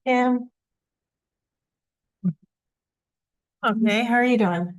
Kim. Okay, how are you doing?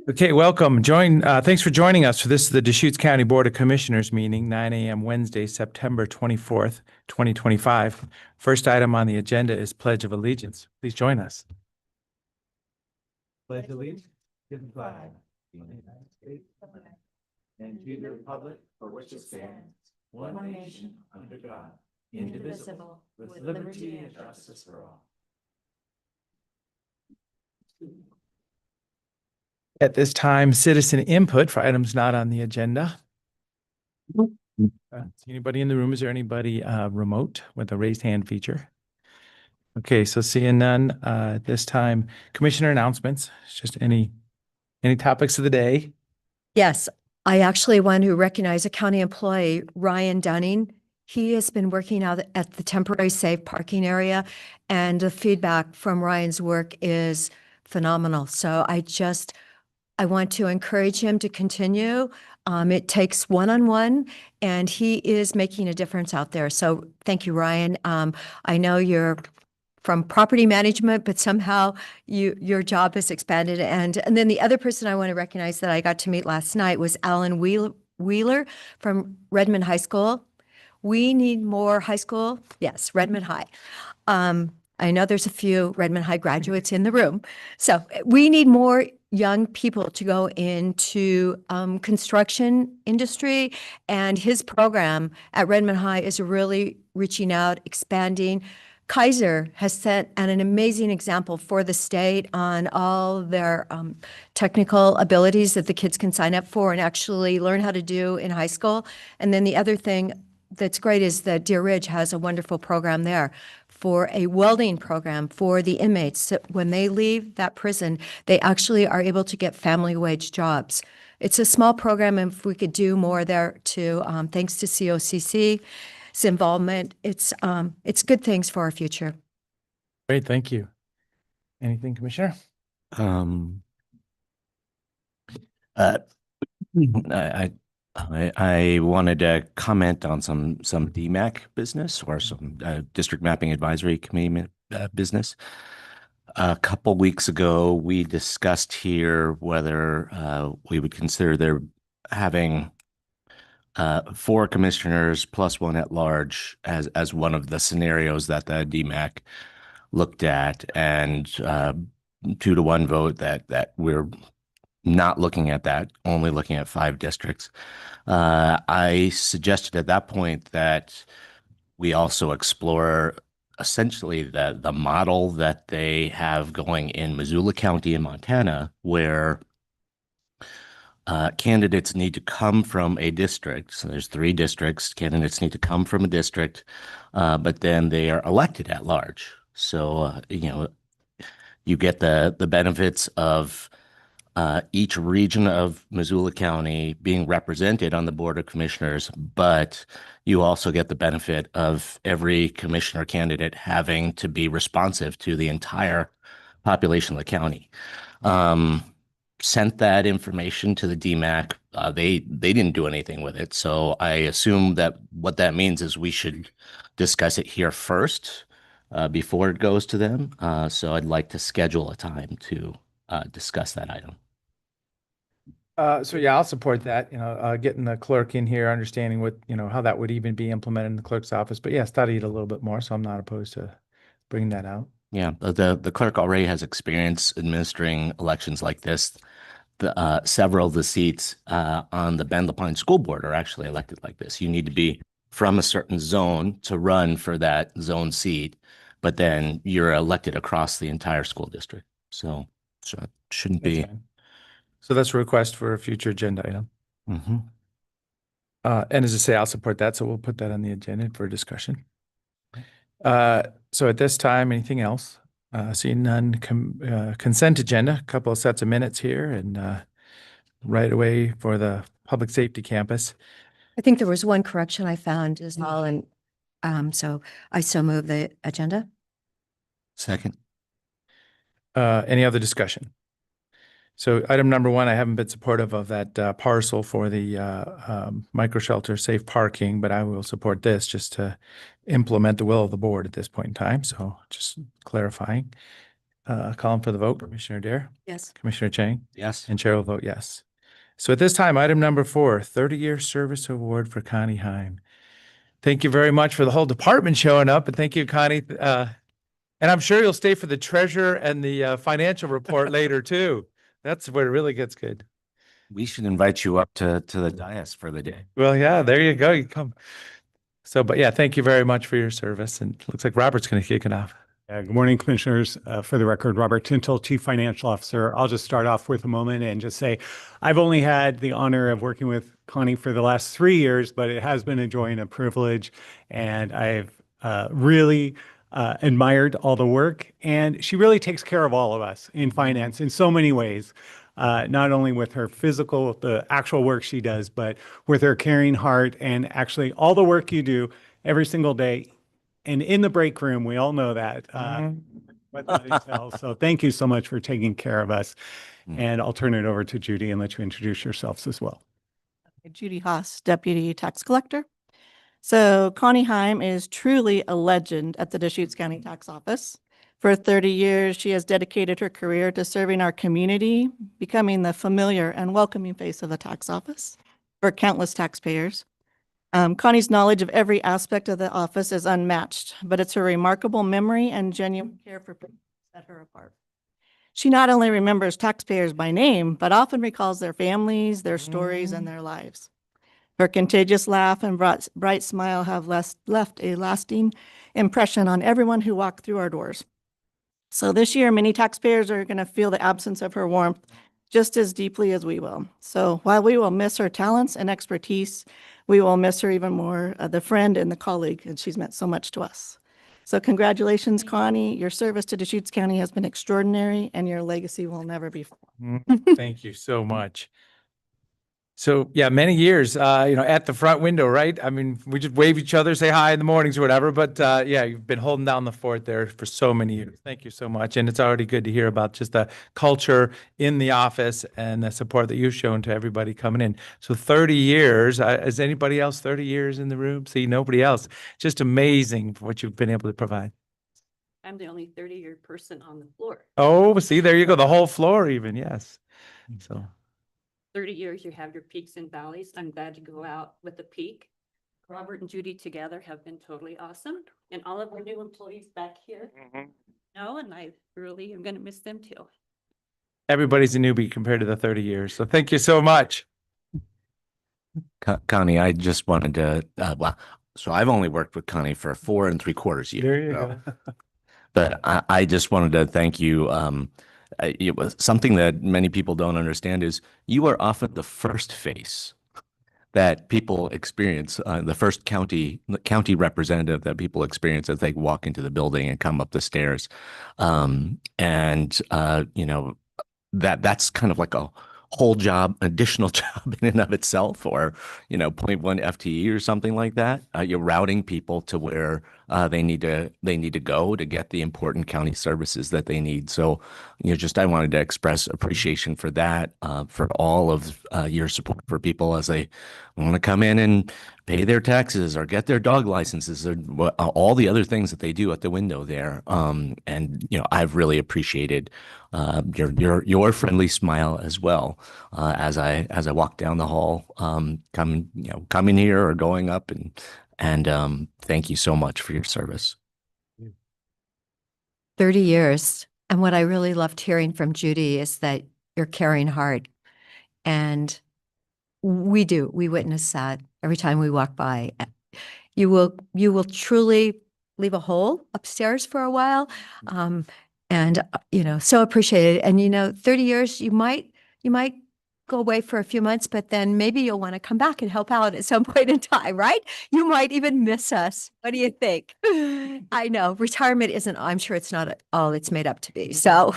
Okay, welcome. Thanks for joining us for this, the Deschutes County Board of Commissioners meeting, 9 a.m. Wednesday, September 24th, 2025. First item on the agenda is Pledge of Allegiance. Please join us. Pledge allegiance to the flag of the United States of America and to the republic for which it stands, one nation under God, indivisible, with liberty and justice for all. At this time, citizen input for items not on the agenda. Anybody in the room? Is there anybody remote with a raised hand feature? Okay, so seeing none, at this time, commissioner announcements. It's just any topics of the day. Yes, I actually want to recognize a county employee, Ryan Dunning. He has been working out at the temporary safe parking area, and the feedback from Ryan's work is phenomenal. So I want to encourage him to continue. It takes one-on-one, and he is making a difference out there. So thank you, Ryan. I know you're from property management, but somehow your job has expanded. And then the other person I want to recognize that I got to meet last night was Alan Wheeler from Redmond High School. We need more high school. Yes, Redmond High. I know there's a few Redmond High graduates in the room. So we need more young people to go into construction industry. And his program at Redmond High is really reaching out, expanding. Kaiser has set an amazing example for the state on all their technical abilities that the kids can sign up for and actually learn how to do in high school. And then the other thing that's great is that Deer Ridge has a wonderful program there for a welding program for the inmates. So when they leave that prison, they actually are able to get family wage jobs. It's a small program, and if we could do more there too, thanks to COCC's involvement, it's good things for our future. Great, thank you. Anything, Commissioner? I wanted to comment on some DMAC business or some District Mapping Advisory Committee business. A couple weeks ago, we discussed here whether we would consider there having 4 commissioners plus 1 at large as one of the scenarios that the DMAC looked at, and 2-to-1 vote that we're not looking at that, only looking at 5 districts. I suggested at that point that we also explore essentially the model that they have going in Missoula County in Montana, where candidates need to come from a district. So there's 3 districts. Candidates need to come from a district, but then they are elected at large. So, you get the benefits of each region of Missoula County being represented on the Board of Commissioners, but you also get the benefit of every commissioner candidate having to be responsive to the entire population of the county. Sent that information to the DMAC. They didn't do anything with it. So I assume that what that means is we should discuss it here first before it goes to them. So I'd like to schedule a time to discuss that item. So yeah, I'll support that, getting the clerk in here, understanding what, how that would even be implemented in the clerk's office. But yeah, study it a little bit more. So I'm not opposed to bringing that out. Yeah, the clerk already has experience administering elections like this. Several of the seats on the Bend LaPine School Board are actually elected like this. You need to be from a certain zone to run for that zone seat, but then you're elected across the entire school district. So it shouldn't That's be. fine. So that's a request for a future agenda item. Mm-hmm. And as I say, I'll support that. So we'll put that on the agenda for discussion. So at this time, anything else? Seeing none, consent agenda, a couple of sets of minutes here, and right away for the public safety campus. I think there was one correction I found as well, and so I so move the agenda. Second. Any other discussion? So item number 1, I haven't been supportive of that parcel for the micro shelter safe parking, but I will support this just to implement the will of the board at this point in time. So just clarifying. Calling for the vote, Commissioner Dare, Yes. Commissioner Chang, Yes. and Chair will vote yes. So at this time, item number 4, 30-year service award for Connie Heim. Thank you very much for the whole department showing up, and thank you, Connie. And I'm sure you'll stay for the treasurer and the financial report later too. That's where it really gets good. We should invite you up to the dais for the day. Well, yeah, there you go. You come. So, but yeah, thank you very much for your service. And it looks like Robert's going to kick it off. Good morning, Commissioners. For the record, Robert Tintel, Chief Financial Officer. I'll just start off with a moment and just say I've only had the honor of working with Connie for the last 3 years, but it has been a joy and a privilege. And I've really admired all the work. And she really takes care of all of us in finance in so many ways. Not only with her physical, the actual work she does, but with her caring heart and actually all the work you do every single day. And in the break room, we all know that. What that entails. So thank you so much for taking care of us. And I'll turn it over to Judy and let you introduce yourselves as well. Judy Haas, Deputy Tax Collector. So Connie Heim is truly a legend at the Deschutes County Tax Office. For 30 years, she has dedicated her career to serving our community, becoming the familiar and welcoming face of the tax office for countless taxpayers. Connie's knowledge of every aspect of the office is unmatched, but it's her remarkable memory and genuine care for people that set her apart. She not only remembers taxpayers by name, but often recalls their families, their stories, and their lives. Her contagious laugh and bright smile have left a lasting impression on everyone who walked through our doors. So this year, many taxpayers are going to feel the absence of her warmth just as deeply as we will. So while we will miss her talents and expertise, we will miss her even more, the friend and the colleague, and she's meant so much to us. So congratulations, Connie. Your service to Deschutes County has been extraordinary, and your legacy will never be forgotten. Thank you so much. So yeah, many years, at the front window, right? I mean, we just wave each other, say hi in the mornings or whatever, but yeah, you've been holding down the fort there for so many years. Thank you so much. And it's already good to hear about just the culture in the office and the support that you've shown to everybody coming in. So 30 years, is anybody else 30 years in the room? See, nobody else. Just amazing what you've been able to provide. I'm the only 30-year person on the floor. Oh, see, there you go. The whole floor even, yes. So 30 years, you have your peaks and valleys. I'm glad to go out with a peak. Robert and Judy together have been totally awesome. And all of our new employees back here. No, and I really am going to miss them too. everybody's a newbie compared to the 30 years. So thank you so much. Connie, I just wanted to, so I've only worked with Connie for 4 3/4 years. There you so- go. But I just wanted to thank you. It was something that many people don't understand is you are often the first face that people experience, the first county representative that people experience as they walk into the building and come up the stairs. That's kind of like a whole job, additional job in and of itself, or 0.1 FTE or something like that. You're routing people to where they need to go to get the important county services that they need. So, I wanted to express appreciation for that, for all of your support for people as they want to come in and pay their taxes or get their dog licenses or all the other things that they do at the window there. I've really appreciated your friendly smile as well as I walk down the hall, coming here or going up, and thank you so much for your service. 30 years. And what I really loved hearing from Judy is that your caring heart. And we witness that every time we walk by. You will truly leave a hole upstairs for a while. So appreciated. And 30 years, you might go away for a few months, but then maybe you'll want to come back and help out at some point in time, right? You might even miss us. What do you think? I know retirement isn't, I'm sure it's not all it's made up to be. So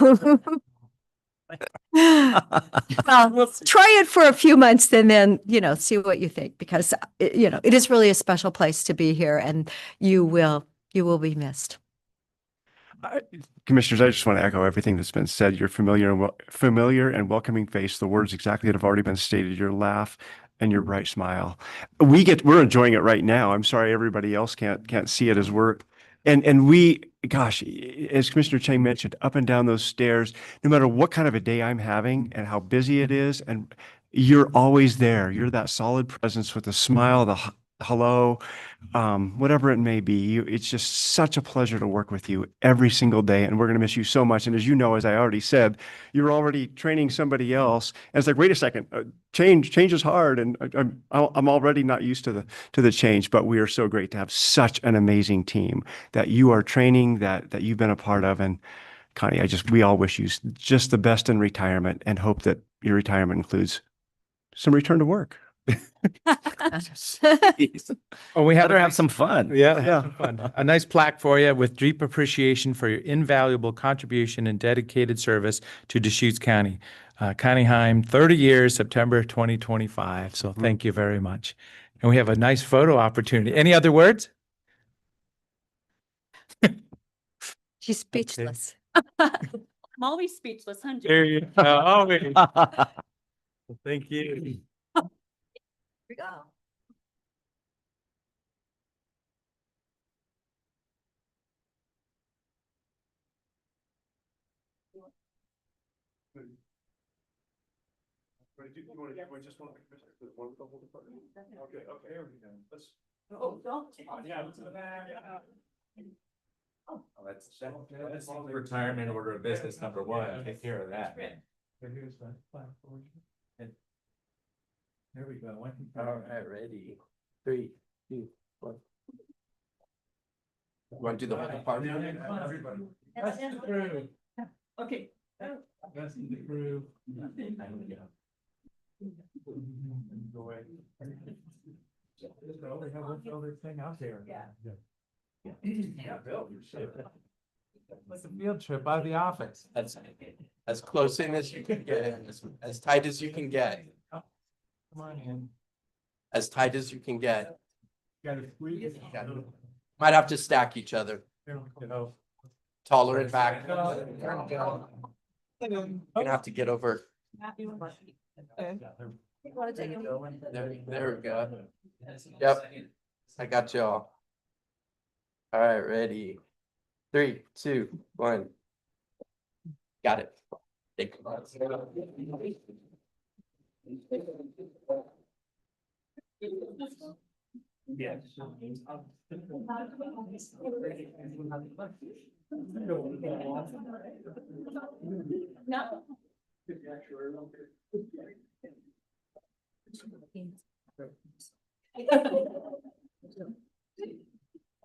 well, try it for a few months and then, see what you think, because, it is really a special place to be here, and you will be missed. Commissioners, I just want to echo everything that's been said. Your familiar and welcoming face, the words exactly that have already been stated, your laugh and your bright smile. We're enjoying it right now. I'm sorry everybody else can't see it as we're And we, gosh, as Commissioner Chang mentioned, up and down those stairs, no matter what kind of a day I'm having and how busy it is, and you're always there. You're that solid presence with a smile, the hello, whatever it may be. It's just such a pleasure to work with you every single day, and we're going to miss you so much. And as you know, as I already said, you're already training somebody else. And it's like, wait a second, change is hard, and I'm already not used to the change. But we are so great to have such an amazing team that you are training, that you've been a part of. And Connie, we all wish you just the best in retirement, and hope that your retirement includes some return to work. Oh, we Better have some fun. Yeah, Yeah. some fun. A nice plaque for you with deep appreciation for your invaluable contribution and dedicated service to Deschutes County. Connie Heim, 30 years, September 2025. So thank you very much. And we have a nice photo opportunity. Any other words? She's speechless. I'm always speechless, huh? There you go. Always. Thank you. Here we go. Oh, don't. That's retirement order of business number one. Take care of that. Here's the plaque for you. And there we go. All right, ready. 3, 2, 1. Want to do the whole party? Everybody. Rest of the crew. Okay. Rest of the crew. Enjoy. Just over, have one other thing out there. Yeah. Yeah, Bill, you should. Like a field trip out of the office. That's as close in as you can get, as tight as you can get, Come on in. as tight as you can get. Got to squeeze. Might have to stack each other, There we go. taller and back. You're gonna have to get over. There we go. Yep. I got y'all. All right, ready. 3, 2, 1. Got it. Thank No.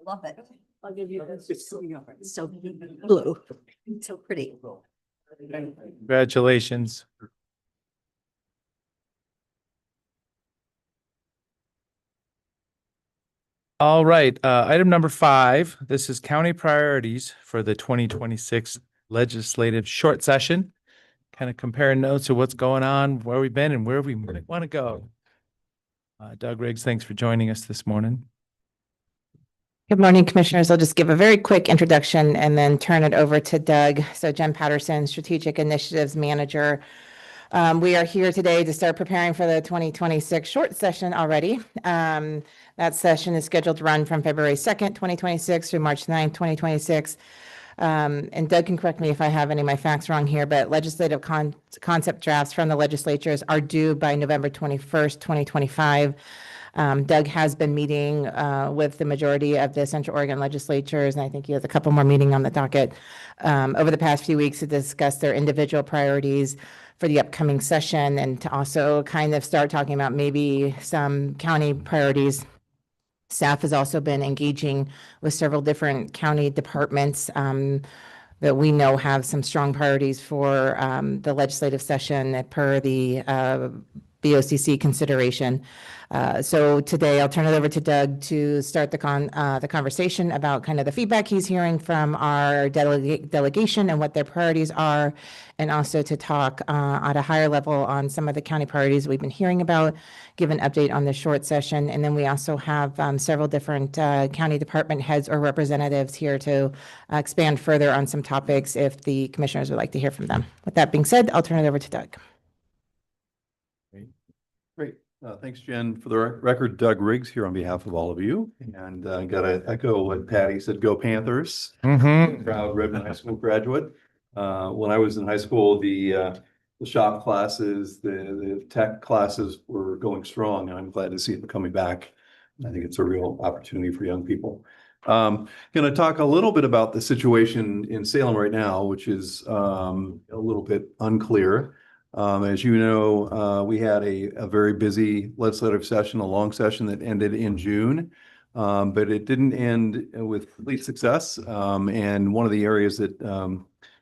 Love it. I'll give you this. So blue. So pretty. Congratulations. All right, item number 5, this is county priorities for the 2026 legislative short session. Kind of comparing notes of what's going on, where we've been and where we might want to go. Doug Riggs, thanks for joining us this morning. Good morning, Commissioners. I'll just give a very quick introduction and then turn it over to Doug. So Jen Patterson, Strategic Initiatives Manager. We are here today to start preparing for the 2026 short session already. That session is scheduled to run from February 2nd, 2026 through March 9th, 2026. And Doug can correct me if I have any of my facts wrong here, but legislative concept drafts from the legislatures are due by November 21st, 2025. Doug has been meeting with the majority of the Central Oregon legislatures, and I think he has a couple more meetings on the docket over the past few weeks to discuss their individual priorities for the upcoming session and to also kind of start talking about maybe some county priorities. Staff has also been engaging with several different county departments that we know have some strong priorities for the legislative session per the BOCC consideration. So today I'll turn it over to Doug to start the conversation about kind of the feedback he's hearing from our delegation and what their priorities are, and also to talk at a higher level on some of the county priorities we've been hearing about, give an update on the short session. And then we also have several different county department heads or representatives here to expand further on some topics if the commissioners would like to hear from them. With that being said, I'll turn it over to Doug. Great. Thanks, Jen. For the record, Doug Riggs here on behalf of all of you. And gotta echo what Patty said, go Panthers. Mm-hmm. Proud Redmond High School graduate. When I was in high school, the shop classes, the tech classes were going strong, and I'm glad to see them coming back. I think it's a real opportunity for young people. Going to talk a little bit about the situation in Salem right now, which is a little bit unclear. As you know, we had a very busy legislative session, a long session that ended in June. But it didn't end with complete success. And one of the areas that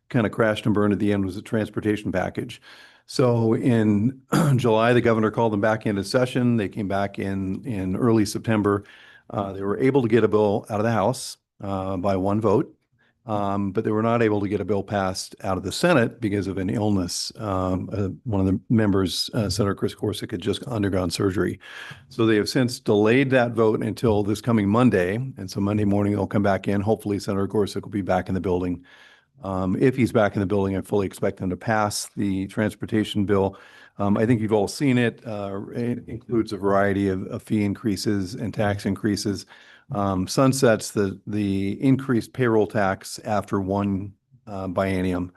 kind of crashed and burned at the end was the transportation package. So in July, the governor called them back into session. They came back in early September. They were able to get a bill out of the House by one vote. But they were not able to get a bill passed out of the Senate because of an illness. One of the members, Senator Chris Gorsuch, had just undergone surgery. So they have since delayed that vote until this coming Monday. And so Monday morning, they'll come back in. Hopefully, Senator Gorsuch will be back in the building. If he's back in the building, I fully expect him to pass the transportation bill. I think you've all seen it. It includes a variety of fee increases and tax increases. Sunsets the increased payroll tax after one biennium.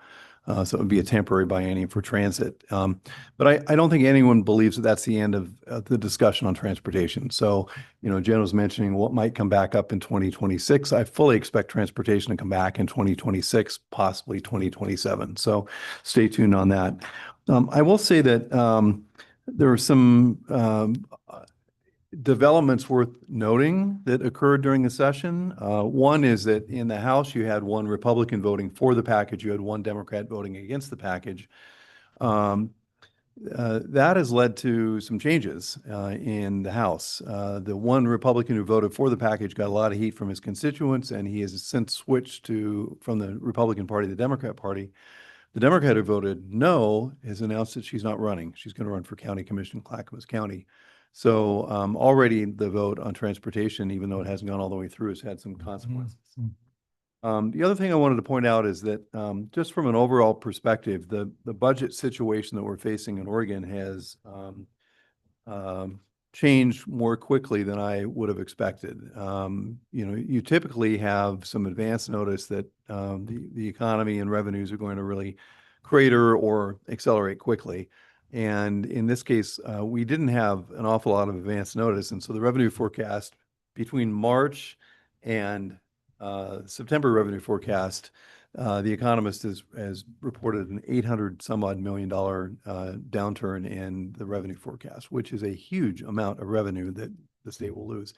So it would be a temporary biennium for transit. But I don't think anyone believes that that's the end of the discussion on transportation. So, you know, Jen was mentioning what might come back up in 2026. I fully expect transportation to come back in 2026, possibly 2027. So stay tuned on that. I will say that there are some developments worth noting that occurred during the session. One is that in the House, you had one Republican voting for the package. You had one Democrat voting against the package. That has led to some changes in the House. The one Republican who voted for the package got a lot of heat from his constituents, and he has since switched from the Republican Party to the Democrat Party. The Democrat who voted no has announced that she's not running. She's going to run for county commission in Clackamas County. So already the vote on transportation, even though it hasn't gone all the way through, has had some consequences. The other thing I wanted to point out is that just from an overall perspective, the budget situation that we're facing in Oregon has changed more quickly than I would have expected. You know, you typically have some advance notice that the economy and revenues are going to really crater or accelerate quickly. And in this case, we didn't have an awful lot of advance notice. And so the revenue forecast between March and September revenue forecast, The Economist has reported an $800 some odd million downturn in the revenue forecast, which is a huge amount of revenue that the state will lose.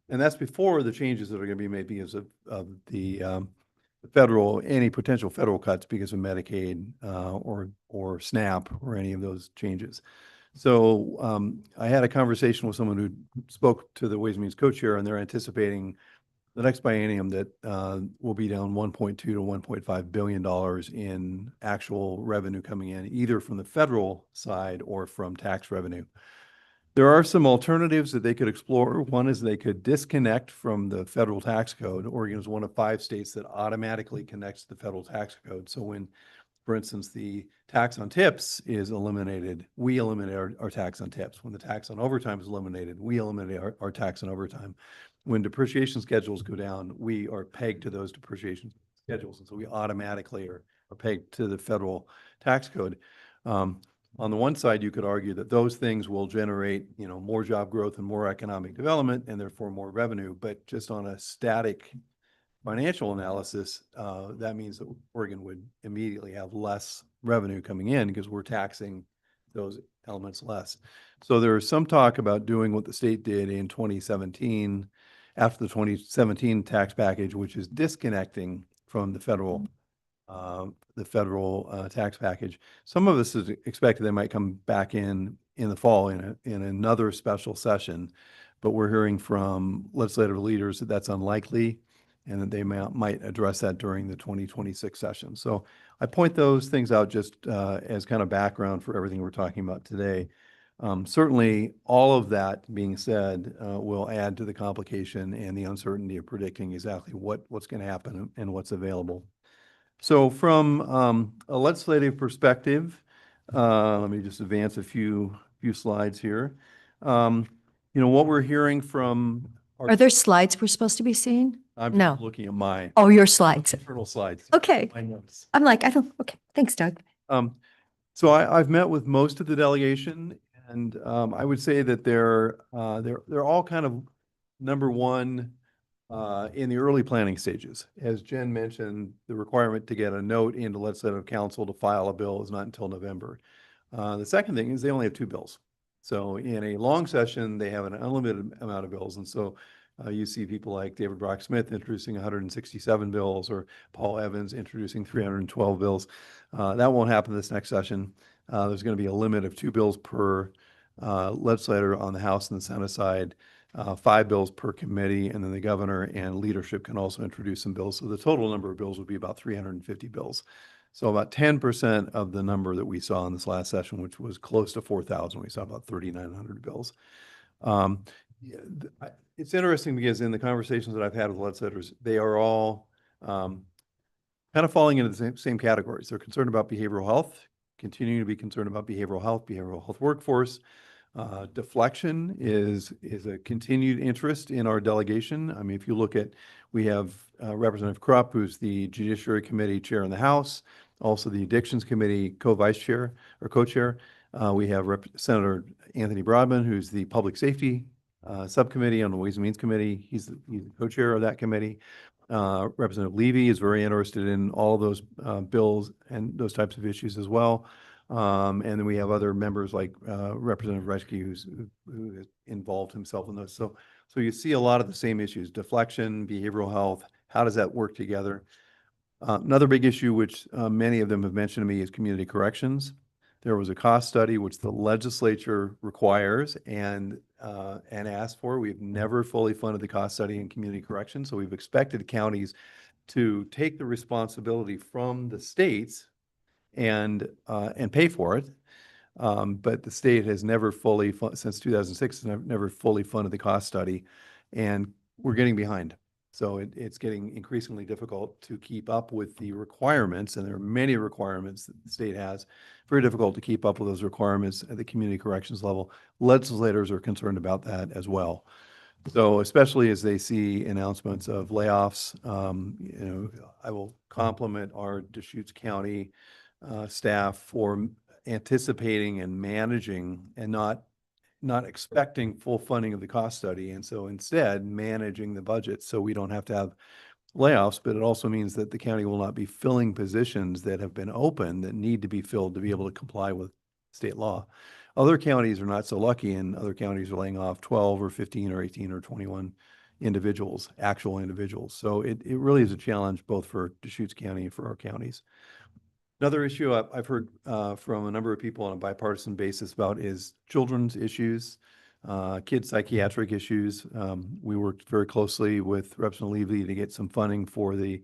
And that's before the changes that are going to be made because of the any potential federal cuts because of Medicaid or SNAP or any of those changes. So I had a conversation with someone who spoke to the Ways and Means co-chair, and they're anticipating the next biennium that will be down $1.2 to $1.5 billion in actual revenue coming in, either from the federal side or from tax revenue. There are some alternatives that they could explore. One is they could disconnect from the federal tax code. Oregon is one of 5 states that automatically connects to the federal tax code. So when, for instance, the tax on tips is eliminated, we eliminate our tax on tips. When the tax on overtime is eliminated, we eliminate our tax on overtime. When depreciation schedules go down, we are pegged to those depreciation schedules. And so we automatically are pegged to the federal tax code. On the one side, you could argue that those things will generate, you know, more job growth and more economic development and therefore more revenue. But just on a static financial analysis, that means that Oregon would immediately have less revenue coming in because we're taxing those elements less. So there is some talk about doing what the state did in 2017 after the 2017 tax package, which is disconnecting from the federal tax package. Some of us is expected they might come back in the fall in another special session, but we're hearing from legislative leaders that that's unlikely and that they might address that during the 2026 session. So I point those things out just as kind of background for everything we're talking about today. Certainly, all of that being said will add to the complication and the uncertainty of predicting exactly what's going to happen and what's available. So from a legislative perspective, let me just advance a few slides here. What we're hearing from. Are there slides we're supposed to be seeing? I'm No. just looking at my Oh, your slides. internal slides. Okay. My notes. I'm like, I don't, okay, thanks, Doug. So I've met with most of the delegation, and I would say that they're all kind of number one in the early planning stages. As Jen mentioned, the requirement to get a note into legislative council to file a bill is not until November. The second thing is they only have 2 bills. So in a long session, they have an unlimited amount of bills, and so you see people like David Brock Smith introducing 167 bills, or Paul Evans introducing 312 bills. That won't happen this next session. There's going to be a limit of 2 bills per legislator on the House and the Senate side, 5 bills per committee, and then the governor and leadership can also introduce some bills. So the total number of bills would be about 350 bills. So about 10% of the number that we saw in this last session, which was close to 4,000. We saw about 3,900 bills. It's interesting because in the conversations that I've had with legislators, they are all kind of falling into the same categories. They're concerned about behavioral health, continuing to be concerned about behavioral health workforce. Deflection is a continued interest in our delegation. I mean, if you look at, we have Representative Krupp, who's the Judiciary Committee Chair in the House, also the Addictions Committee co-vice chair or co-chair. We have Senator Anthony Broadman, who's the Public Safety Subcommittee on the Ways and Means Committee. He's the co-chair of that committee. Representative Levy is very interested in all of those bills and those types of issues as well. And then we have other members like Representative Reschke, who has involved himself in those. So you see a lot of the same issues: deflection, behavioral health. How does that work together? Another big issue, which many of them have mentioned to me, is community corrections. There was a cost study which the legislature requires and asked for. We've never fully funded the cost study in community corrections, so we've expected counties to take the responsibility from the states and pay for it. But the state has never fully, since 2006, never fully funded the cost study, and we're getting behind. So it's getting increasingly difficult to keep up with the requirements, and there are many requirements that the state has. Very difficult to keep up with those requirements at the community corrections level. Legislators are concerned about that as well. So especially as they see announcements of layoffs, I will compliment our Deschutes County staff for anticipating and managing and not expecting full funding of the cost study. And so instead managing the budget so we don't have to have layoffs, but it also means that the county will not be filling positions that have been open that need to be filled to be able to comply with state law. Other counties are not so lucky, and other counties are laying off 12 or 15 or 18 or 21 individuals, actual individuals. So it really is a challenge both for Deschutes County and for our counties. Another issue I've heard from a number of people on a bipartisan basis about is children's issues, kids' psychiatric issues. We worked very closely with Representative Levy to get some funding for the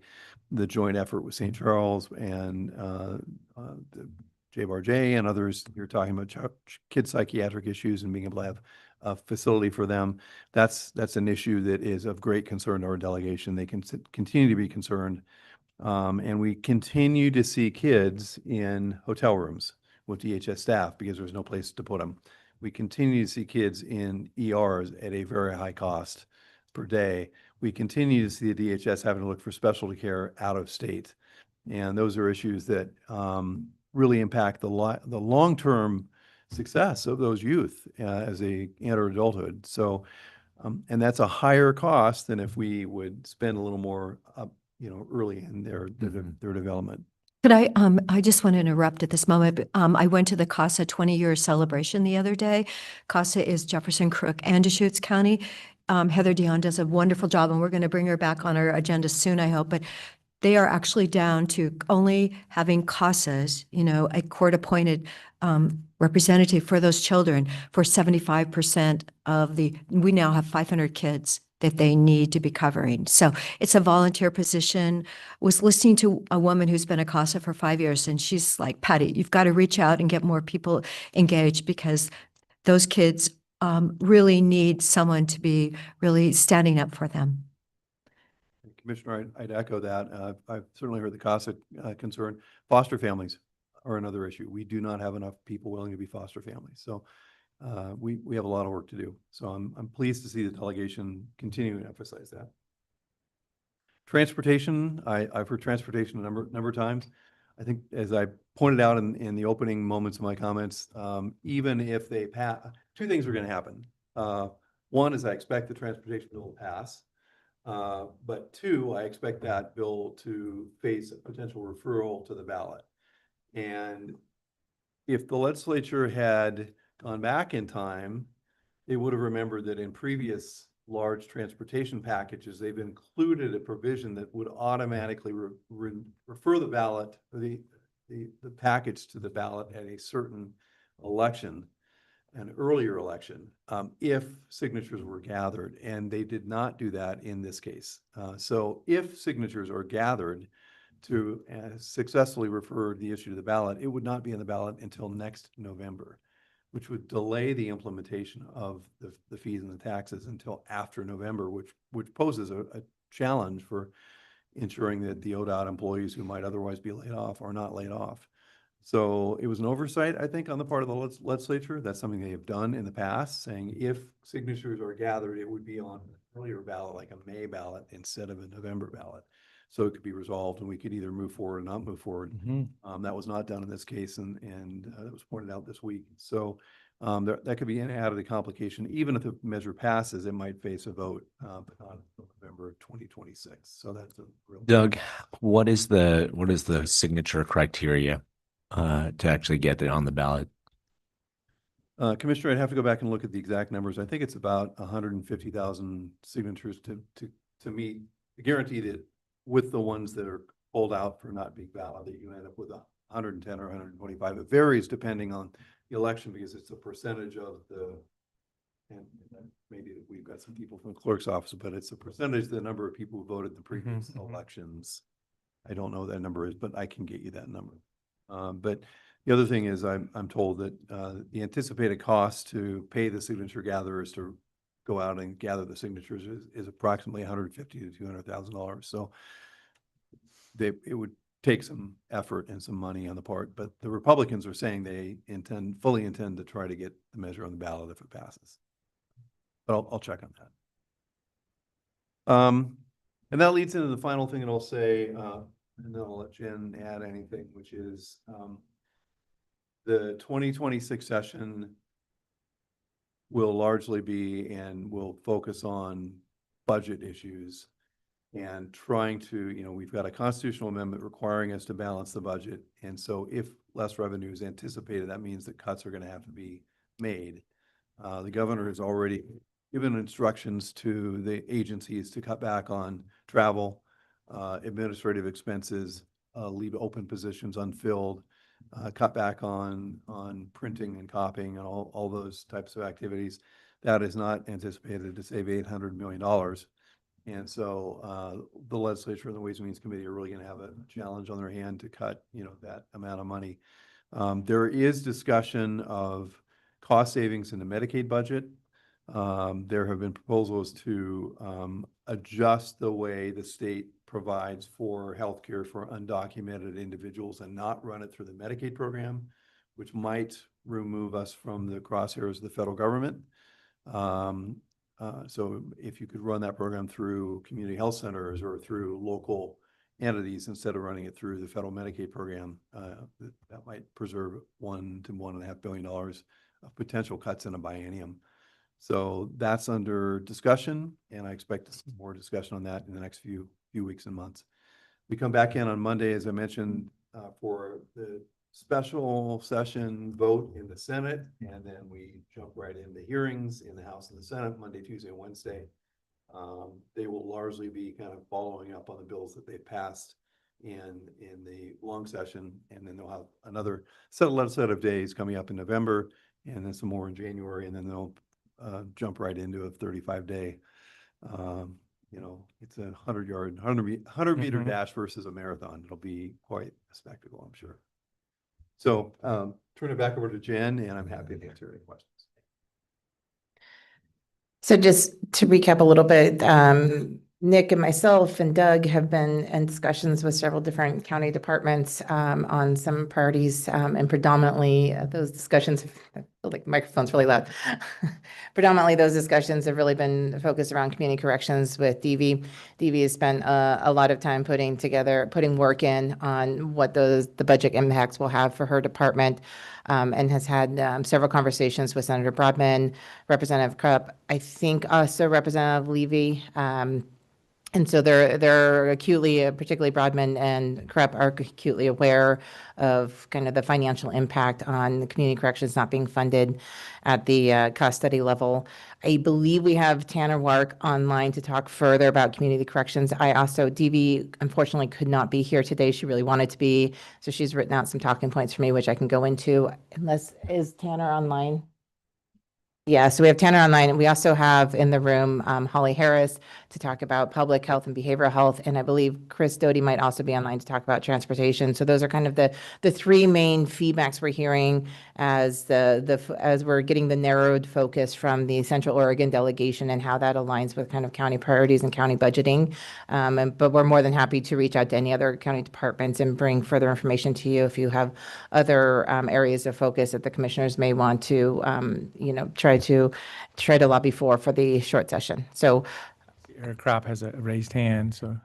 joint effort with St. Charles and the JBRJ and others. You're talking about kids' psychiatric issues and being able to have a facility for them. That's an issue that is of great concern to our delegation. They can continue to be concerned. And we continue to see kids in hotel rooms with DHS staff because there's no place to put them. We continue to see kids in ERs at a very high cost per day. We continue to see the DHS having to look for specialty care out of state. And those are issues that really impact the long-term success of those youth as they enter adulthood. So, and that's a higher cost than if we would spend a little more early in their development. Could I just want to interrupt at this moment. But, I went to the CASA 20-year celebration the other day. CASA is Jefferson, Crook, and Deschutes County. Heather Dion does a wonderful job, and we're going to bring her back on our agenda soon, I hope. But they are actually down to only having CASAs, a court-appointed representative for those children for 75% of we now have 500 kids that they need to be covering. So it's a volunteer position. Was listening to a woman who's been a CASA for 5 years, and she's like, Patty, you've got to reach out and get more people engaged because those kids really need someone to be really standing up for them. Commissioner, I'd echo that. I've certainly heard the CASA concern. Foster families are another issue. We do not have enough people willing to be foster families. So we have a lot of work to do. So I'm pleased to see the delegation continuing to emphasize that. Transportation, I've heard transportation a number of times. I think as I pointed out in the opening moments of my comments, even if they pass, two things are going to happen. One is I expect the transportation bill will pass. But two, I expect that bill to face a potential referral to the ballot. And if the legislature had gone back in time, they would have remembered that in previous large transportation packages, they've included a provision that would automatically refer the ballot, the package to the ballot at a certain election, an earlier election, if signatures were gathered, and they did not do that in this case. So if signatures are gathered to successfully refer the issue to the ballot, it would not be in the ballot until next November, which would delay the implementation of the fees and the taxes until after November, which poses a challenge for ensuring that the ODOT employees who might otherwise be laid off are not laid off. So it was an oversight, I think, on the part of the legislature. That's something they have done in the past, saying if signatures are gathered, it would be on an earlier ballot, like a May ballot instead of a November ballot. So it could be resolved and we could either move forward or not move forward. That was not done in this case, and that was pointed out this week. So that could be an added complication. Even if the measure passes, it might face a vote, but not until November 2026. So that's a real. Doug, what is the signature criteria to actually get it on the ballot? Commissioner, I'd have to go back and look at the exact numbers. I think it's about 150,000 signatures to meet, to guarantee that with the ones that are pulled out for not being valid, that you end up with 110 or 125. It varies depending on the election because it's a percentage of and maybe we've got some people from the clerk's office, but it's a percentage of the number of people who voted in the previous elections. I don't know what that number is, but I can get you that number. But the other thing is I'm told that the anticipated cost to pay the signature gatherers to go out and gather the signatures is approximately $150,000 to $200,000. So it would take some effort and some money on the part, but the Republicans are saying they fully intend to try to get the measure on the ballot if it passes. But I'll check on that. And that leads into the final thing that I'll say, and then I'll let Jen add anything, which is the 2026 session will largely be and will focus on budget issues and trying to, we've got a constitutional amendment requiring us to balance the budget. And so if less revenue is anticipated, that means that cuts are going to have to be made. The governor has already given instructions to the agencies to cut back on travel, administrative expenses, leave open positions unfilled, cut back on printing and copying and all those types of activities. That is not anticipated to save $800 million. And so the legislature and the Ways and Means Committee are really going to have a challenge on their hand to cut, that amount of money. There is discussion of cost savings in the Medicaid budget. There have been proposals to adjust the way the state provides for healthcare for undocumented individuals and not run it through the Medicaid program, which might remove us from the crosshairs of the federal government. So if you could run that program through community health centers or through local entities instead of running it through the federal Medicaid program, that might preserve $1 to $1.5 billion of potential cuts in a biennium. So that's under discussion, and I expect some more discussion on that in the next few weeks and months. We come back in on Monday, as I mentioned, for the special session vote in the Senate, and then we jump right into hearings in the House and the Senate Monday, Tuesday, and Wednesday. They will largely be kind of following up on the bills that they passed in the long session, and then they'll have another set of days coming up in November, and then some more in January, and then they'll jump right into a 35-day. It's a 100 meter dash versus a marathon. It'll be quite a spectacle, I'm sure. So turn it back over to Jen, and I'm happy to answer any questions. So just to recap a little bit, Nick and myself and Doug have been in discussions with several different county departments on some priorities, and predominantly those discussions have like the microphone's really loud. Predominantly, those discussions have really been focused around community corrections with DV. DV has spent a lot of time putting work in on what the budget impacts will have for her department, and has had several conversations with Senator Broadman, Representative Krupp, I think also Representative Levy. And so they're acutely, particularly Broadman and Krupp, are acutely aware of kind of the financial impact on the community corrections not being funded at the cost study level. I believe we have Tanner Wark online to talk further about community corrections. I also, DV unfortunately could not be here today. She really wanted to be, so she's written out some talking points for me, which I can go into. Is Tanner online? Yeah, so we have Tanner online, and we also have in the room Holly Harris to talk about public health and behavioral health, and I believe Chris Doty might also be online to talk about transportation. So those are kind of the three main feedbacks we're hearing as as we're getting the narrowed focus from the Central Oregon delegation and how that aligns with kind of county priorities and county budgeting. But we're more than happy to reach out to any other county departments and bring further information to you if you have other areas of focus that the commissioners may want to, try to lobby for the short session. So Eric Kropp has a raised hand, so.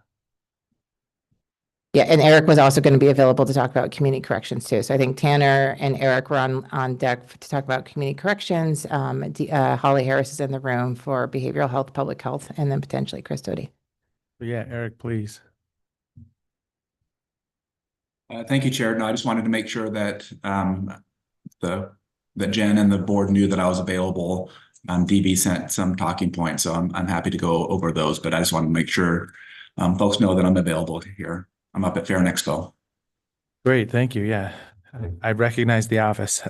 yeah, and Eric was also going to be available to talk about community corrections too. So I think Tanner and Eric were on deck to talk about community corrections. Holly Harris is in the room for behavioral health, public health, and then potentially Chris Doty. Yeah, Eric, please. Thank you, Chair. No, I just wanted to make sure that that Jen and the board knew that I was available. DB sent some talking points, so I'm happy to go over those, but I just wanted to make sure folks know that I'm available here. I'm up at Fair Expo. Great, thank you. Yeah, I recognize the office.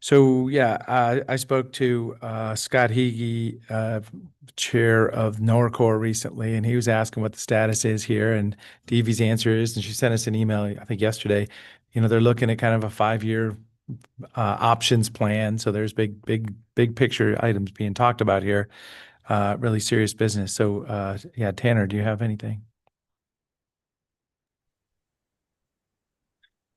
So yeah, I spoke to Scott Heege, chair of NORCOR recently, and he was asking what the status is here, and DV's answer is, and she sent us an email, I think yesterday, they're looking at kind of a 5-year options plan. So there's big picture items being talked about here, really serious business. So yeah, Tanner, do you have anything?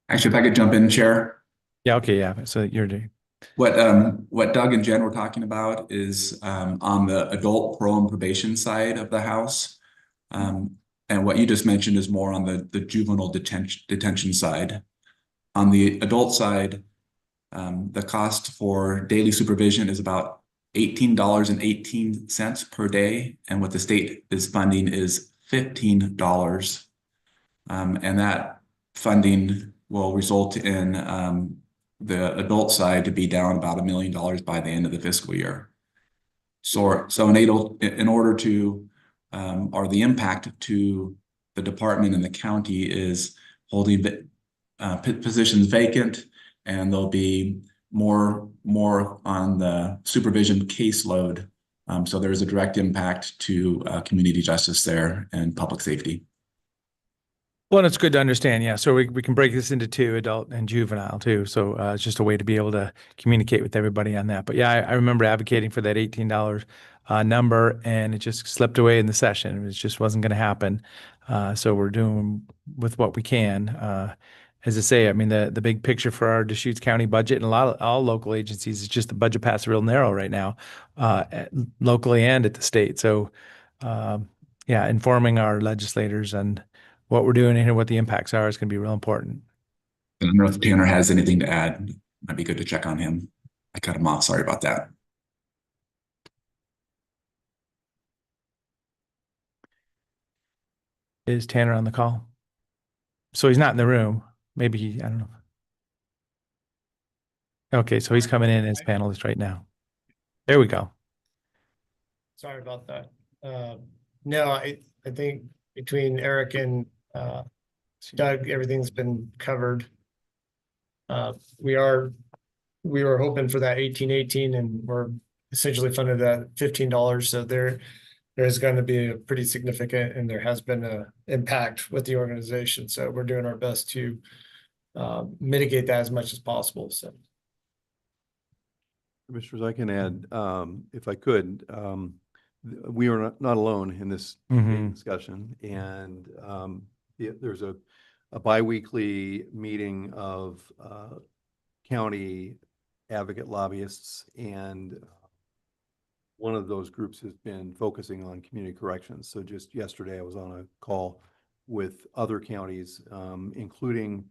Actually, if I could jump in, Chair. Yeah, okay, yeah. So you're doing. What Doug and Jen were talking about is on the adult parole and probation side of the house. And what you just mentioned is more on the juvenile detention side. On the adult side, the cost for daily supervision is about $18.18 per day. And what the state is funding is $15. And that funding will result in the adult side to be down about $1 million by the end of the fiscal year. So in order to, or the impact to the department and the county is holding positions vacant, and there'll be more on the supervision caseload. So there's a direct impact to community justice there and public safety. Well, it's good to understand. Yeah. So we can break this into two, adult and juvenile too. So it's just a way to be able to communicate with everybody on that. But yeah, I remember advocating for that $18 number, and it just slipped away in the session. It just wasn't going to happen. So we're doing with what we can. As I say, I mean, the big picture for our Deschutes County budget and all local agencies is just the budget path's real narrow right now, locally and at the state. So yeah, informing our legislators and what we're doing and what the impacts are is going to be real important. I don't know if Tanner has anything to add. Might be good to check on him. I cut him off. Sorry about that. Is Tanner on the call? So he's not in the room. Maybe I don't know. Okay, so he's coming in as panelist right now. There we go. Sorry about that. No, I think between Eric and Doug, everything's been covered. We were hoping for that 1818, and we're essentially funded at $15. So there's going to be a pretty significant, and there has been an impact with the organization. So we're doing our best to mitigate that as much as possible. So, Commissioners, I can add, if I could, we are not alone in this discussion, and there's a biweekly meeting of county advocate lobbyists, and one of those groups has been focusing on community corrections. So just yesterday, I was on a call with other counties, including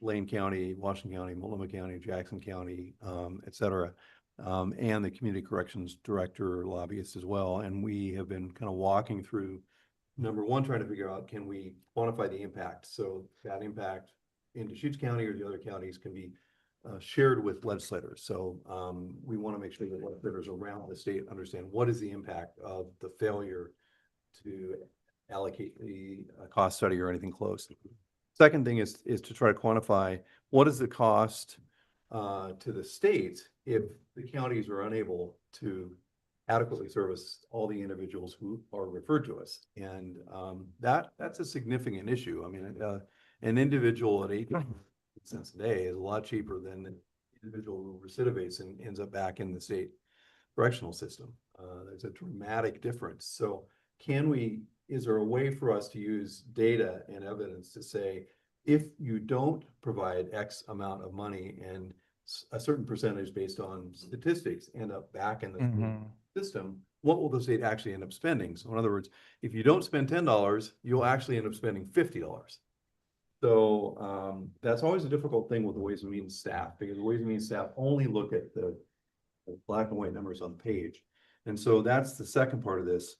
Lane County, Washington County, Multnomah County, Jackson County, et cetera, and the community corrections director lobbyist as well. And we have been kind of walking through, number one, trying to figure out, can we quantify the impact? So that impact in Deschutes County or the other counties can be shared with legislators. So we want to make sure that legislators around the state understand what is the impact of the failure to allocate the cost study or anything close. Second thing is to try to quantify what is the cost to the state if the counties are unable to adequately service all the individuals who are referred to us. And that's a significant issue. I mean, an individual at 18 cents a day is a lot cheaper than an individual who recidivates and ends up back in the state correctional system. There's a dramatic difference. So is there a way for us to use data and evidence to say, if you don't provide X amount of money and a certain percentage based on statistics end up back in the system, what will the state actually end up spending? So in other words, if you don't spend $10, you'll actually end up spending $50. So that's always a difficult thing with the Ways and Means staff, because the Ways and Means staff only look at the black and white numbers on the page. And so that's the second part of this.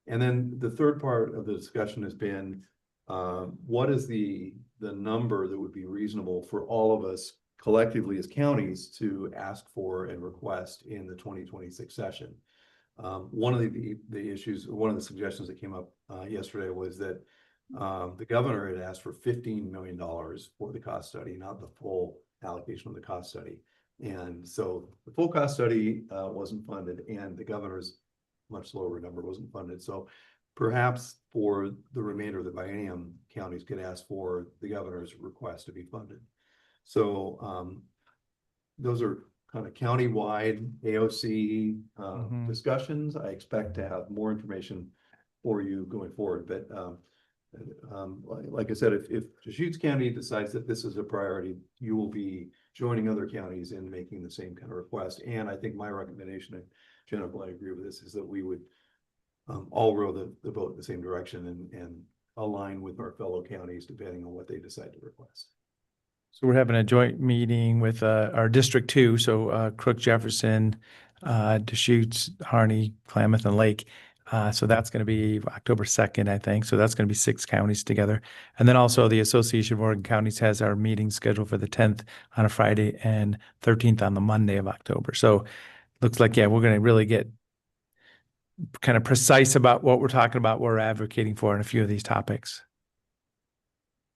And then the third part of the discussion has been, what is the number that would be reasonable for all of us collectively as counties to ask for and request in the 2026 session? One of the issues, one of the suggestions that came up yesterday was that the governor had asked for $15 million for the cost study, not the full allocation of the cost study. And so the full cost study wasn't funded, and the governor's much lower number wasn't funded. So perhaps for the remainder of the biennium, counties could ask for the governor's request to be funded. So those are kind of county-wide AOC discussions. I expect to have more information for you going forward. But like I said, if Deschutes County decides that this is a priority, you will be joining other counties in making the same kind of request. And I think my recommendation, and Jennifer, I agree with this, is that we would all row the boat in the same direction and align with our fellow counties depending on what they decide to request. So we're having a joint meeting with our District 2, so Crook, Jefferson, Deschutes, Harney, Klamath, and Lake. So that's going to be October 2nd, I think. So that's going to be 6 counties together. And then also the Association of Oregon Counties has our meeting scheduled for the 10th on a Friday and 13th on the Monday of October. So looks like, yeah, we're going to really get kind of precise about what we're talking about, what we're advocating for in a few of these topics.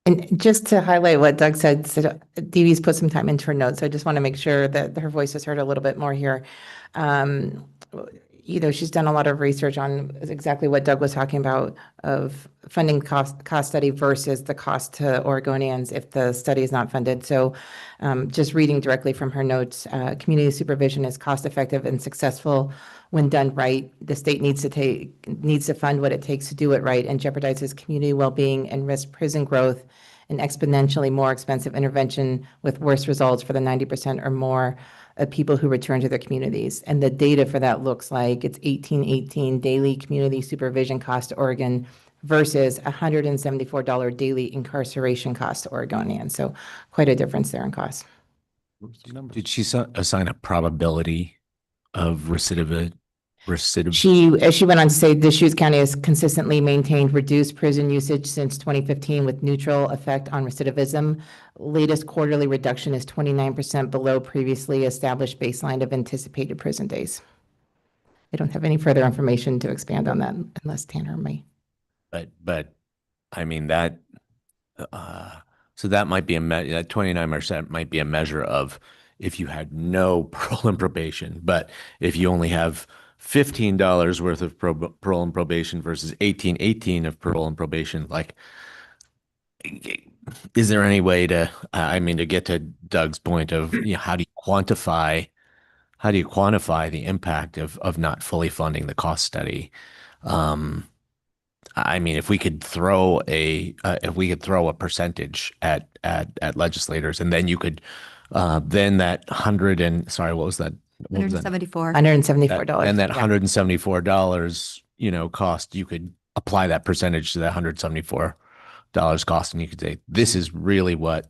And just to highlight what Doug said, so Dee's put some time into her notes. So I just want to make sure that her voice is heard a little bit more here. She's done a lot of research on exactly what Doug was talking about of funding cost study versus the cost to Oregonians if the study is not funded. So just reading directly from her notes, community supervision is cost effective and successful when done right. The state needs to fund what it takes to do it right, and jeopardizes community well-being and risks prison growth and exponentially more expensive intervention with worse results for the 90% or more of people who return to their communities. And the data for that looks like it's 1818 daily community supervision cost to Oregon versus $174 daily incarceration cost to Oregonians. So quite a difference there in cost. Did she assign a probability of recidivism? She went on to say Deschutes County has consistently maintained reduced prison usage since 2015 with neutral effect on recidivism. Latest quarterly reduction is 29% below previously established baseline of anticipated prison days. I don't have any further information to expand on that unless Tanner or me. But I mean that, so that might be that 29% might be a measure of if you had no parole and probation, but if you only have $15 worth of parole and probation versus $18.18 of parole and probation, like, is there any way to, to get to Doug's point of, how do you quantify the impact of not fully funding the cost study? If we could throw a percentage at legislators, and then you could Then that hundred and, sorry, what was that? What was that? $174. $174. And that Yeah. $174, cost, you could apply that percentage to that $174 cost. And you could say, this is really what,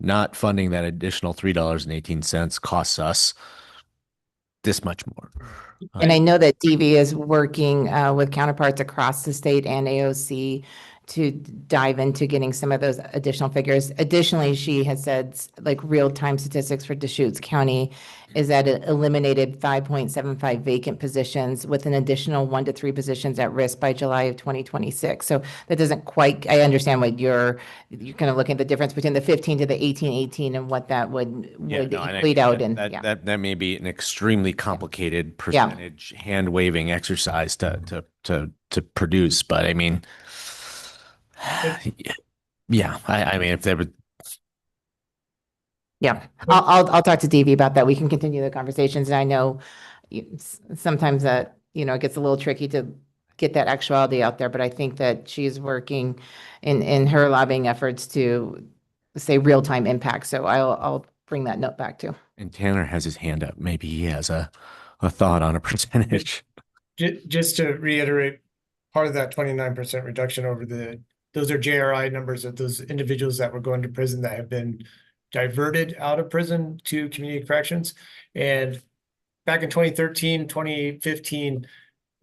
not funding that additional $3.18 costs us this much more. And I know that DV is working with counterparts across the state and AOC to dive into getting some of those additional figures. Additionally, she has said like real-time statistics for Deschutes County is that it eliminated 5.75 vacant positions with an additional 1 to 3 positions at risk by July of 2026. So that doesn't quite, I understand what you're kind of looking at the difference between the 15 to the 1818 and what that would equate out in. That may be an extremely complicated percentage hand waving exercise to produce, but I mean, yeah, I mean, if they would. Yeah, I'll talk to DV about that. We can continue the conversations. And I know sometimes that, it gets a little tricky to get that actuality out there, but I think that she's working in her lobbying efforts to say real-time impact. So I'll bring that note back too. And Tanner has his hand up. Maybe he has a thought on a percentage. Just to reiterate, part of that 29% reduction those are JRI numbers of those individuals that were going to prison that have been diverted out of prison to community corrections. And back in 2013, 2015,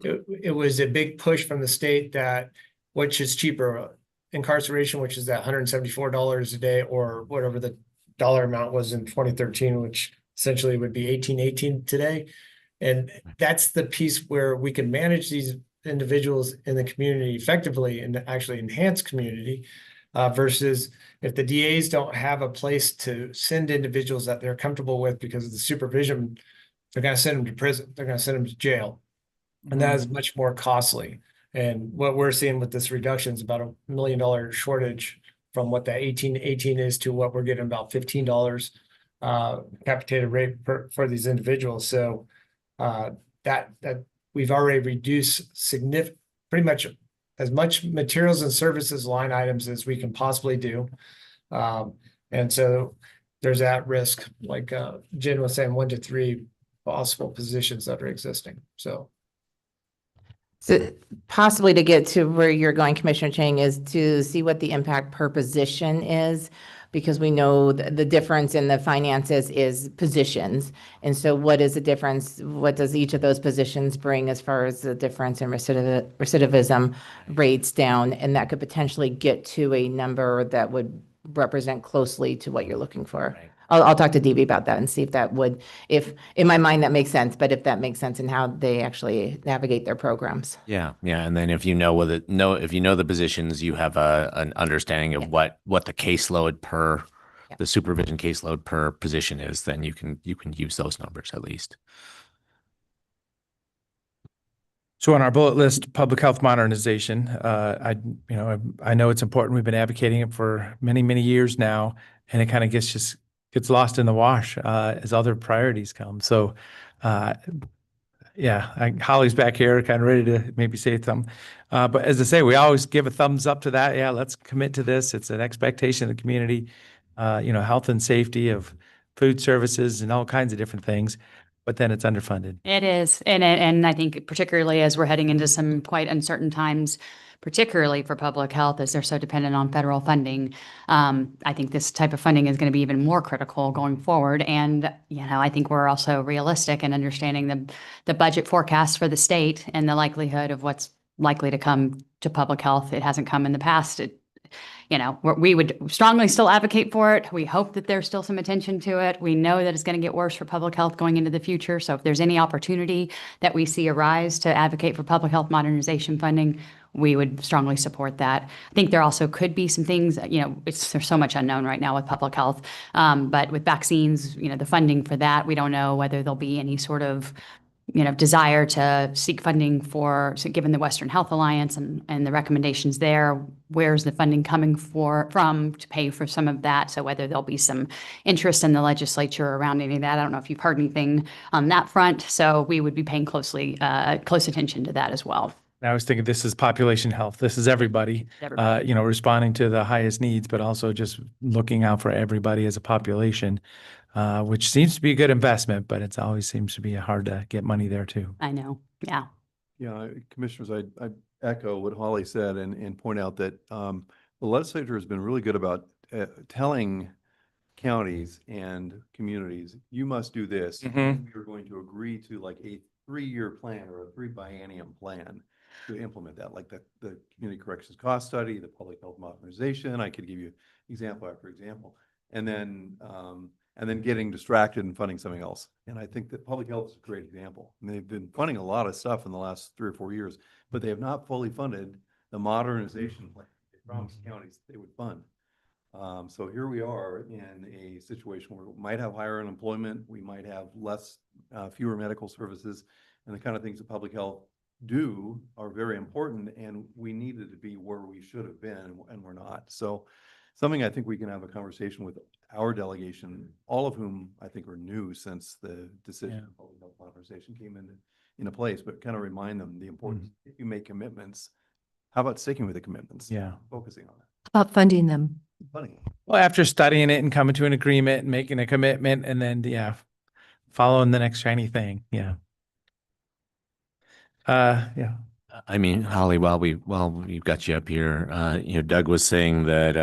it was a big push from the state that which is cheaper, incarceration, which is that $174 a day, or whatever the dollar amount was in 2013, which essentially would be $1818 today. And that's the piece where we can manage these individuals in the community effectively and actually enhance community versus if the DAs don't have a place to send individuals that they're comfortable with because of the supervision, they're going to send them to prison. They're going to send them to jail. And that is much more costly. And what we're seeing with this reduction is about $1 million shortage from what that 1818 is to what we're getting about $15 capitated rate for these individuals. So that we've already reduced pretty much as much materials and services line items as we can possibly do. And so there's at risk, like Jen was saying, 1 to 3 possible positions that are existing. So possibly to get to where you're going, Commissioner Chang, is to see what the impact per position is, because we know the difference in the finances is positions. And so what is the difference? What does each of those positions bring as far as the difference in recidivism rates down? And that could potentially get to a number that would represent closely to what you're looking for. Right. I'll talk to DB about that and see if that would, if in my mind that makes sense, but if that makes sense in how they actually navigate their programs. Yeah. And then if you know the positions, you have an understanding of what the caseload per the supervision caseload per position is, then you can use those numbers at least. So on our bullet list, public health modernization, I know it's important. We've been advocating it for many, many years now, and it kind of gets lost in the wash as other priorities come. So, Holly's back here, kind of ready to maybe say something. But as I say, we always give a thumbs up to that. Yeah, let's commit to this. It's an expectation of the community, health and safety of food services and all kinds of different things. But then it's underfunded. It is. And I think particularly as we're heading into some quite uncertain times, particularly for public health, as they're so dependent on federal funding. I think this type of funding is going to be even more critical going forward. And, I think we're also realistic in understanding the budget forecast for the state and the likelihood of what's likely to come to public health. It hasn't come in the past. We would strongly still advocate for it. We hope that there's still some attention to it. We know that it's going to get worse for public health going into the future. So if there's any opportunity that we see arise to advocate for public health modernization funding, we would strongly support that. I think there also could be some things, there's so much unknown right now with public health. But with vaccines, the funding for that, we don't know whether there'll be any sort of desire to seek funding given the Western Health Alliance and the recommendations there, where's the funding coming from to pay for some of that? So whether there'll be some interest in the legislature around any of that. I don't know if you've heard anything on that front. So we would be paying close attention to that as well. And I was thinking this is population health. This is everybody, Everybody. you know, responding to the highest needs, but also just looking out for everybody as a population, which seems to be a good investment, but it's always seems to be hard to get money there too. I know. Yeah. Yeah, Commissioners, I echo what Holly said and point out that the legislature has been really good about telling counties and communities, you must do this. Mhm. You're going to agree to like a 3-year plan or a 3-biennium plan to implement that, like the community corrections cost study, the public health modernization. I could give you example after example. And then getting distracted and funding something else. And I think that public health is a great example. I mean, they've been funding a lot of stuff in the last 3 or 4 years, but they have not fully funded the modernization plan they promised counties they would fund. So here we are in a situation where we might have higher unemployment, we might have fewer medical services, and the kind of things that public health do are very important, and we needed to be where we should have been, and we're not. So something I think we can have a conversation with our delegation, all of whom I think are new since the decision of public health modernization came into place, but kind of remind them the importance. If you make commitments, how about sticking with the commitments? Yeah. Focusing on it. About funding them. Funding. Well, after studying it and coming to an agreement and making a commitment and then, yeah, following the next shiny thing. Yeah. Yeah. I mean, Holly, while we've got you up here, Doug was saying that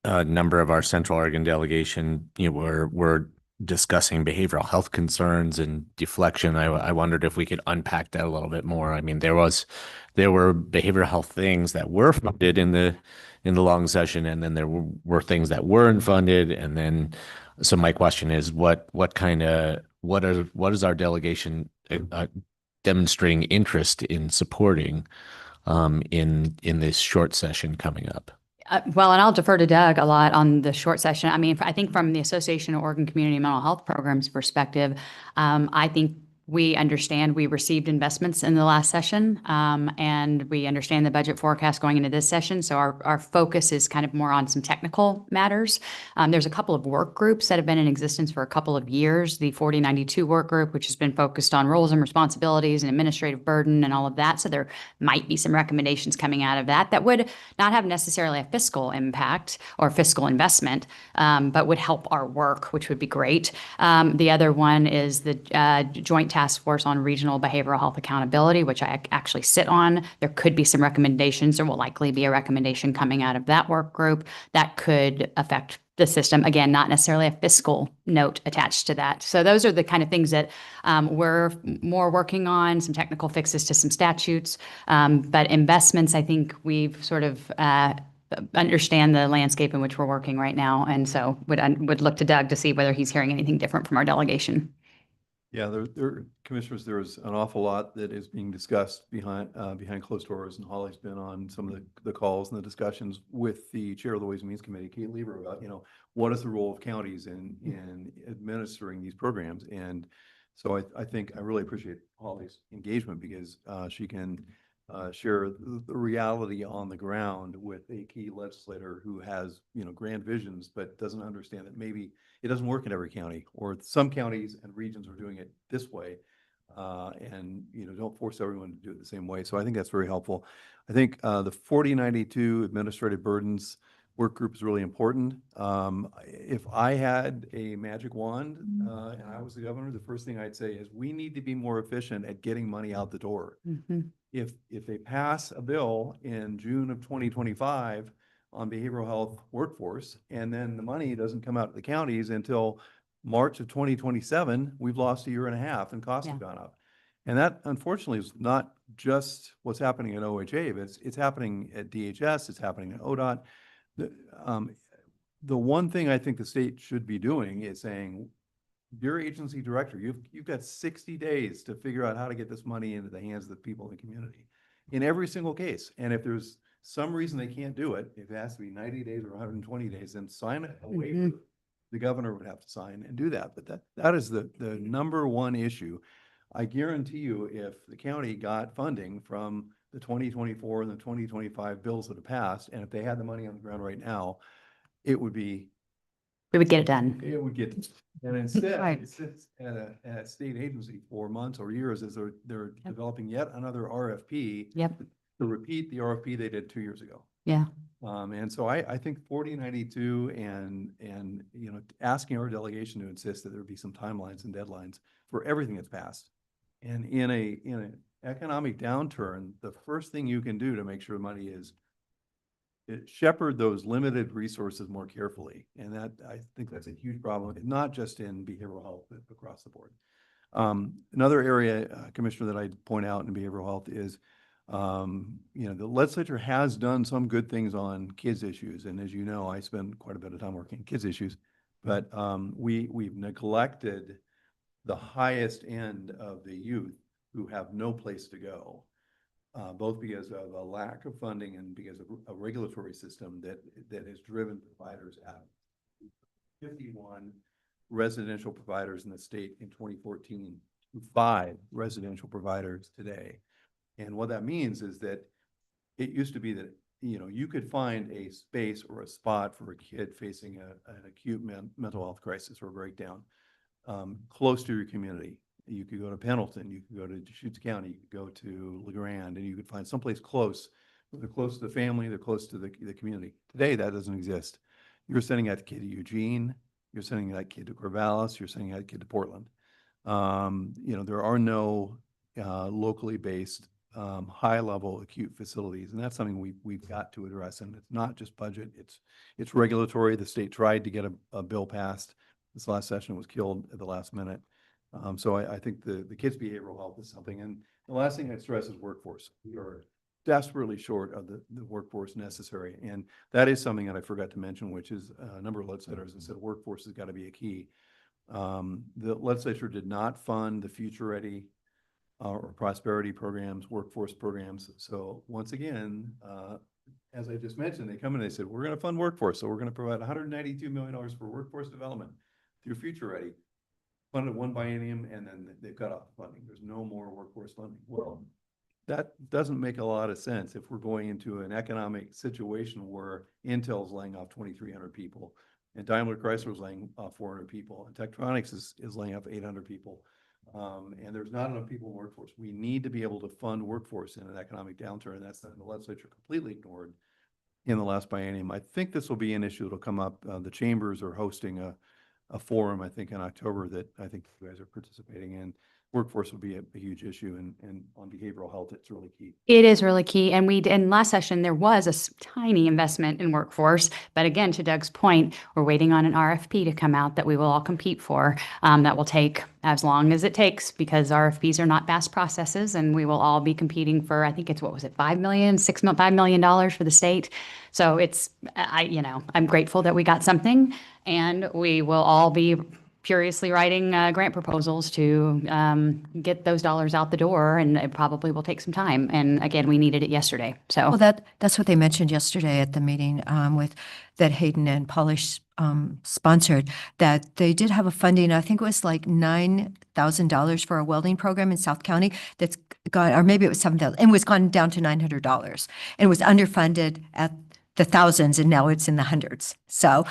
a number of our Central Oregon delegation, were discussing behavioral health concerns and deflection. I wondered if we could unpack that a little bit more. I mean, there were behavioral health things that were funded in the long session, and then there were things that weren't funded. And then, so my question is, what is our delegation demonstrating interest in supporting in this short session coming up? Well, and I'll defer to Doug a lot on the short session. I mean, I think from the Association of Oregon Community Mental Health Programs perspective, I think we understand we received investments in the last session, and we understand the budget forecast going into this session. So our focus is kind of more on some technical matters. There's a couple of work groups that have been in existence for a couple of years. The 4092 work group, which has been focused on roles and responsibilities and administrative burden and all of that. So there might be some recommendations coming out of that would not have necessarily a fiscal impact or fiscal investment, but would help our work, which would be great. The other one is the Joint Task Force on Regional Behavioral Health Accountability, which I actually sit on. There could be some recommendations. There will likely be a recommendation coming out of that work group that could affect the system. Again, not necessarily a fiscal note attached to that. So those are the kind of things that we're more working on, some technical fixes to some statutes. But investments, I think we've sort of understand the landscape in which we're working right now. And so would look to Doug to see whether he's hearing anything different from our delegation. Yeah, Commissioners, there's an awful lot that is being discussed behind closed doors, and Holly's been on some of the calls and the discussions with the chair of the Ways and Means Committee, Kate Lieber, about, what is the role of counties in administering these programs. And so I think I really appreciate Holly's engagement, because she can share the reality on the ground with a key legislator who has, grand visions, but doesn't understand that maybe it doesn't work in every county, or some counties and regions are doing it this way. And, don't force everyone to do it the same way. So I think that's very helpful. I think the 4092 administrative burdens work group is really important. If I had a magic wand and I was the governor, the first thing I'd say is we need to be more efficient at getting money out the door. Mm-hmm. If they pass a bill in June of 2025 on behavioral health workforce, and then the money doesn't come out to the counties until March of 2027, we've lost 1.5 years and costs have gone up. And that, unfortunately, is not just what's happening at OHA, but it's happening at DHS, it's happening at ODOT. The one thing I think the state should be doing is saying, dear agency director, you've got 60 days to figure out how to get this money into the hands of the people in the community in every single case. And if there's some reason they can't do it, if it has to be 90 days or 120 days, then sign it away. Mm-hmm. The governor would have to sign and do that. But that is the number one issue. I guarantee you, if the county got funding from the 2024 and the 2025 bills that have passed, and if they had the money on the ground right now, it would be We would get it done. It would get, and instead, Right. it sits at a state agency for months or years as they're developing yet another RFP Yep. to repeat the RFP they did 2 years ago. Yeah. And so I think 4092 and, you know, asking our delegation to insist that there be some timelines and deadlines for everything that's passed. And in an economic downturn, the first thing you can do to make sure money is shepherd those limited resources more carefully. And that, I think that's a huge problem, not just in behavioral health, but across the board. Another area, Commissioner, that I'd point out in behavioral health is, you know, the legislature has done some good things on kids issues. And as you know, I spend quite a bit of time working on kids issues, but we've neglected the highest end of the youth who have no place to go. Both because of a lack of funding and because of a regulatory system that has driven providers out. 51 residential providers in the state in 2014, 5 residential providers today. And what that means is that it used to be that, you know, you could find a space or a spot for a kid facing an acute mental health crisis or breakdown close to your community. You could go to Pendleton, you could go to Deschutes County, you could go to LeGrand, and you could find someplace close. They're close to the family, they're close to the community. Today, that doesn't exist. You're sending that kid to Eugene, you're sending that kid to Corvallis, you're sending that kid to Portland. You know, there are no locally based high-level acute facilities, and that's something we've got to address. And it's not just budget; it's regulatory. The state tried to get a bill passed. This last session was killed at the last minute. So I think the kids' behavioral health is something. And the last thing I'd stress is workforce. We are desperately short of the workforce necessary. And that is something that I forgot to mention, which is a number of legislators have said workforce has got to be a key. The legislature did not fund the Future Ready or prosperity programs, workforce programs. So once again, as I just mentioned, they come in and they said, we're going to fund workforce. So we're going to provide $192 million for workforce development through Future Ready. Funded one biennium, and then they cut off funding. There's no more workforce funding. Well, that doesn't make a lot of sense if we're going into an economic situation where Intel's laying off 2,300 people, and Daimler Chrysler is laying off 400 people, and Tektronix is laying off 800 people. And there's not enough people in workforce. We need to be able to fund workforce in an economic downturn. That's something the legislature completely ignored in the last biennium. I think this will be an issue that'll come up. The chambers are hosting a forum, I think, in October that I think you guys are participating in. Workforce will be a huge issue, and on behavioral health, it's really key. It is really key. And in last session, there was a tiny investment in workforce. But again, to Doug's point, we're waiting on an RFP to come out that we will all compete for. That will take as long as it takes because RFPs are not fast processes, and we will all be competing for, I think it's, what was it, $5 million for the state. So it's, I'm grateful that we got something, and we will all be furiously writing grant proposals to get those dollars out the door, and it probably will take some time. And again, we needed it yesterday. So Well, that's what they mentioned yesterday at the meeting with that Hayden and Polish sponsored, that they did have a funding, I think it was like $9,000 for a welding program in South County that's gone, or maybe it was $7,000, and was gone down to $900 and was underfunded at the thousands, and now it's in the hundreds. So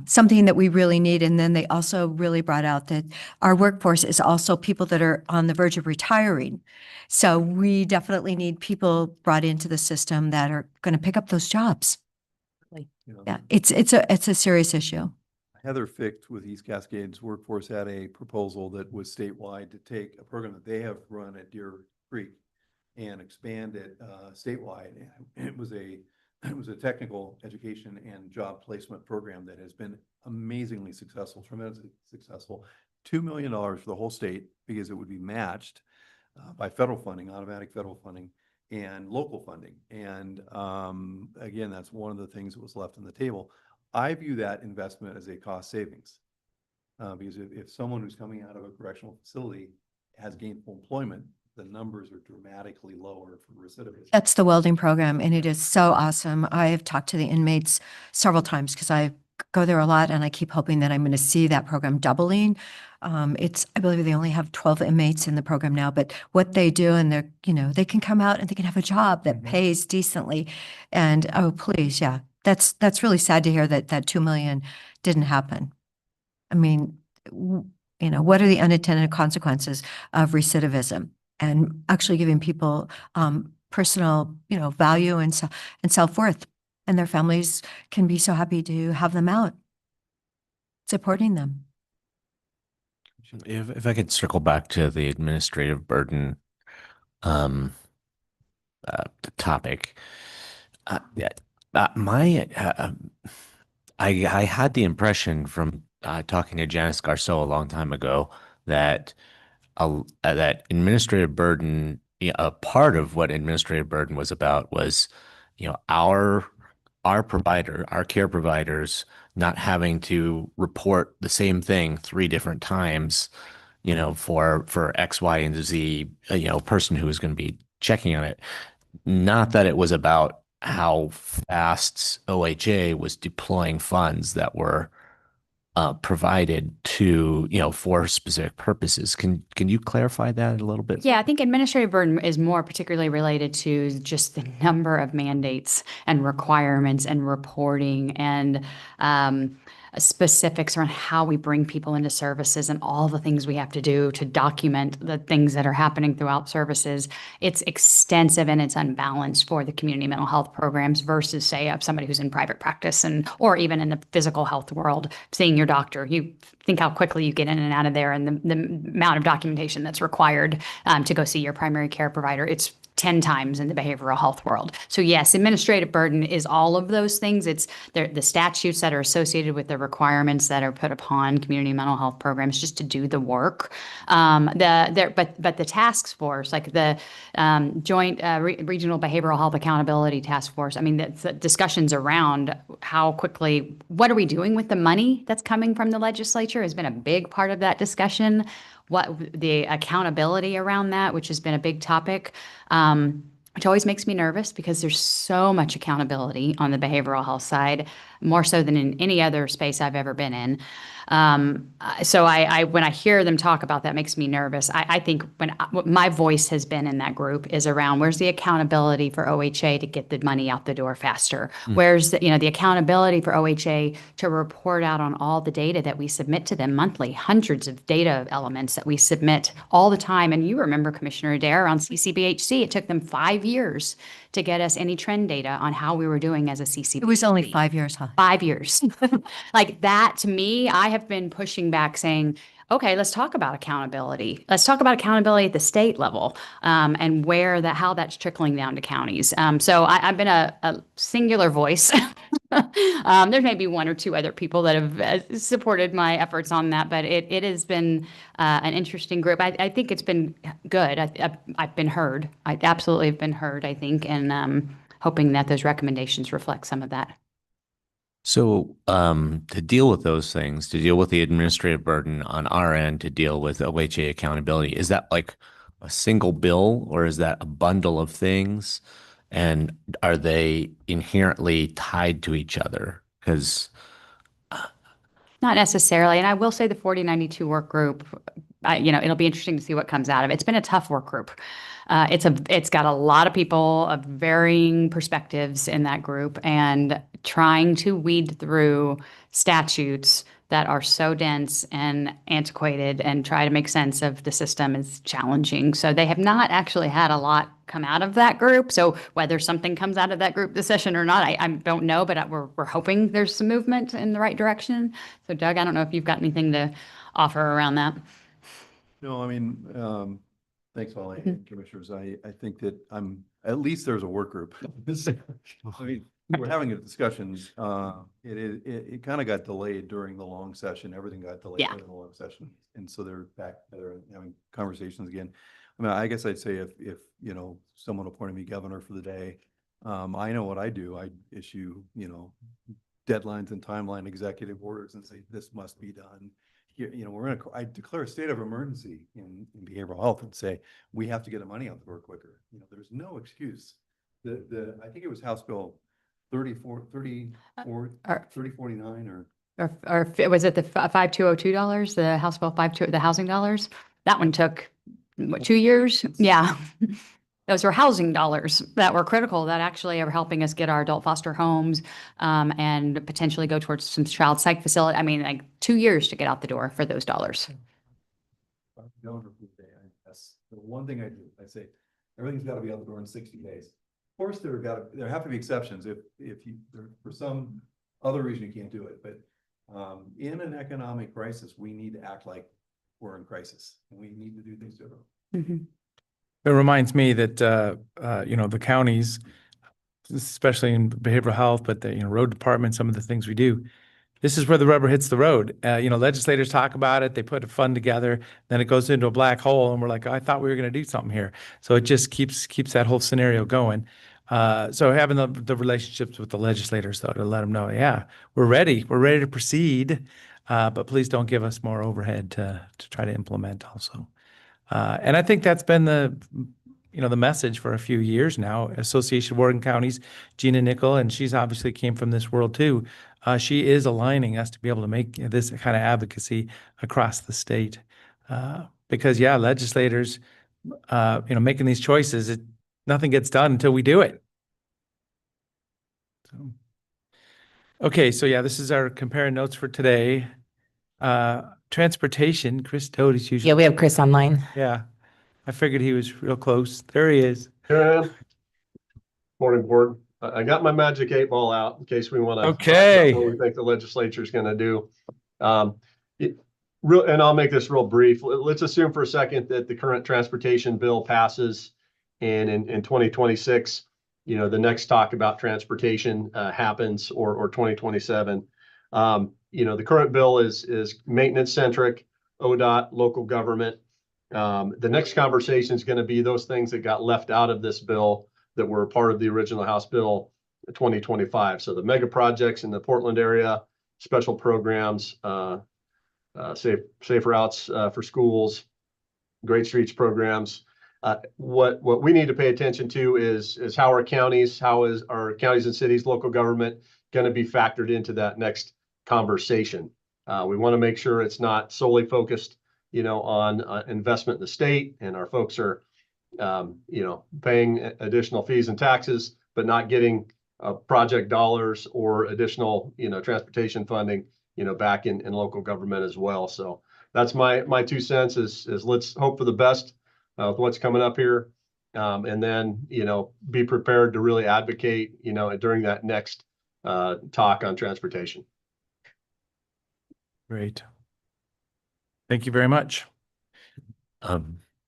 something that we really need. And then they also really brought out that our workforce is also people that are on the verge of retiring. So we definitely need people brought into the system that are going to pick up those jobs. Yeah, it's a serious issue. Heather Ficht with East Cascades Workforce had a proposal that was statewide to take a program that they have run at Deer Creek and expand it statewide. And it was a technical education and job placement program that has been amazingly successful, tremendously successful. $2 million for the whole state because it would be matched by federal funding, automatic federal funding, and local funding. And again, that's one of the things that was left on the table. I view that investment as a cost savings because if someone who's coming out of a correctional facility has gainful employment, the numbers are dramatically lower for recidivism. That's the welding program, and it is so awesome. I have talked to the inmates several times because I go there a lot, and I keep hoping that I'm going to see that program doubling. I believe they only have 12 inmates in the program now, but what they do, and they can come out and they can have a job that pays decently. And oh, please, yeah, that's really sad to hear that 2 million didn't happen. I mean, what are the unintended consequences of recidivism and actually giving people personal, value and self-worth, and their families can be so happy to have them out, supporting them. If I could circle back to the administrative burden the topic. Yeah, I had the impression from talking to Janice Garceau a long time ago that that administrative burden, a part of what administrative burden was about was, our care providers not having to report the same thing 3 different times, for X, Y, and Z, person who is going to be checking on it. Not that it was about how fast OHA was deploying funds that were provided to, for specific purposes. Can you clarify that a little bit? Yeah, I think administrative burden is more particularly related to just the number of mandates and requirements and reporting and specifics around how we bring people into services and all the things we have to do to document the things that are happening throughout services. It's extensive and it's unbalanced for the community mental health programs versus, say, somebody who's in private practice or even in the physical health world, seeing your doctor. You think how quickly you get in and out of there and the amount of documentation that's required to go see your primary care provider. It's 10 times in the behavioral health world. So yes, administrative burden is all of those things. It's the statutes that are associated with the requirements that are put upon community mental health programs just to do the work. But the task force, like the Joint Regional Behavioral Health Accountability Task Force, I mean, the discussions around how quickly, what are we doing with the money that's coming from the legislature has been a big part of that discussion. What the accountability around that, which has been a big topic, which always makes me nervous because there's so much accountability on the behavioral health side, more so than in any other space I've ever been in. So when I hear them talk about that, it makes me nervous. I think what my voice has been in that group is around where's the accountability for OHA to get the money out the door faster? Where's the accountability for OHA to report out on all the data that we submit to them monthly, hundreds of data elements that we submit all the time. And you remember, Commissioner Adair, on CCBHC, it took them 5 years to get us any trend data on how we were doing as a CCBHC. It was only 5 years, huh? 5 years. Like that, to me, I have been pushing back saying, okay, let's talk about accountability. Let's talk about accountability at the state level and how that's trickling down to counties. So I've been a singular voice. There may be 1 or 2 other people that have supported my efforts on that, but it has been an interesting group. I think it's been good. I've been heard. I absolutely have been heard, I think, and hoping that those recommendations reflect some of that. So to deal with those things, to deal with the administrative burden on our end, to deal with OHA accountability, is that like a single bill or is that a bundle of things? And are they inherently tied to each other? Because not necessarily. And I will say the 4092 work group, it'll be interesting to see what comes out of it. It's been a tough work group. It's got a lot of people of varying perspectives in that group, and trying to weed through statutes that are so dense and antiquated and try to make sense of the system is challenging. So they have not actually had a lot come out of that group. So whether something comes out of that group this session or not, I don't know, but we're hoping there's some movement in the right direction. So Doug, I don't know if you've got anything to offer around that. No, I mean, thanks, Holly and commissioners. I think that at least there's a work group. I mean, we're having a discussion. It kind of got delayed during the long session. Everything got delayed during the long session. And so they're back together having conversations again. I mean, I guess I'd say if someone appointed me governor for the day, I know what I do. I issue, deadlines and timeline executive orders and say, this must be done. I declare a state of emergency in behavioral health and say, we have to get the money out the door quicker. There's no excuse. I think it was House Bill 3049 or was it the $5202, the House Bill 52, the housing dollars? That one took, what, 2 years? Yeah. those are housing dollars that were critical that actually are helping us get our adult foster homes and potentially go towards some child psych facility. I mean, like 2 years to get out the door for those dollars. That's the one thing I do. I say, everything's got to be out the door in 60 days. Of course, there have to be exceptions if for some other reason you can't do it, but in an economic crisis, we need to act like we're in crisis, and we need to do things differently. It reminds me that, you know, the counties, especially in behavioral health, but the, you know, road department, some of the things we do, this is where the rubber hits the road. You know, legislators talk about it, they put a fund together, then it goes into a black hole, and we're like, oh, I thought we were going to do something here. So it just keeps that whole scenario going. So having the relationships with the legislators, though, to let them know, yeah, we're ready to proceed, but please don't give us more overhead to try to implement also. And I think that's been the message for a few years now. Association of Oregon Counties, Gina Nickel, and she's obviously came from this world too. She is aligning us to be able to make this kind of advocacy across the state. Because yeah, legislators, making these choices, nothing gets done until we do it. So, okay, so yeah, this is our comparing notes for today. Transportation, Chris Doty's usually. Yeah, we have Chris online. Yeah, I figured he was real close. There he is. Morning, board. I got my magic 8 ball out in case we want to. Okay. What we think the legislature is going to do. And I'll make this real brief. Let's assume for a second that the current transportation bill passes, and in 2026, the next talk about transportation happens, or 2027. The current bill is maintenance centric, ODOT, local government. The next conversation is going to be those things that got left out of this bill that were part of the original House Bill 2025. So the mega projects in the Portland area, special programs, safe routes for schools, Great Streets programs. What we need to pay attention to is how our counties and cities, local government going to be factored into that next conversation. We want to make sure it's not solely focused, on investment in the state, and our folks are, paying additional fees and taxes, but not getting project dollars or additional, transportation funding, back in local government as well. So that's my 2 cents is let's hope for the best with what's coming up here. And then, be prepared to really advocate, during that next talk on transportation. Great. Thank you very much.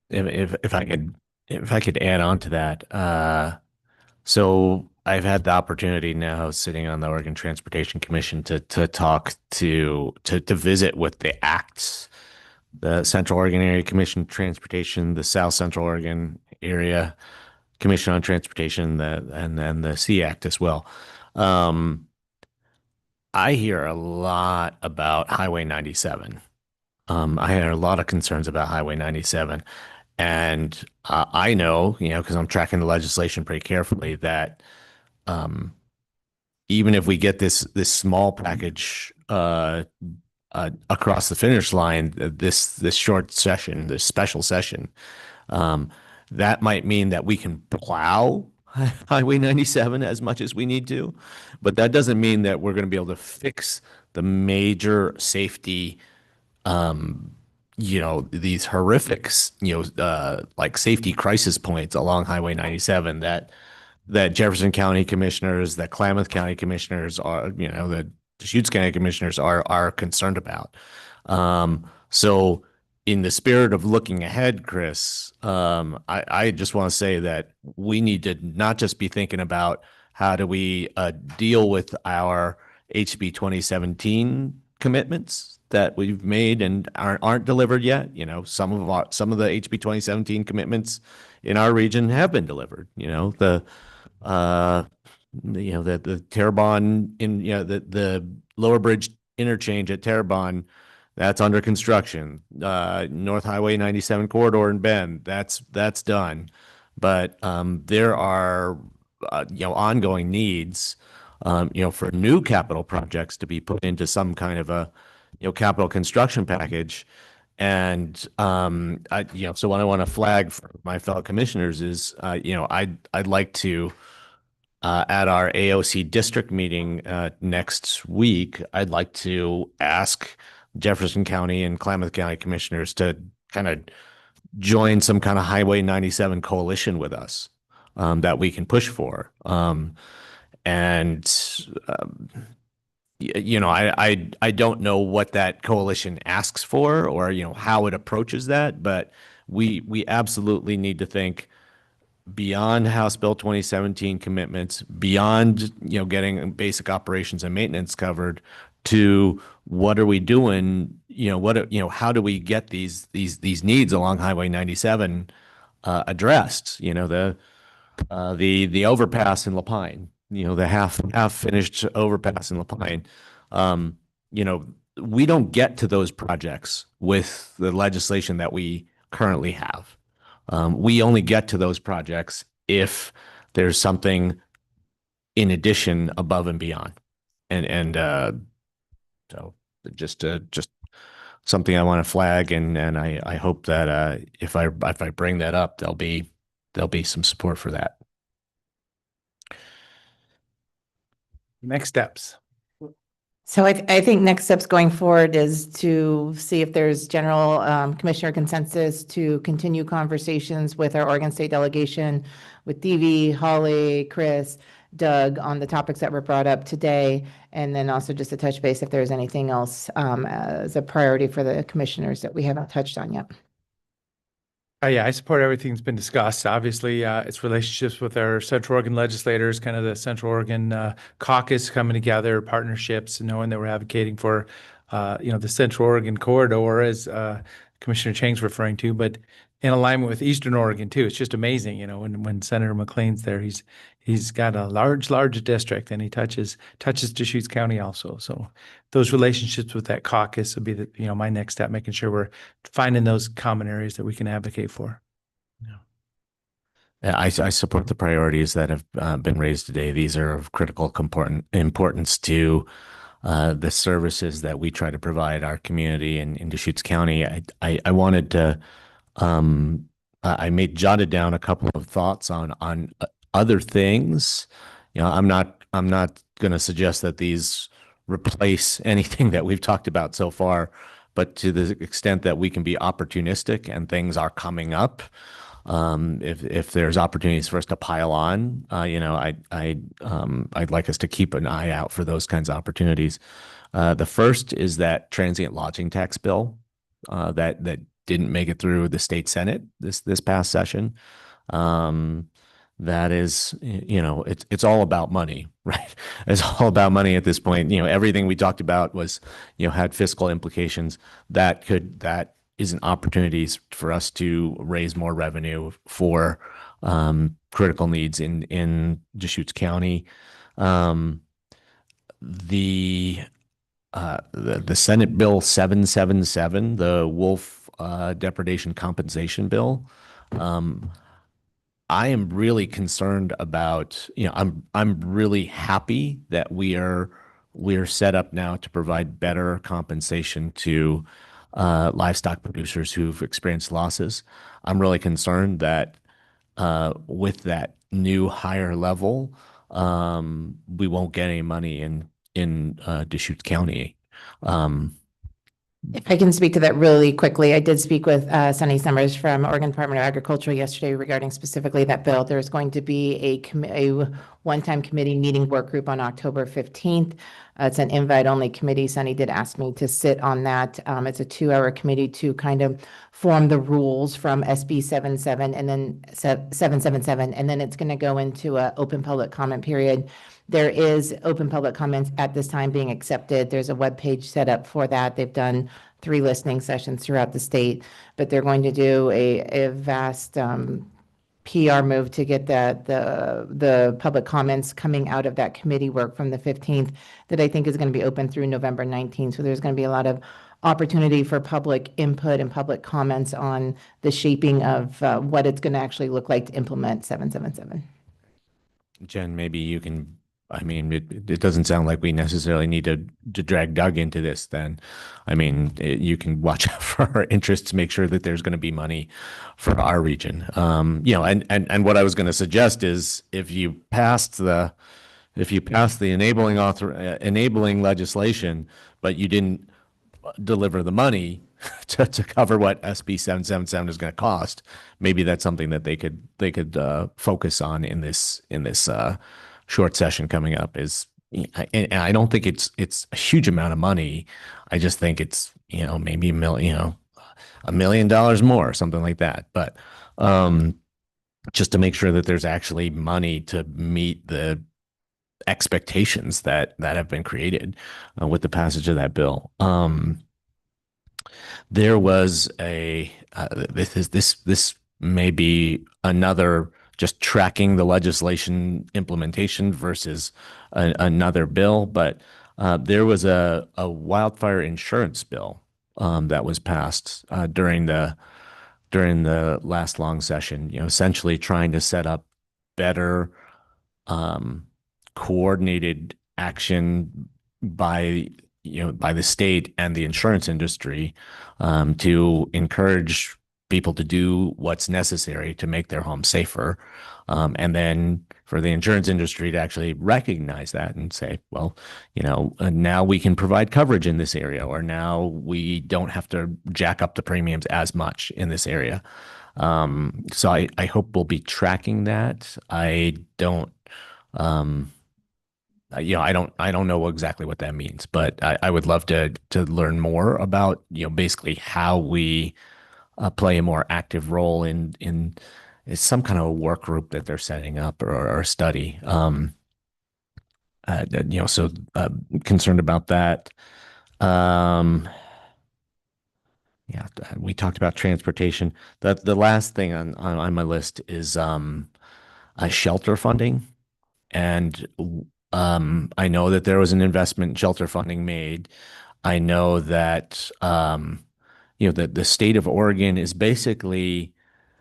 If I could add on to that, so I've had the opportunity now, sitting on the Oregon Transportation Commission, to talk to visit with the ACTs, the Central Oregon Area Commission on Transportation, the South Central Oregon Area Commission on Transportation, and then the SEACT as well. I hear a lot about Highway 97. I hear a lot of concerns about Highway 97. And I know, because I'm tracking the legislation pretty carefully, that even if we get this small package across the finish line, this short session, this special session, that might mean that we can plow Highway 97 as much as we need to, but that doesn't mean that we're going to be able to fix the major safety, these horrific, like safety crisis points along Highway 97 that Jefferson County commissioners, that Klamath County commissioners are, the Deschutes County commissioners are concerned about. So in the spirit of looking ahead, Chris, I just want to say that we need to not just be thinking about how do we deal with our HB 2017 commitments that we've made and aren't delivered yet. Some of the HB 2017 commitments in our region have been delivered. The Terrebonne the Lower Bridge interchange at Terrebonne, that's under construction. North Highway 97 corridor in Bend, that's done. But there are ongoing needs for new capital projects to be put into some kind of a capital construction package. And so what I want to flag for my fellow commissioners is, I'd like to, at our AOC district meeting next week, I'd like to ask Jefferson County and Klamath County commissioners to kind of join some kind of Highway 97 coalition with us that we can push for. I don't know what that coalition asks for or, how it approaches that, but we absolutely need to think beyond House Bill 2017 commitments, beyond, getting basic operations and maintenance covered, to what are we doing, how do we get these needs along Highway 97 addressed? The overpass in Lapine, the half finished overpass in Lapine. We don't get to those projects with the legislation that we currently have. We only get to those projects if there's something in addition, above and beyond. So just something I want to flag, and I hope that if I bring that up, there'll be some support for that. Next steps. So I think next steps going forward is to see if there's general commissioner consensus to continue conversations with our Oregon State delegation, with DV, Holly, Chris, Doug, on the topics that were brought up today, and then also just to touch base if there's anything else as a priority for the commissioners that we haven't touched on yet. Yeah, I support everything that's been discussed. Obviously, it's relationships with our Central Oregon legislators, kind of the Central Oregon caucus coming together, partnerships, knowing that we're advocating for, the Central Oregon corridor, as Commissioner Chang's referring to, but in alignment with Eastern Oregon too. It's just amazing, when Senator McLean's there, he's got a large district, and he touches Deschutes County also. So those relationships with that caucus would be my next step, making sure we're finding those common areas that we can advocate for. Yeah, I support the priorities that have been raised today. These are of critical importance to the services that we try to provide our community in Deschutes County. I wanted to I jotted down a couple of thoughts on other things. I'm not going to suggest that these replace anything that we've talked about so far, but to the extent that we can be opportunistic and things are coming up, if there's opportunities for us to pile on, I'd like us to keep an eye out for those kinds of opportunities. The first is that transient lodging tax bill that didn't make it through the state Senate this past session. That is, it's all about money, right? It's all about money at this point. Everything we talked about was, had fiscal implications. That is an opportunity for us to raise more revenue for critical needs in Deschutes County. The Senate Bill 777, the wolf depredation compensation bill. I am really concerned about, I'm really happy that we are set up now to provide better compensation to livestock producers who've experienced losses. I'm really concerned that with that new higher level, we won't get any money in Deschutes County. If I can speak to that really quickly, I did speak with Sunny Summers from Oregon Department of Agriculture yesterday regarding specifically that bill. There's going to be a one-time committee meeting work group on October 15th. It's an invite-only committee. Sunny did ask me to sit on that. It's a 2-hour committee to kind of form the rules from SB 77 and then 777, and then it's going to go into an open public comment period. There is open public comments at this time being accepted. There's a webpage set up for that. They've done 3 listening sessions throughout the state, but they're going to do a vast PR move to get the public comments coming out of that committee work from the 15th that I think is going to be open through November 19th. So there's going to be a lot of opportunity for public input and public comments on the shaping of what it's going to actually look like to implement 777. Jen, maybe you can I mean, it doesn't sound like we necessarily need to drag Doug into this then. I mean, you can watch out for our interests, make sure that there's going to be money for our region. You know, and what I was going to suggest is if you passed the enabling legislation, but you didn't deliver the money to cover what SB 777 is going to cost, maybe that's something that they could focus on in this short session coming up. And I don't think it's a huge amount of money. I just think it's, you know, maybe $1 million more, something like that. But just to make sure that there's actually money to meet the expectations that have been created with the passage of that bill. There was this may be another just tracking the legislation implementation versus another bill, but there was a wildfire insurance bill that was passed during the last long session, you know, essentially trying to set up better coordinated action by the state and the insurance industry to encourage people to do what's necessary to make their home safer. And then for the insurance industry to actually recognize that and say, well, you know, now we can provide coverage in this area, or now we don't have to jack up the premiums as much in this area. So I hope we'll be tracking that. I don't, you know, I don't know exactly what that means, but I would love to learn more about, you know, basically how we play a more active role in some kind of a work group that they're setting up or a study. You know, so concerned about that. Yeah, we talked about transportation. The last thing on my list is shelter funding. And I know that there was an investment in shelter funding made. I know that you know, the state of Oregon is basically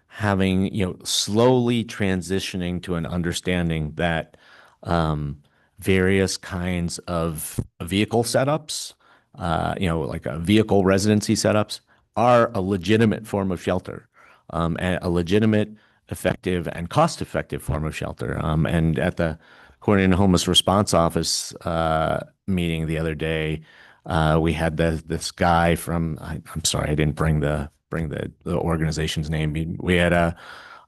having, you know, slowly transitioning to an understanding that various kinds of vehicle setups, you know, like vehicle residency setups, are a legitimate form of shelter, and a legitimate, effective, and cost-effective form of shelter. And at the Coordinated Homeless Response Office meeting the other day, we had this guy from, I'm sorry, I didn't bring the organization's name. We had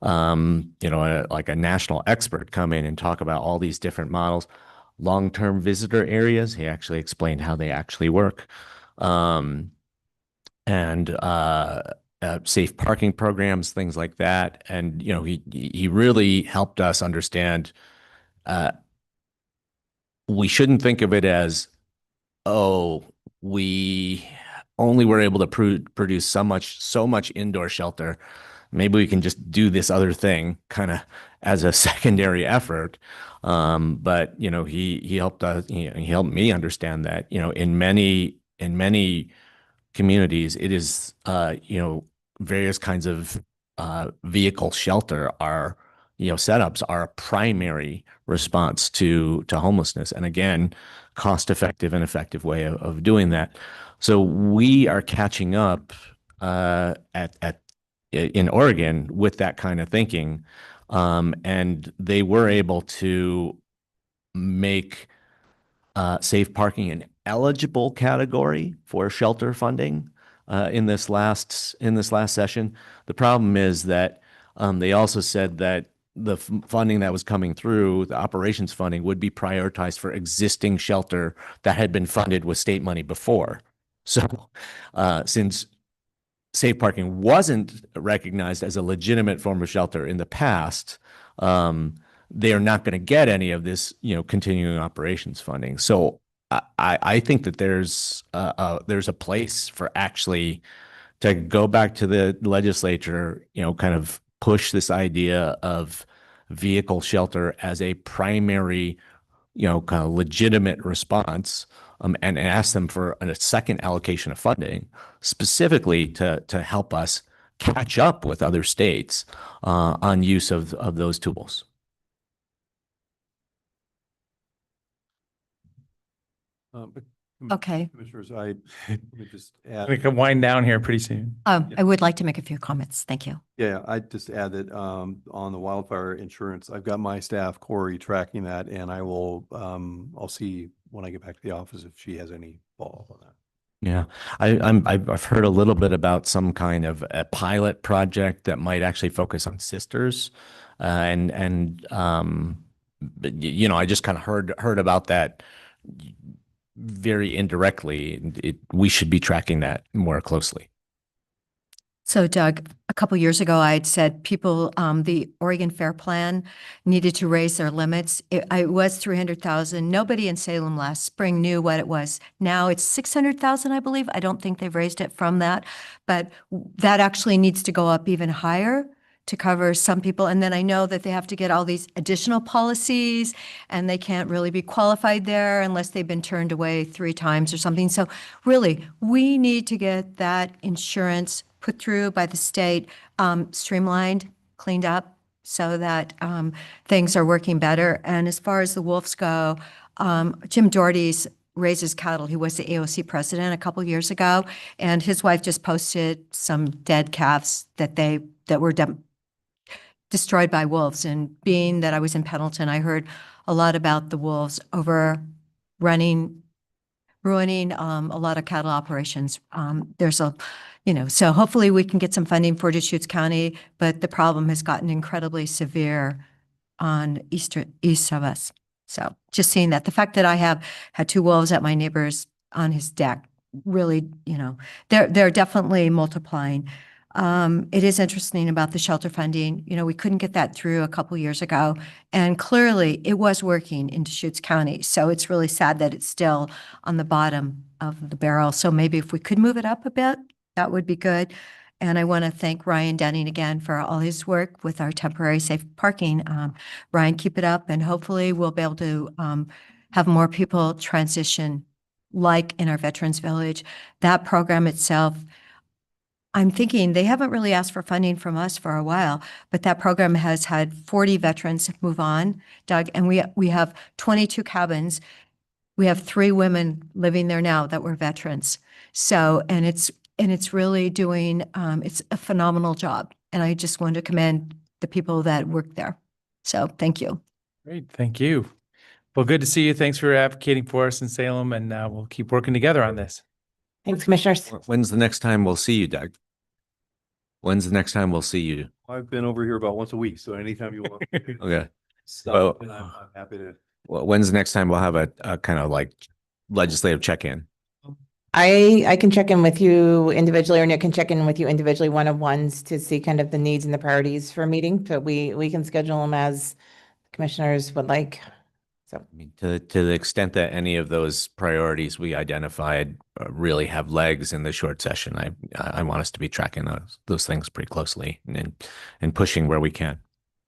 you know, like a national expert come in and talk about all these different models, long-term visitor areas. He actually explained how they actually work, and safe parking programs, things like that. And, you know, he really helped us understand we shouldn't think of it as, oh, we only were able to produce so much indoor shelter. Maybe we can just do this other thing kind of as a secondary effort. But, you know, he helped us, he helped me understand that, you know, in many communities, it is, you know, various kinds of vehicle shelter are, you know, setups are a primary response to homelessness. And again, cost-effective and effective way of doing that. So we are catching up in Oregon with that kind of thinking, and they were able to make safe parking an eligible category for shelter funding in this last session. The problem is that they also said that the funding that was coming through, the operations funding, would be prioritized for existing shelter that had been funded with state money before. So since safe parking wasn't recognized as a legitimate form of shelter in the past, they are not going to get any of this, you know, continuing operations funding. So I think that there's a place for actually to go back to the legislature, you know, kind of push this idea of vehicle shelter as a primary, you know, kind of legitimate response, and ask them for a second allocation of funding, specifically to help us catch up with other states on use of those tools. But Okay. Commissioners, let me just add. We can wind down here pretty soon. I would like to make a few comments. Thank you. Yeah, I'd just add that on the wildfire insurance, I've got my staff, Corey, tracking that, and I will, I'll see when I get back to the office if she has any follow-up on that. Yeah, I've heard a little bit about some kind of a pilot project that might actually focus on sisters. But, you know, I just kind of heard about that very indirectly. We should be tracking that more closely. So Doug, a couple years ago, I had said people, the Oregon Fair Plan needed to raise their limits. It was 300,000. Nobody in Salem last spring knew what it was. Now it's 600,000, I believe. I don't think they've raised it from that, but that actually needs to go up even higher to cover some people. And then I know that they have to get all these additional policies and they can't really be qualified there unless they've been turned away 3 times or something. So really, we need to get that insurance put through by the state, streamlined, cleaned up so that things are working better. And as far as the wolves go, Jim Doherty's raises cattle. He was the AOC president a couple years ago, and his wife just posted some dead calves that were destroyed by wolves. And being that I was in Pendleton, I heard a lot about the wolves ruining a lot of cattle operations. So hopefully we can get some funding for Deschutes County, but the problem has gotten incredibly severe on east of us. So just seeing that, the fact that I have had 2 wolves at my neighbor's on his deck, really, they're definitely multiplying. It is interesting about the shelter funding. We couldn't get that through a couple years ago, and clearly it was working in Deschutes County. So it's really sad that it's still on the bottom of the barrel. So maybe if we could move it up a bit, that would be good. And I want to thank Ryan Dunning again for all his work with our temporary safe parking. Ryan, keep it up, and hopefully we'll be able to have more people transition like in our Veterans Village. That program itself, I'm thinking they haven't really asked for funding from us for a while, but that program has had 40 veterans move on, Doug, and we have 22 cabins. We have 3 women living there now that were veterans. So, and it's really doing, it's a phenomenal job. And I just want to commend the people that work there. So thank you. Great, thank you. Well, good to see you. Thanks for advocating for us in Salem, and we'll keep working together on this. Thanks, Commissioners. When's the next time we'll see you, Doug? When's the next time we'll see you? I've been over here about once a week, so anytime you want. Okay. Stop, and I'm happy to. Well, when's the next time we'll have a kind of like legislative check-in? I can check in with you individually, or Nick can check in with you individually, one-on-ones, to see kind of the needs and the priorities for a meeting. So we can schedule them as commissioners would like. So I mean, to the extent that any of those priorities we identified really have legs in the short session, I want us to be tracking those things pretty closely and pushing where we can.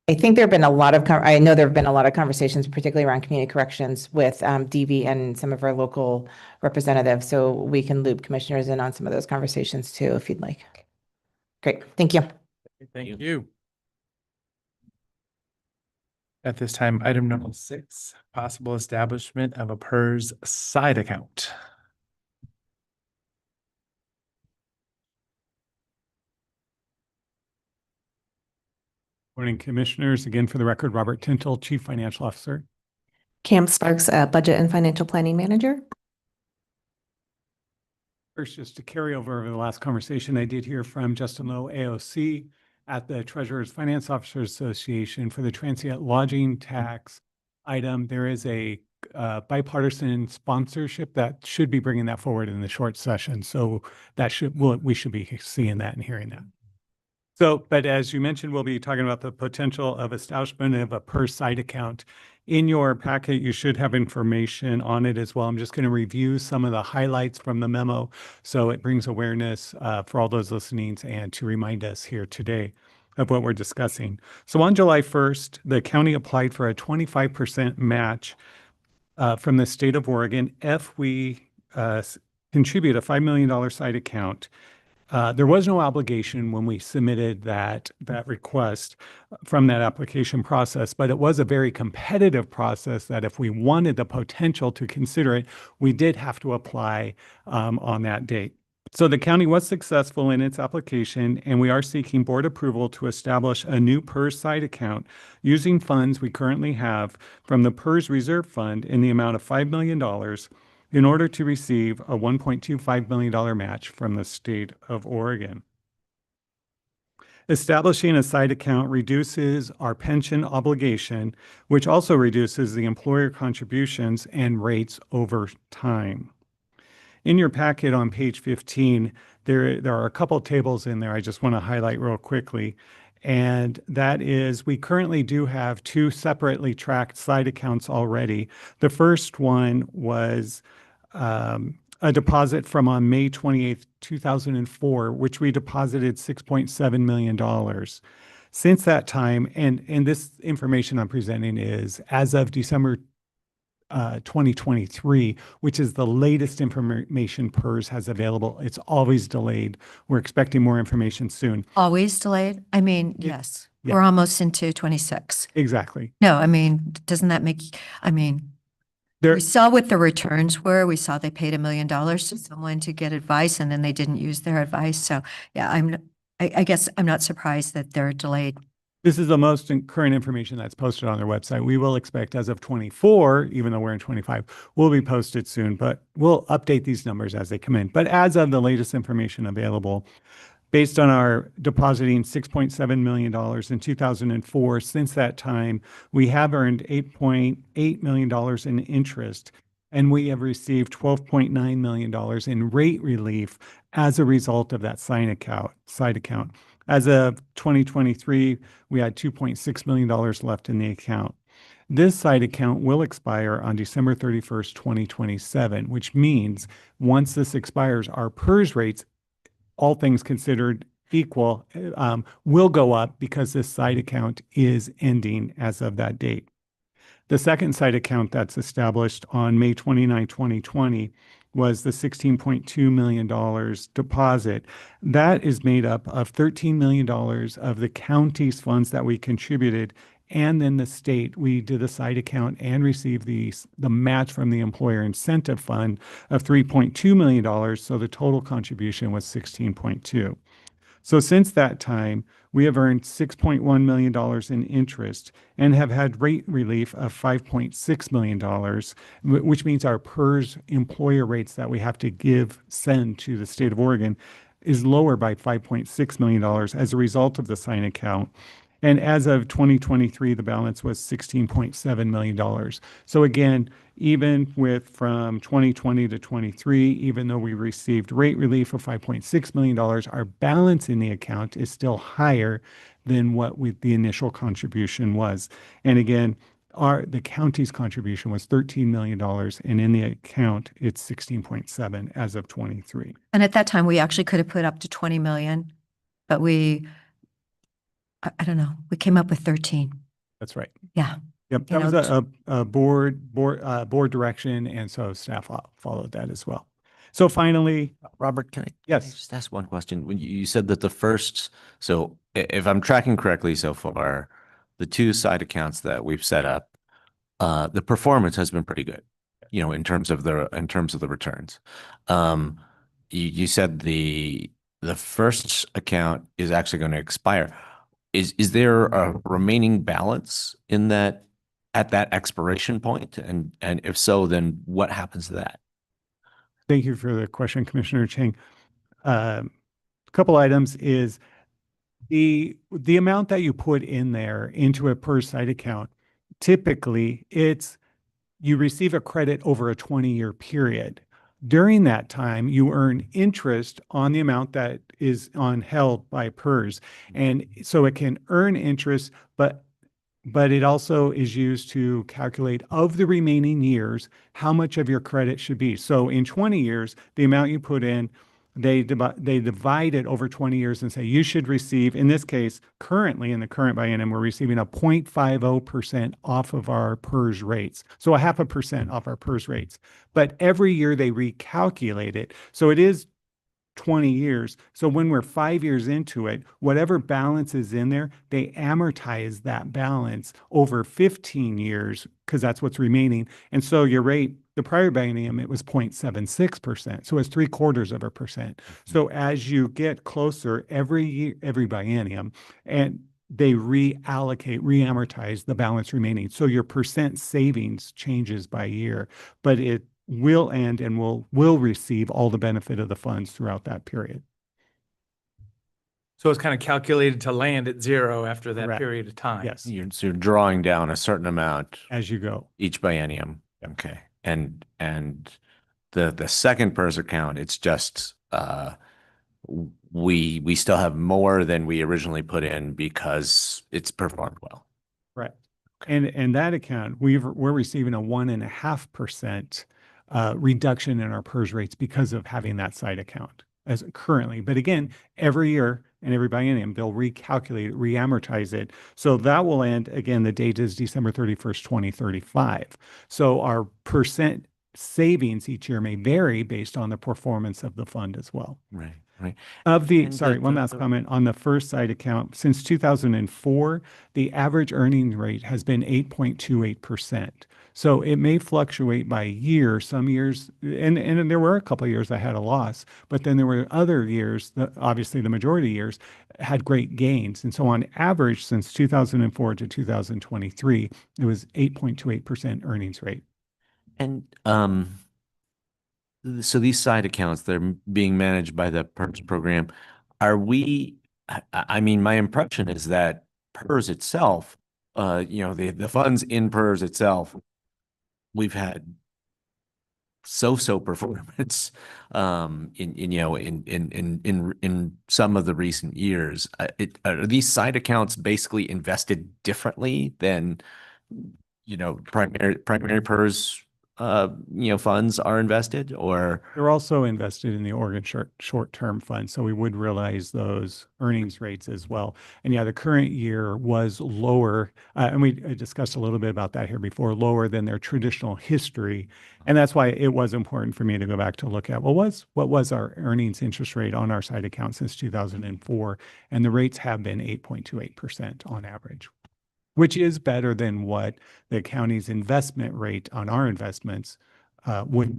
I think there have been a lot of, I know there have been a lot of conversations, particularly around community corrections with DV and some of our local representatives. So we can loop commissioners in on some of those conversations too, if you'd like. Great. Thank you. Thank you. At this time, item number 6, possible establishment of a PERS side account. Morning, Commissioners. Again, for the record, Robert Tintel, Chief Financial Officer. Cam Sparks, Budget and Financial Planning Manager. First, just to carry over the last conversation, I did hear from Justin Lowe, AOC, at the Treasurer's Finance Officers Association for the transient lodging tax item. There is a bipartisan sponsorship that should be bringing that forward in the short session. So that we should be seeing that and hearing that. So, but as you mentioned, we'll be talking about the potential of establishment of a PERS side account. In your packet, you should have information on it as well. I'm just going to review some of the highlights from the memo so it brings awareness for all those listening and to remind us here today of what we're discussing. So on July 1st, the county applied for a 25% match from the state of Oregon if we contribute a $5 million side account There was no obligation when we submitted that request from that application process, but it was a very competitive process that if we wanted the potential to consider it, we did have to apply on that date. So the county was successful in its application, and we are seeking board approval to establish a new PERS site account using funds we currently have from the PERS Reserve Fund in the amount of $5 million in order to receive a $1.25 million match from the state of Oregon. Establishing a site account reduces our pension obligation, which also reduces the employer contributions and rates over time. In your packet on page 15, there are a couple tables in there I just want to highlight real quickly. And that is, we currently do have two separately tracked site accounts already. The first one was a deposit from on May 28th, 2004, which we deposited $6.7 million. Since that time, and this information I'm presenting is as of December 2023, which is the latest information PERS has available. It's always delayed. We're expecting more information soon. Always delayed? I mean, yes, yeah. we're almost into 26. Exactly. No, I mean, doesn't that make, I mean, we saw what the returns were. We saw they paid $1 million to someone to get advice and then they didn't use their advice. So yeah, I guess I'm not surprised that they're delayed. This is the most current information that's posted on their website. We will expect as of 24, even though we're in 25, will be posted soon, but we'll update these numbers as they come in. But as of the latest information available, based on our depositing $6.7 million in 2004, since that time, we have earned $8.8 million in interest, and we have received $12.9 million in rate relief as a result of that site account. As of 2023, we had $2.6 million left in the account. This site account will expire on December 31st, 2027, which means once this expires, our PERS rates, all things considered equal, will go up because this site account is ending as of that date. The second site account that's established on May 29, 2020, was the $16.2 million deposit. That is made up of $13 million of the county's funds that we contributed, and then the state, we did a site account and received the match from the employer incentive fund of $3.2 million, so the total contribution was $16.2. So since that time, we have earned $6.1 million in interest and have had rate relief of $5.6 million, which means our PERS employer rates that we have to send to the state of Oregon is lower by $5.6 million as a result of the sign account. And as of 2023, the balance was $16.7 million. So again, even with from 2020 to 23, even though we received rate relief of $5.6 million, our balance in the account is still higher than what the initial contribution was. And again, the county's contribution was $13 million, and in the account, it's 16.7 as of 23. And at that time, we actually could have put up to 20 million, but I don't know, we came up with 13. That's right. Yeah. Yep, that was a board direction, and so staff followed that as well. So finally, Robert, can I yes, just ask one question? When you said that so if I'm tracking correctly so far, the two side accounts that we've set up, the performance has been pretty good, in terms of the returns. You said the first account is actually going to expire. Is there a remaining balance in that at that expiration point? And if so, then what happens to that? Thank you for the question, Commissioner Chang. A couple items is the amount that you put in there into a per site account. Typically, you receive a credit over a 20-year period. During that time, you earn interest on the amount that is held by PERS. And so it can earn interest, but it also is used to calculate of the remaining years, how much of your credit should be. So in 20 years, the amount you put in, they divide it over 20 years and say you should receive, in this case, currently in the current biennium, we're receiving a 0.50% off of our PERS rates. So 0.5% off our PERS rates. But every year they recalculate it. So it is 20 years. So when we're 5 years into it, whatever balance is in there, they amortize that balance over 15 years because that's what's remaining. And so your rate, the prior biennium, it was 0.76%. So it's 0.75%. So as you get closer every year, every biennium, and they reamortize the balance remaining. So your percent savings changes by year, but it will end and will receive all the benefit of the funds throughout that period. So it's kind of calculated to land at zero after that Correct. period of time. Yes, So you're drawing down a certain amount as you go. each biennium. Okay. And the second PERS account, it's just we still have more than we originally put in because it's performed well. Right. And that account, we're receiving a 1.5% reduction in our PERS rates because of having that side account as currently. But again, every year and every biennium, they'll recalculate it, reamortize it. So that will end, again, the date is December 31st, 2035. So our percent savings each year may vary based on the performance of the fund as well. Right. Right. Of the, And sorry, one last comment on the first side account. Since 2004, the average earning rate has been 8.28%. So it may fluctuate by year. Some years, and there were a couple of years I had a loss, but then there were other years, obviously the majority of years, had great gains. And so on average, since 2004 to 2023, it was 8.28% earnings rate. And so these side accounts, they're being managed by the PERS program. Are we, I mean, my impression is that PERS itself, the funds in PERS itself, we've had so-so performance in some of the recent years. Are these side accounts basically invested differently than primary PERS funds are invested, or they're also invested in the Oregon short-term fund. So we would realize those earnings rates as well. And yeah, the current year was lower. And we discussed a little bit about that here before, lower than their traditional history. And that's why it was important for me to go back to look at what was our earnings interest rate on our side account since 2004. And the rates have been 8.28% on average, which is better than what the county's investment rate on our investments would.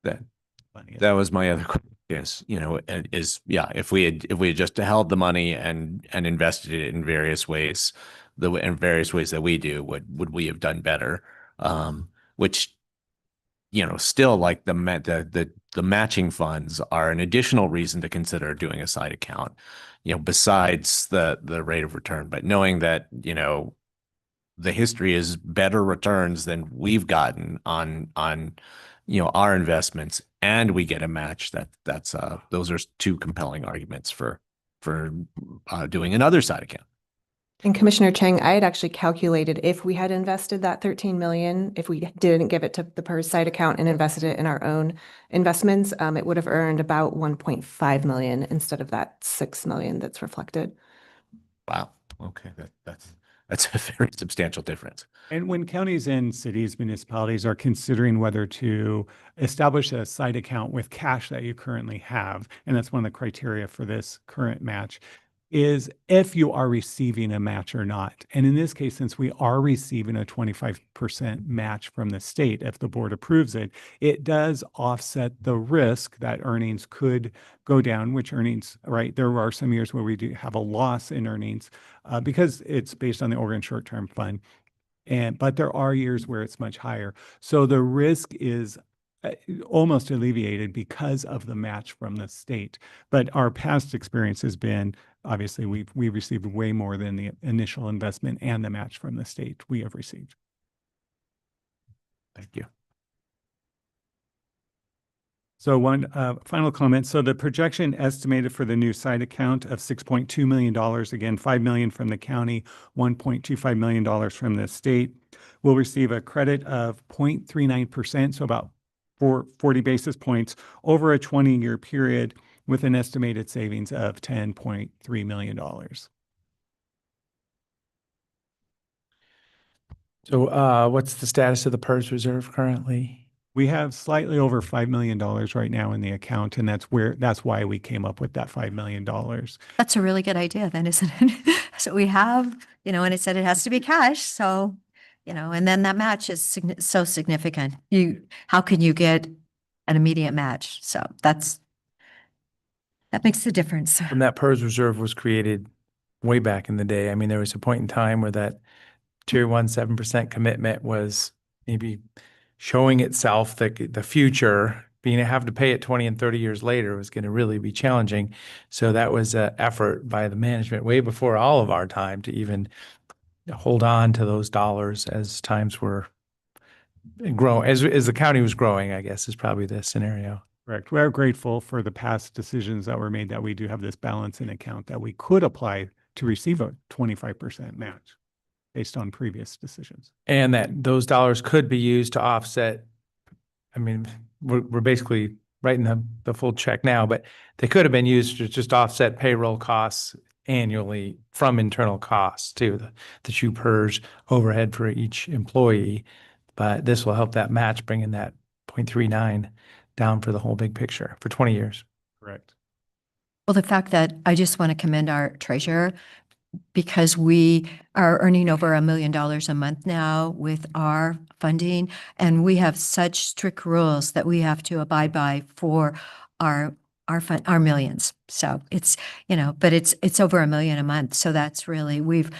That was my other question. Yes, if we had just held the money and invested it in various ways, that we do, would we have done better? Which, still, like the matching funds are an additional reason to consider doing a side account, besides the rate of return. But knowing that, the history is better returns than we've gotten on our investments, and we get a match, those are two compelling arguments for doing another side account. And Commissioner Chang, I had actually calculated if we had invested that 13 million, if we didn't give it to the PERS side account and invested it in our own investments, it would have earned about 1.5 million instead of that 6 million that's reflected. Wow. Okay. That's a very substantial difference. And when counties and cities, municipalities are considering whether to establish a side account with cash that you currently have, and that's one of the criteria for this current match, is if you are receiving a match or not. And in this case, since we are receiving a 25% match from the state, if the board approves it, it does offset the risk that earnings could go down, which earnings, right? There are some years where we do have a loss in earnings because it's based on the Oregon short-term fund. But there are years where it's much higher. So the risk is almost alleviated because of the match from the state. But our past experience has been, obviously, we've received way more than the initial investment and the match from the state we have received. Thank you. So one final comment. So the projection estimated for the new side account of $6.2 million, again, $5 million from the county, $1.25 million from the state, will receive a credit of 0.39%, so about 40 basis points over a 20-year period, with an estimated savings of $10.3 million. So what's the status of the PERS reserve currently? We have slightly over $5 million right now in the account, and that's why we came up with that $5 million. That's a really good idea then, isn't it? So we have, and it said it has to be cash, so, and then that match is so significant. How can you get an immediate match? So that makes the difference. When that PERS reserve was created way back in the day, I mean, there was a point in time where that tier 1 7% commitment was maybe showing itself that the future being have to pay it 20 and 30 years later was going to really be challenging. So that was an effort by the management way before all of our time to even hold on to those dollars as times were growing, as the county was growing, I guess is probably the scenario. Correct. We're grateful for the past decisions that were made that we do have this balance in account that we could apply to receive a 25% match based on previous decisions. And that those dollars could be used to offset. I mean, we're basically writing the full check now, but they could have been used to just offset payroll costs annually from internal costs too, the true PERS overhead for each employee. But this will help that match, bringing that 0.39 down for the whole big picture for 20 years. Correct. Well, the fact that I just want to commend our treasurer because we are earning over $1 million a month now with our funding, and we have such strict rules that we have to abide by for our millions. So it's, but it's over $1 million a month. So that's really, we've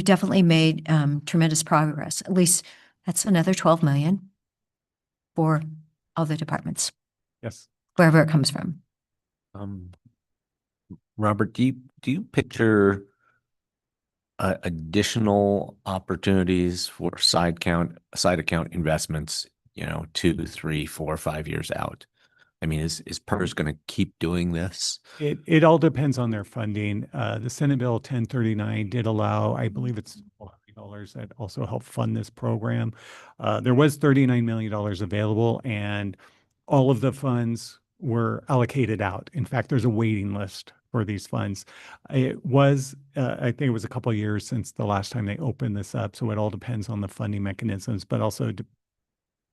definitely made tremendous progress. At least that's another 12 million for all the departments. Yes. Wherever it comes from. Robert, do you picture additional opportunities for side account investments, 2, 3, 4, 5 years out? I mean, is PERS going to keep doing this? It all depends on their funding. The Senate Bill 1039 did allow, I believe it's $40 that also helped fund this program. There was $39 million available, and all of the funds were allocated out. In fact, there's a waiting list for these funds. It was, I think it was a couple of years since the last time they opened this up. So it all depends on the funding mechanisms, but also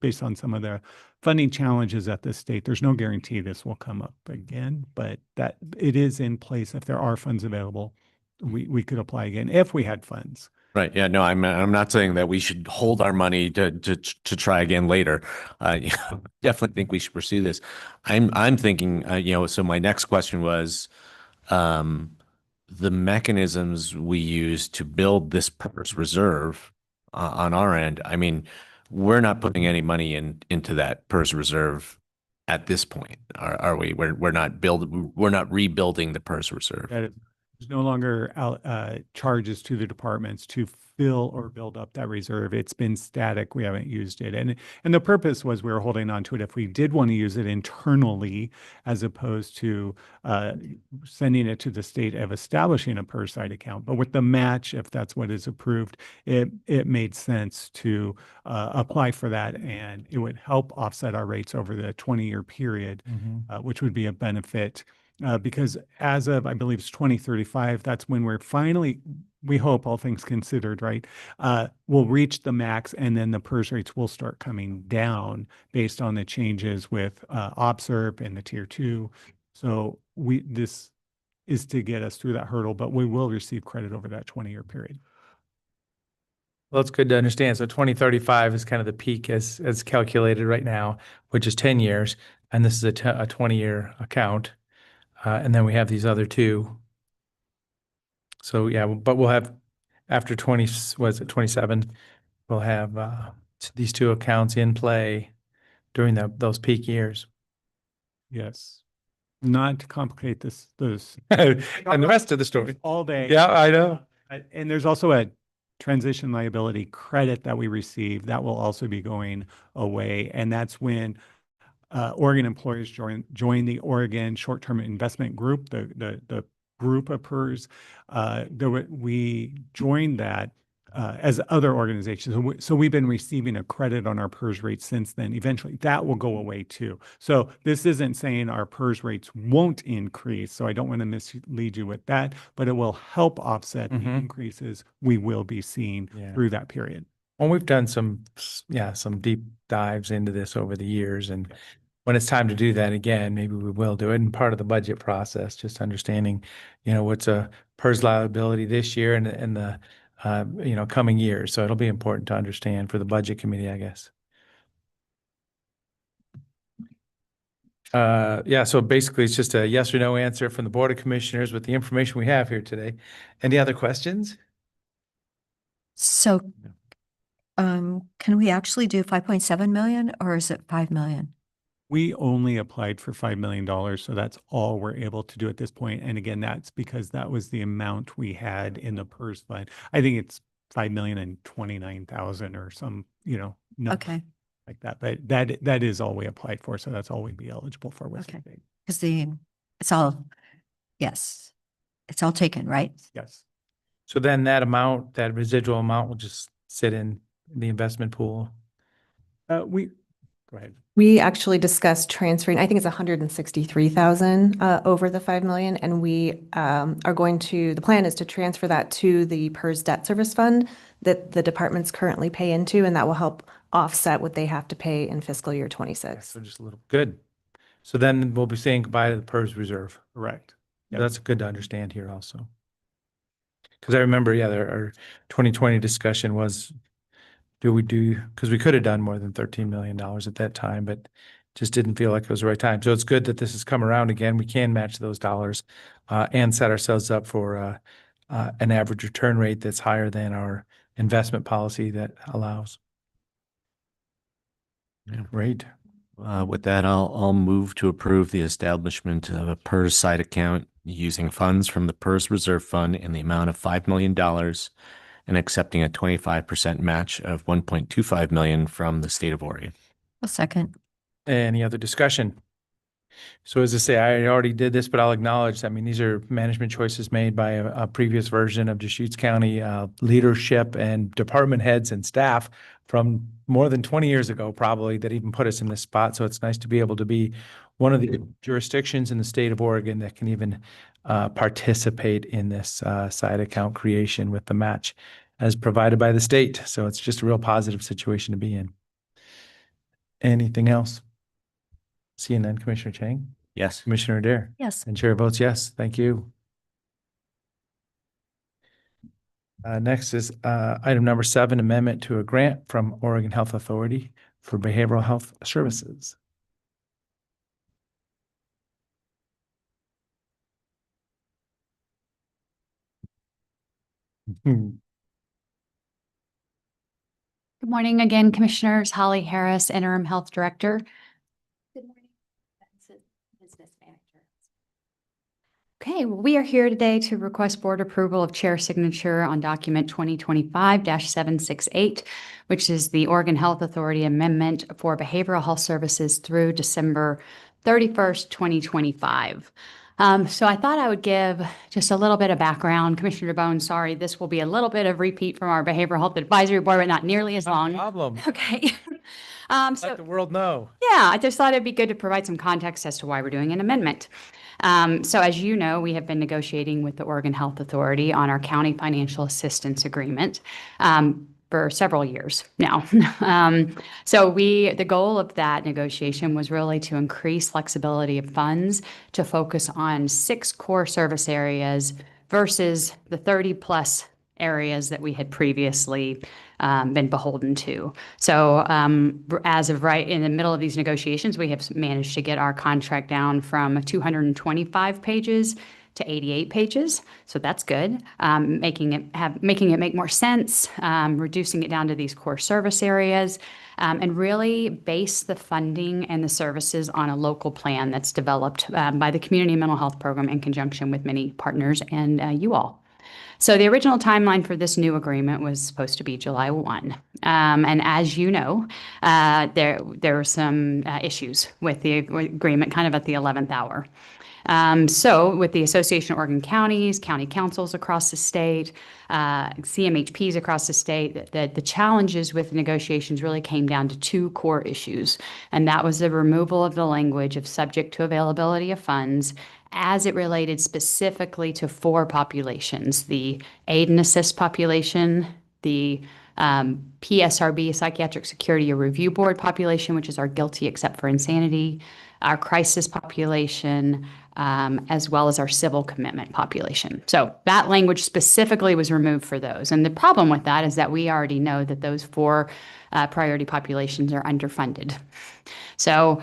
based on some of the funding challenges at the state. There's no guarantee this will come up again, but that it is in place. If there are funds available, we could apply again if we had funds. Right. Yeah. No, I'm not saying that we should hold our money to try again later. Definitely think we should pursue this. I'm thinking, so my next question was, the mechanisms we use to build this PERS reserve on our end. I mean, we're not putting any money into that PERS reserve at this point, are we? We're not rebuilding the PERS reserve. There's no longer charges to the departments to fill or build up that reserve. It's been static. We haven't used it. And the purpose was we were holding on to it if we did want to use it internally, as opposed to sending it to the state of establishing a PERS side account. But with the match, if that's what is approved, it made sense to apply for that, and it would help offset our rates over the 20-year period, which would be a benefit. Because as of, I believe it's 2035, that's when we're finally, we hope all things considered, right, we'll reach the max, and then the PERS rates will start coming down based on the changes with OPSRP and the tier 2. So this is to get us through that hurdle, but we will receive credit over that 20-year period. Well, it's good to understand. So 2035 is kind of the peak as calculated right now, which is 10 years. And this is a 20-year account. And then we have these other two. So yeah, but we'll have after 27, we'll have these two accounts in play during those peak years. Yes. Not to complicate this and the rest of the story all day. Yeah, I know. And there's also a transition liability credit that we receive that will also be going away. And that's when Oregon employers join the Oregon Short-Term Investment Group, the group of PERS. We joined that as other organizations. So we've been receiving a credit on our PERS rates since then. Eventually, that will go away too. So this isn't saying our PERS rates won't increase. So I don't want to mislead you with that, but it will help offset the increases we will be seeing through that period. Well, we've done some deep dives into this over the years, and when it's time to do that again, maybe we will do it. And part of the budget process, just understanding, what's a PERS liability this year and the, coming years. So it'll be important to understand for the budget committee, I guess. So basically it's just a yes or no answer from the Board of Commissioners with the information we have here today. Any other questions? So, can we actually do 5.7 million or is it 5 million? We only applied for $5 million, so that's all we're able to do at this point. And again, that's because that was the amount we had in the PERS fund. I think it's 5,029,000 or some, number Okay, like that. But that is all we applied for, so that's all we'd be eligible for with Okay. the state. because it's all, yes, it's all taken, right? Yes. So then that residual amount will just sit in the investment pool. Go ahead. We actually discussed transferring, I think it's 163,000 over the 5 million. And we are going to, the plan is to transfer that to the PERS debt service fund that the departments currently pay into, and that will help offset what they have to pay in fiscal year 26. So just a little, good. So then we'll be saying goodbye to the PERS reserve. Correct. So that's good to understand here also. Because I remember, our 2020 discussion was, because we could have done more than $13 million at that time, but just didn't feel like it was the right time. So it's good that this has come around again. We can match those dollars and set ourselves up for an average return rate that's higher than our investment policy that allows. Yeah. Great. With that, I'll move to approve the establishment of a PERS side account using funds from the PERS Reserve Fund in the amount of $5 million and accepting a 25% match of 1.25 million from the state of Oregon. A second. Any other discussion? So as I say, I already did this, but I'll acknowledge, these are management choices made by a previous version of Deschutes County leadership and department heads and staff from more than 20 years ago, probably, that even put us in this spot. So it's nice to be able to be one of the jurisdictions in the state of Oregon that can even participate in this side account creation with the match as provided by the state. So it's just a real positive situation to be in. Anything else? Seeing none, Commissioner Chang? Yes. Commissioner Adair? Yes. And Chair votes yes. Thank you. Next is item number 7, amendment to a grant from Oregon Health Authority for behavioral health services. Good morning again, Commissioners. Holly Harris, Interim Health Director. Good morning, Business Manager. Okay, well, we are here today to request board approval of chair signature on document 2025-768, which is the Oregon Health Authority Amendment for Behavioral Health Services through December 31st, 2025. So I thought I would give just a little bit of background. Commissioner DeBonne, sorry, this will be a little bit of repeat from our Behavioral Health Advisory Board, but not nearly as long. No problem. Okay. Let the world know. Yeah, I just thought it'd be good to provide some context as to why we're doing an amendment. So as you know, we have been negotiating with the Oregon Health Authority on our county financial assistance agreement for several years now. So the goal of that negotiation was really to increase flexibility of funds to focus on 6 core service areas versus the 30+ areas that we had previously been beholden to. So as of right in the middle of these negotiations, we have managed to get our contract down from 225 pages to 88 pages. So that's good. Making it make more sense, reducing it down to these core service areas, and really base the funding and the services on a local plan that's developed by the Community Mental Health Program in conjunction with many partners and you all. So the original timeline for this new agreement was supposed to be July 1. And as you know, there were some issues with the agreement kind of at the 11th hour. So with the Association of Oregon Counties, county councils across the state, CMHPs across the state, the challenges with negotiations really came down to 2 core issues. And that was the removal of the language of subject to availability of funds as it related specifically to 4 populations: the aid and assist population, the PSRB, Psychiatric Security Review Board population, which is our guilty except for insanity, our crisis population, as well as our civil commitment population. So that language specifically was removed for those. And the problem with that is that we already know that those four priority populations are underfunded. So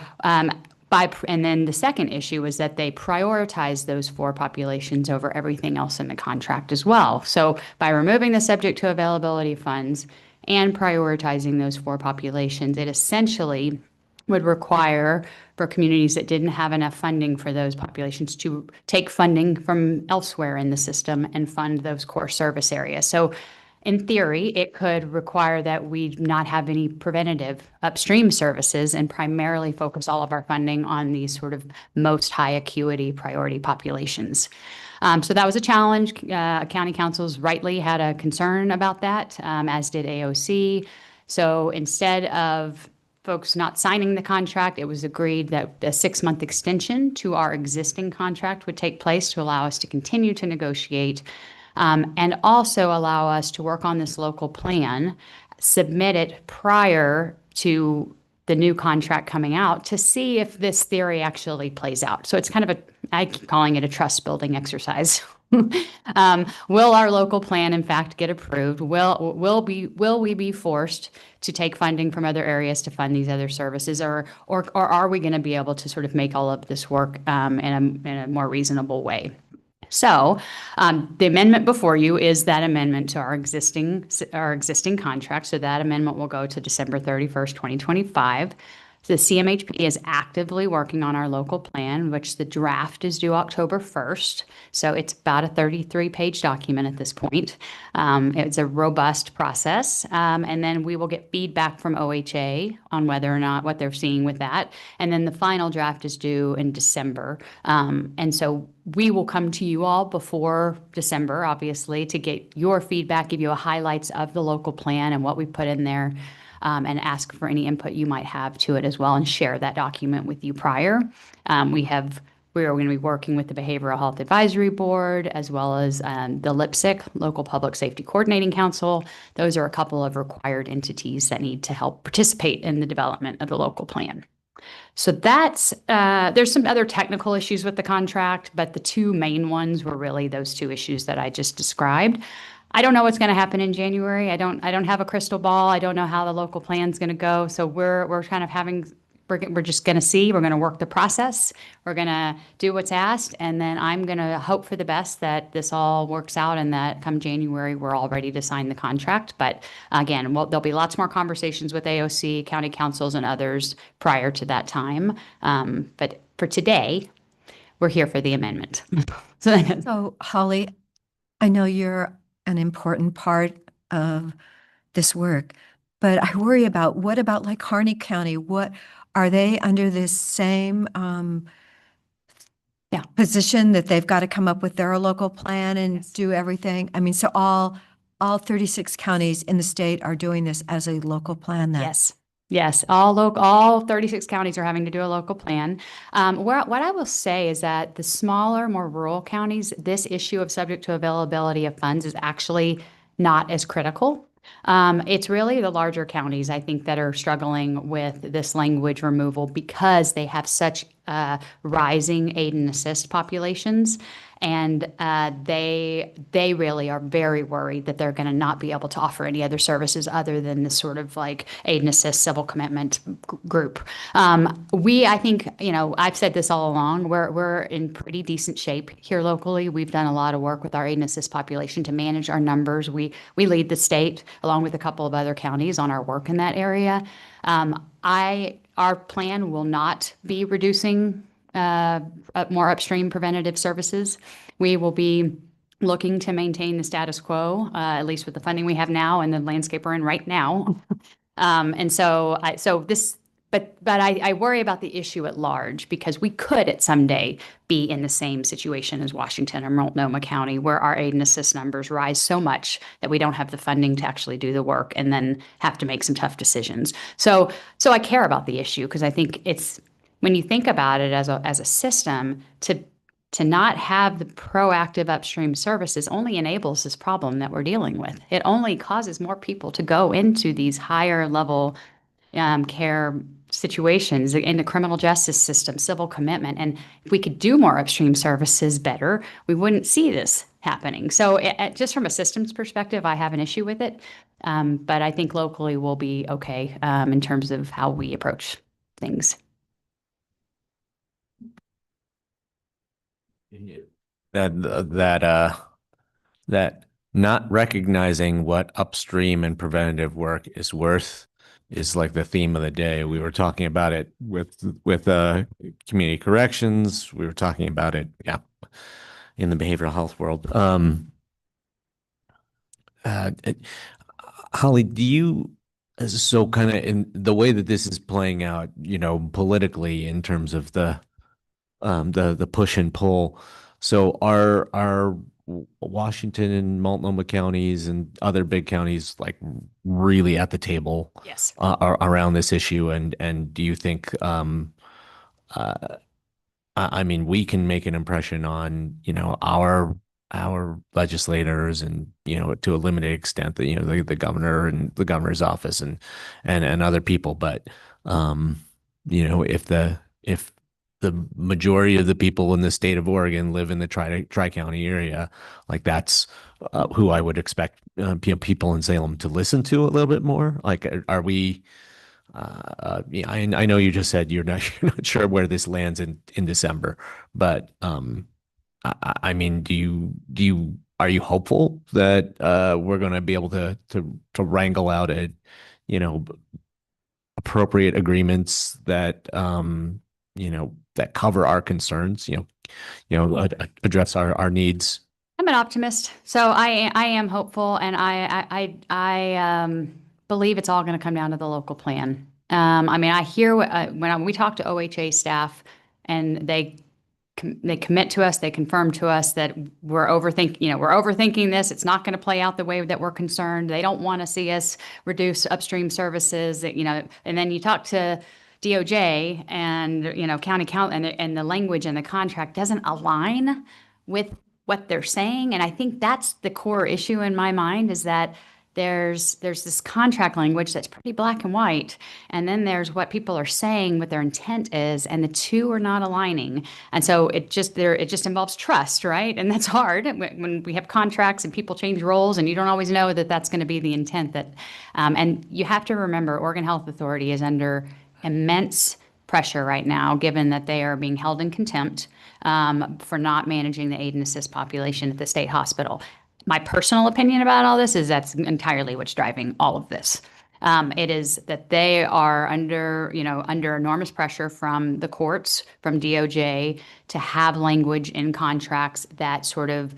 and then the second issue is that they prioritize those four populations over everything else in the contract as well. So by removing the subject to availability funds and prioritizing those four populations, it essentially would require for communities that didn't have enough funding for those populations to take funding from elsewhere in the system and fund those core service areas. So in theory, it could require that we not have any preventative upstream services and primarily focus all of our funding on these sort of most high acuity priority populations. So that was a challenge. County councils rightly had a concern about that, as did AOC. So instead of folks not signing the contract, it was agreed that a 6-month extension to our existing contract would take place to allow us to continue to negotiate and also allow us to work on this local plan, submit it prior to the new contract coming out to see if this theory actually plays out. So it's kind of I keep calling it a trust building exercise. Will our local plan in fact get approved? Will we be forced to take funding from other areas to fund these other services, or are we going to be able to sort of make all of this work in a more reasonable way? So the amendment before you is that amendment to our existing contract. So that amendment will go to December 31st, 2025. The CMHP is actively working on our local plan, which the draft is due October 1st. So it's about a 33-page document at this point. It's a robust process. And then we will get feedback from OHA on whether or not what they're seeing with that. And then the final draft is due in December. And so we will come to you all before December, obviously, to get your feedback, give you a highlights of the local plan and what we put in there. And ask for any input you might have to it as well, and share that document with you prior. We are going to be working with the Behavioral Health Advisory Board, as well as the LPSC, Local Public Safety Coordinating Council. Those are a couple of required entities that need to help participate in the development of the local plan. So there's some other technical issues with the contract, but the two main ones were really those two issues that I just described. I don't know what's going to happen in January. I don't have a crystal ball. I don't know how the local plan's going to go. So we're kind of we're just going to see. We're going to work the process. We're going to do what's asked, and then I'm going to hope for the best that this all works out and that come January we're all ready to sign the contract. But again, there'll be lots more conversations with AOC, county councils, and others prior to that time. But for today, we're here for the amendment. So Holly, I know you're an important part of this work, but I worry about what about like Harney County? What are they under this same position that they've got to come up with their local plan and do everything? I mean, so all 36 counties in the state are doing this as a local plan then? Yes, all 36 counties are having to do a local plan. What I will say is that the smaller, more rural counties, this issue of subject to availability of funds is actually not as critical. It's really the larger counties, I think, that are struggling with this language removal because they have such rising aid and assist populations. And they really are very worried that they're going to not be able to offer any other services other than this sort of like aid and assist civil commitment group. I think, I've said this all along, we're in pretty decent shape here locally. We've done a lot of work with our aid and assist population to manage our numbers. We lead the state along with a couple of other counties on our work in that area. Our plan will not be reducing more upstream preventative services. We will be looking to maintain the status quo, at least with the funding we have now and the landscape we're in right now. But I worry about the issue at large because we could at some day be in the same situation as Washington or Multnomah County, where our aid and assist numbers rise so much that we don't have the funding to actually do the work and then have to make some tough decisions. So I care about the issue because I think it's, when you think about it as a system, to not have the proactive upstream services only enables this problem that we're dealing with. It only causes more people to go into these higher level care situations in the criminal justice system, civil commitment. And if we could do more upstream services better, we wouldn't see this happening. So just from a systems perspective, I have an issue with it. But I think locally we'll be okay in terms of how we approach things. That not recognizing what upstream and preventative work is worth is like the theme of the day. We were talking about it with community corrections. We were talking about it, in the behavioral health world. Holly, do you, so kind of in the way that this is playing out, politically in terms of the push and pull. So are Washington and Multnomah counties and other big counties like really at the table? Yes. Around this issue, and do you think I mean, we can make an impression on our legislators and to a limited extent the governor and the governor's office and other people, but if the majority of the people in the state of Oregon live in the Tri-County area, like that's who I would expect people in Salem to listen to a little bit more. Like, are we? I know you just said you're not sure where this lands in December, but I mean, are you hopeful that we're going to be able to wrangle out appropriate agreements that that cover our concerns, address our needs? I'm an optimist, so I am hopeful, and I believe it's all going to come down to the local plan. I mean, I hear when we talk to OHA staff, and they commit to us, they confirm to us that we're overthinking this. It's not going to play out the way that we're concerned. They don't want to see us reduce upstream services, and then you talk to DOJ and, county council, and the language in the contract doesn't align with what they're saying. And I think that's the core issue in my mind, is that there's this contract language that's pretty black and white. And then there's what people are saying, what their intent is, and the two are not aligning. And so it just involves trust, right? And that's hard when we have contracts and people change roles and you don't always know that that's going to be the intent and you have to remember Oregon Health Authority is under immense pressure right now, given that they are being held in contempt for not managing the aid and assist population at the state hospital. My personal opinion about all this is that's entirely what's driving all of this. It is that they are under enormous pressure from the courts, from DOJ, to have language in contracts that sort of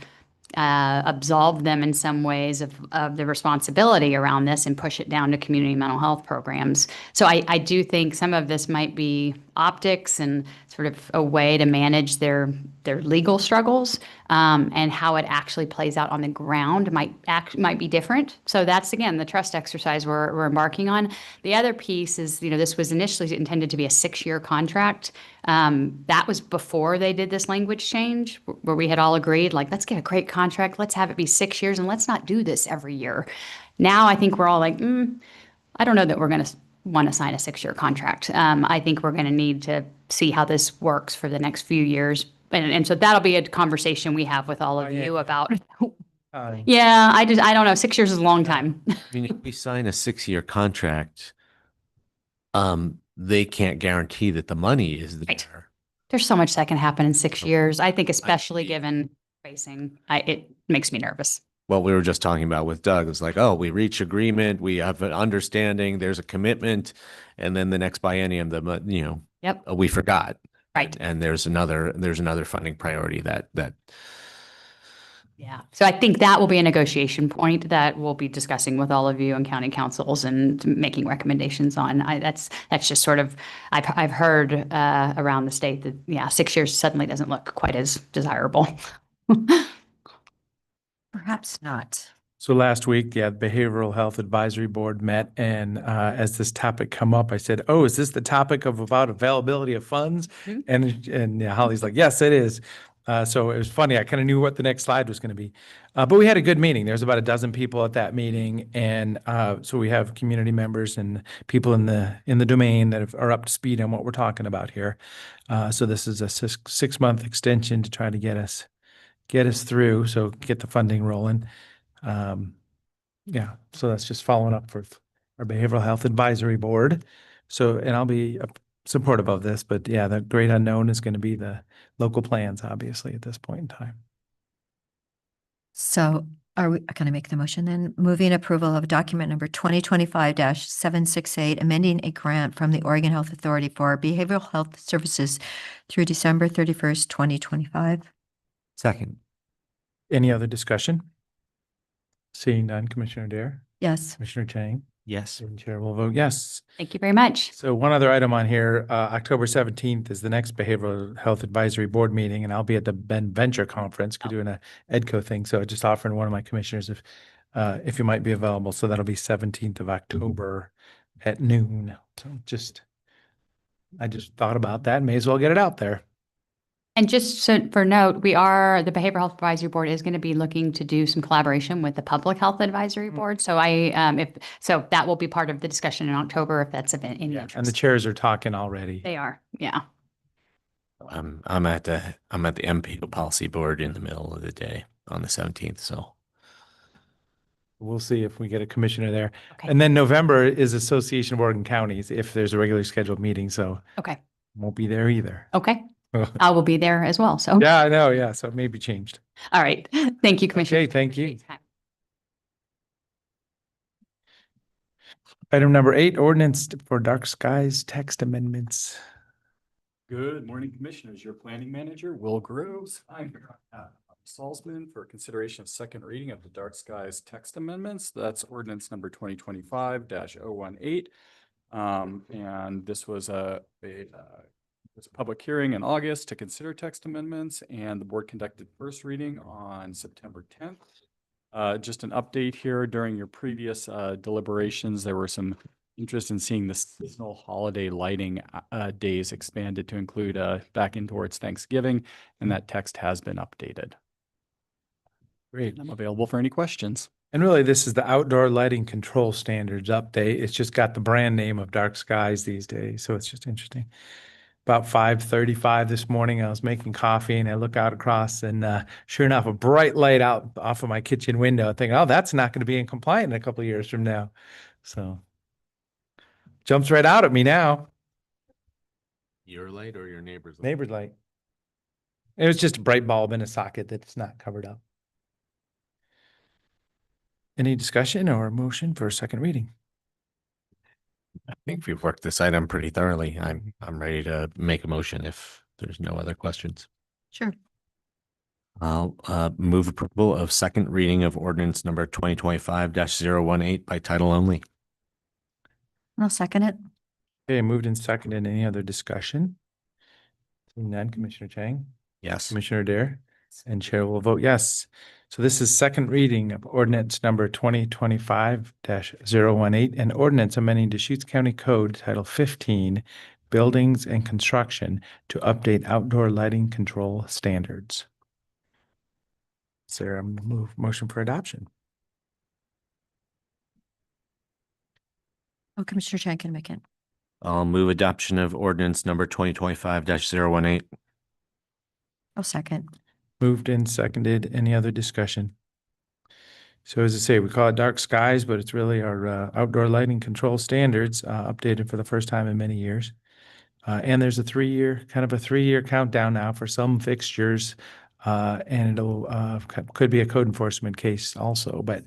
absolve them in some ways of the responsibility around this and push it down to community mental health programs. So I do think some of this might be optics and sort of a way to manage their legal struggles, and how it actually plays out on the ground might be different. So that's, again, the trust exercise we're embarking on. The other piece is, this was initially intended to be a 6-year contract. That was before they did this language change, where we had all agreed, like, let's get a great contract, let's have it be 6 years, and let's not do this every year. Now I think we're all like, I don't know that we're going to want to sign a 6-year contract. I think we're going to need to see how this works for the next few years. And so that'll be a conversation we have with all of you about. Yeah, I don't know. 6 years is a long time. I mean, if we sign a 6-year contract, they can't guarantee that the money is there. Right. There's so much that can happen in 6 years. I think, especially given facing, it makes me nervous. What we were just talking about with Doug, it's like, oh, we reach agreement, we have an understanding, there's a commitment, and then the next biennium, Yep. We forgot. Right. And there's another funding priority that. Yeah. So I think that will be a negotiation point that we'll be discussing with all of you and county councils and making recommendations on. That's just sort of, I've heard around the state that 6 years suddenly doesn't look quite as desirable. Perhaps not. So last week, the Behavioral Health Advisory Board met, and as this topic come up, I said, "Oh, is this the topic about availability of funds?" And Holly's like, "Yes, it is." So it was funny. I kind of knew what the next slide was going to be. But we had a good meeting. There's about a dozen people at that meeting. And so we have community members and people in the domain that are up to speed on what we're talking about here. So this is a 6-month extension to try to get us through. So get the funding rolling. Yeah, so that's just following up for our Behavioral Health Advisory Board. So, and I'll be supportive of this, but yeah, the great unknown is going to be the local plans, obviously, at this point in time. So are we going to make the motion then? Moving approval of document number 2025-768, amending a grant from the Oregon Health Authority for behavioral health services through December 31st, 2025. Second. Any other discussion? Seeing none, Commissioner Dare, Yes. Commissioner Chang, Yes. and Chair will vote yes. Thank you very much. So one other item on here, October 17th is the next Behavioral Health Advisory Board meeting, and I'll be at the Ben Venture Conference doing a EDCO thing. So just offering one of my commissioners if you might be available. So that'll be 17th of October at noon. So I just thought about that. May as well get it out there. And just so for note, the Behavioral Health Advisory Board is going to be looking to do some collaboration with the Public Health Advisory Board. So that will be part of the discussion in October if that's of any interest. And the chairs are talking already. They are, yeah. I'm at the MP Policy Board in the middle of the day on the 17th. So We'll see if we get a commissioner there. Okay. And then November is Association of Oregon Counties if there's a regularly scheduled meeting. So Okay. won't be there either. Okay. I will be there as well. So, Yeah, I know. Yeah. So it may be changed. all right. Thank you, Commissioner. Okay, thank you. Item number 8, ordinance for dark skies text amendments. Good morning, Commissioners. Your planning manager, Will Groves. I'm here at Salzman for consideration of second reading of the dark skies text amendments. That's ordinance number 2025-018. And this was a public hearing in August to consider text amendments, and the board conducted first reading on September 10th. Just an update here, during your previous deliberations, there were some interest in seeing the seasonal holiday lighting days expanded to include back in towards Thanksgiving, and that text has been updated. Great. I'm available for any questions. And really, this is the outdoor lighting control standards update. It's just got the brand name of dark skies these days. So it's just interesting. About 5:35 this morning, I was making coffee and I look out across and sure enough, a bright light out off of my kitchen window. Thinking, oh, that's not going to be in compliant in a couple of years from now. So jumps right out at me now. your light or your neighbor's light? Neighbor's light. It was just a bright bulb in a socket that's not covered up. Any discussion or motion for a second reading? I think we've worked this item pretty thoroughly. I'm ready to make a motion if there's no other questions. Sure. I'll move approval of second reading of ordinance number 2025-018 by title only. I'll second it. Okay, moved and seconded. Any other discussion? Seeing none, Commissioner Chang, Yes. Commissioner Dare, and Chair will vote yes. So this is second reading of ordinance number 2025-018, an ordinance amending Deschutes County Code Title 15, Buildings and Construction to update outdoor lighting control standards. Is there a motion for adoption? Oh, Commissioner Chang can make it. I'll move adoption of ordinance number 2025-018. I'll second. Moved and seconded. Any other discussion? So as I say, we call it dark skies, but it's really our outdoor lighting control standards updated for the first time in many years. And there's a 3-year countdown now for some fixtures. And it'll could be a code enforcement case also. But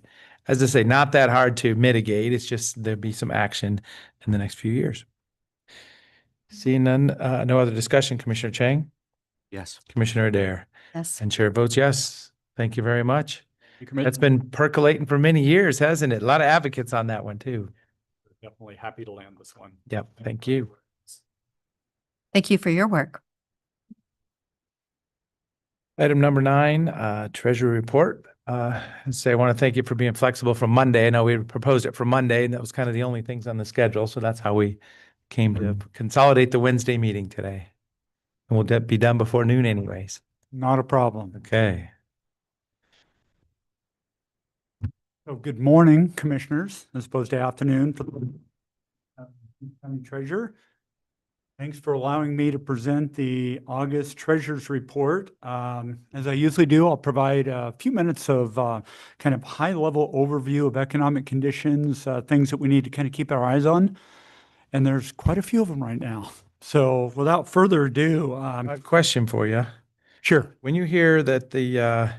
as I say, not that hard to mitigate. It's just there'll be some action in the next few years. Seeing none, no other discussion, Commissioner Chang, Yes. Commissioner Adair. Yes. And Chair votes yes. Thank you very much. Commissioner. That's been percolating for many years, hasn't it? A lot of advocates on that one too. Definitely happy to land this one. Yep. Thank you. Thank you for your work. Item number 9, Treasury Report. I want to thank you for being flexible for Monday. I know we proposed it for Monday, and that was kind of the only things on the schedule. So that's how we came to consolidate the Wednesday meeting today. And we'll be done before noon anyways. Not a problem. Okay. So good morning, commissioners, as opposed to afternoon for the county treasurer. Thanks for allowing me to present the August Treasurer's Report. As I usually do, I'll provide a few minutes of kind of high-level overview of economic conditions, things that we need to kind of keep our eyes on. And there's quite a few of them right now. So without further ado, A question for you. sure. When you hear that the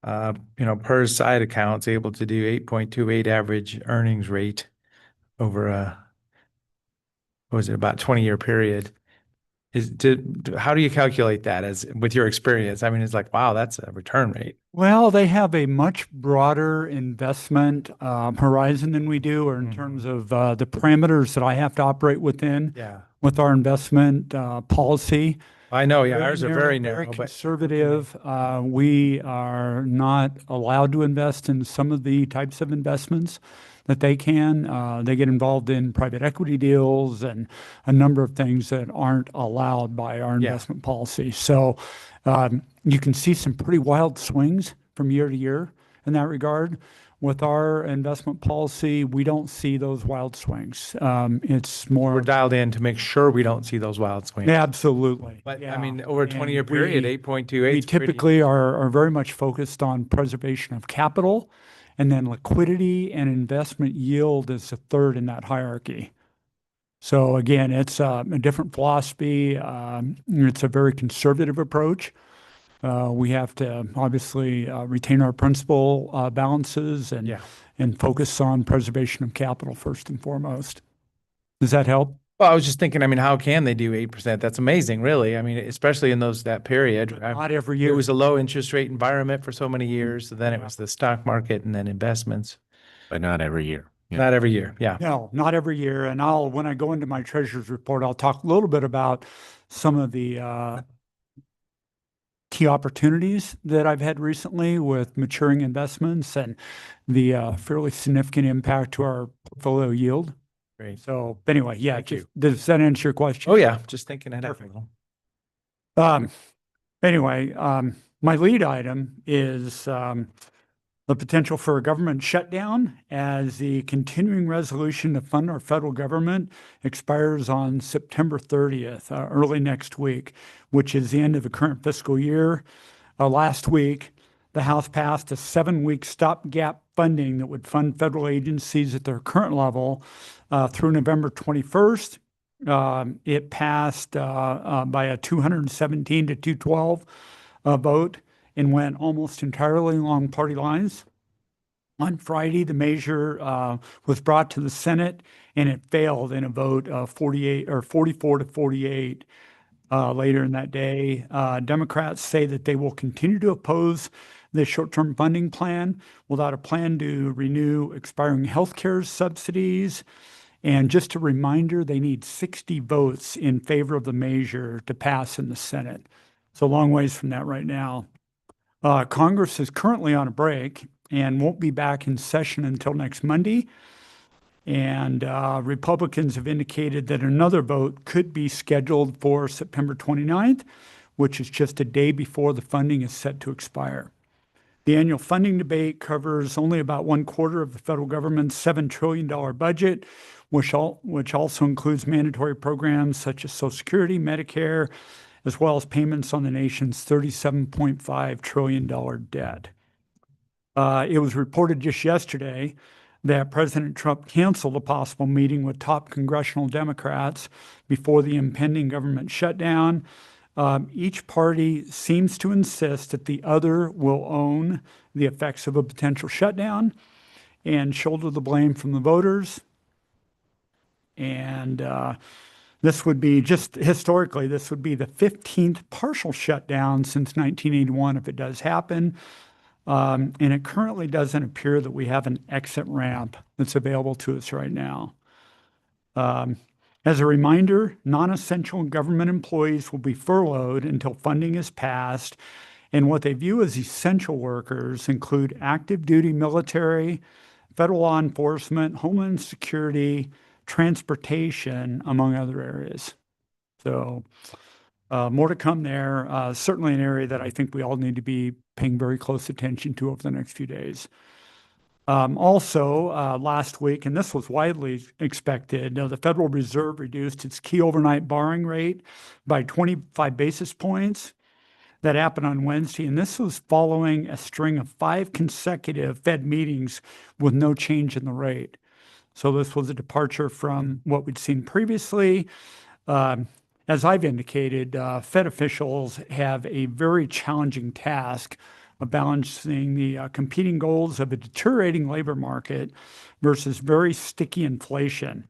per side account's able to do 8.28 average earnings rate over what was it, about 20-year period, how do you calculate that as with your experience? I mean, it's like, wow, that's a return rate. Well, they have a much broader investment horizon than we do, or in terms of the parameters that I have to operate within Yeah. with our investment policy. I know, yeah, ours are very Very narrow, but conservative. We are not allowed to invest in some of the types of investments that they can. They get involved in private equity deals and a number of things that aren't allowed by our Yeah. investment policy. So you can see some pretty wild swings from year to year in that regard. With our investment policy, we don't see those wild swings. It's more. we're dialed in to make sure we don't see those wild swings. Yeah, absolutely. But Yeah. I mean, over a And 20-year period, we- 8.28. We is pretty- typically are very much focused on preservation of capital, and then liquidity and investment yield is the third in that hierarchy. So again, it's a different philosophy. It's a very conservative approach. We have to obviously retain our principal balances and Yeah. and focus on preservation of capital first and foremost. Does that help? Well, I was just thinking, I mean, how can they do 8%? That's amazing, really. I mean, especially in that period. Not every It year. was a low interest rate environment for so many years. Then it was the stock market and then investments. But not every year. Yeah. Not every year. Yeah. No, not every year. And when I go into my treasurer's report, I'll talk a little bit about some of the key opportunities that I've had recently with maturing investments and the fairly significant impact to our portfolio yield. Great. So anyway, yeah, Thank you. does that answer your question? Oh, yeah. Just thinking ahead. Perfect. Anyway, my lead item is the potential for a government shutdown as the continuing resolution to fund our federal government expires on September 30th, early next week, which is the end of the current fiscal year. Last week, the House passed a 7-week stopgap funding that would fund federal agencies at their current level through November 21st. It passed by a 217 to 212 vote and went almost entirely along party lines. On Friday, the measure was brought to the Senate and it failed in a vote of 44 to 48 later in that day. Democrats say that they will continue to oppose the short-term funding plan without a plan to renew expiring healthcare subsidies. And just a reminder, they need 60 votes in favor of the measure to pass in the Senate. So a long ways from that right now. Congress is currently on a break and won't be back in session until next Monday. And Republicans have indicated that another vote could be scheduled for September 29th, which is just a day before the funding is set to expire. The annual funding debate covers only about 1/4 of the federal government's $7 trillion budget, which also includes mandatory programs such as Social Security, Medicare, as well as payments on the nation's $37.5 trillion debt. It was reported just yesterday that President Trump canceled a possible meeting with top congressional Democrats before the impending government shutdown. Each party seems to insist that the other will own the effects of a potential shutdown and shoulder the blame from the voters. And this would be, just historically, this would be the 15th partial shutdown since 1981 if it does happen. And it currently doesn't appear that we have an exit ramp that's available to us right now. As a reminder, non-essential government employees will be furloughed until funding is passed, and what they view as essential workers include active duty military, federal law enforcement, homeland security, transportation, among other areas. So More to come there. Certainly an area that I think we all need to be paying very close attention to over the next few days. Also, last week, and this was widely expected, the Federal Reserve reduced its key overnight borrowing rate by 25 basis points. That happened on Wednesday, and this was following a string of 5 consecutive Fed meetings with no change in the rate. So this was a departure from what we'd seen previously. As I've indicated, Fed officials have a very challenging task of balancing the competing goals of a deteriorating labor market versus very sticky inflation.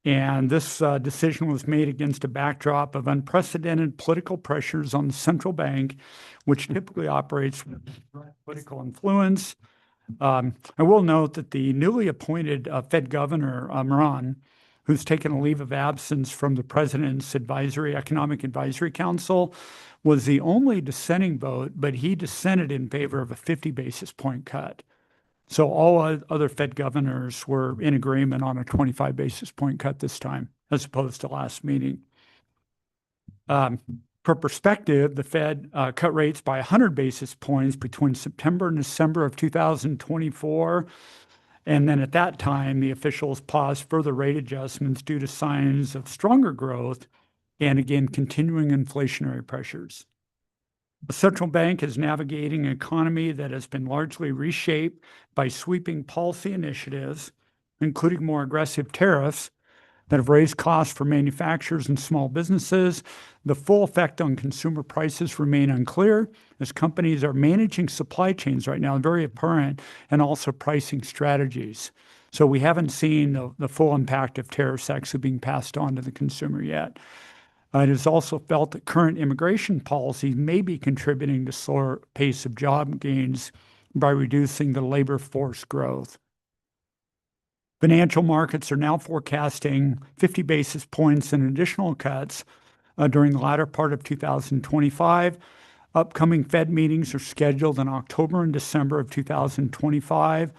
And this decision was made against a backdrop of unprecedented political pressures on the central bank, which typically operates with political influence. I will note that the newly appointed Fed Governor, Moran, who's taken a leave of absence from the President's Economic Advisory Council, was the only dissenting vote, but he dissented in favor of a 50 basis point cut. So all other Fed governors were in agreement on a 25 basis point cut this time, as opposed to last meeting. For perspective, the Fed cut rates by 100 basis points between September and December of 2024. And then at that time, the officials paused further rate adjustments due to signs of stronger growth and, again, continuing inflationary pressures. The central bank is navigating an economy that has been largely reshaped by sweeping policy initiatives, including more aggressive tariffs that have raised costs for manufacturers and small businesses. The full effect on consumer prices remain unclear as companies are managing supply chains right now, very apparent, and also pricing strategies. So we haven't seen the full impact of tariffs actually being passed on to the consumer yet. It is also felt that current immigration policies may be contributing to slower pace of job gains by reducing the labor force growth. Financial markets are now forecasting 50 basis points in additional cuts during the latter part of 2025. Upcoming Fed meetings are scheduled in October and December of 2025.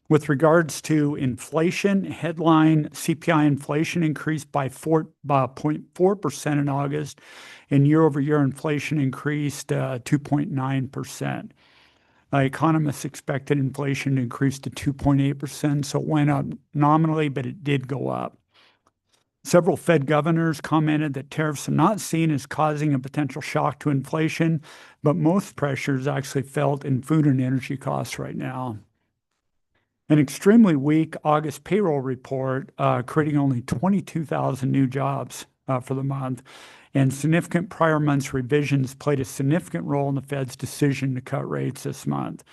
With regards to inflation, headline CPI inflation increased by 0.4% in August, and year-over-year inflation increased 2.9%. Economists expected inflation to increase to 2.8%, so it went up nominally, but it did go up. Several Fed governors commented that tariffs are not seen as causing a potential shock to inflation, but most pressures actually felt in food and energy costs right now. An extremely weak August payroll report, creating only 22,000 new jobs for the month, and significant prior month's revisions played a significant role in the Fed's decision to cut rates this month.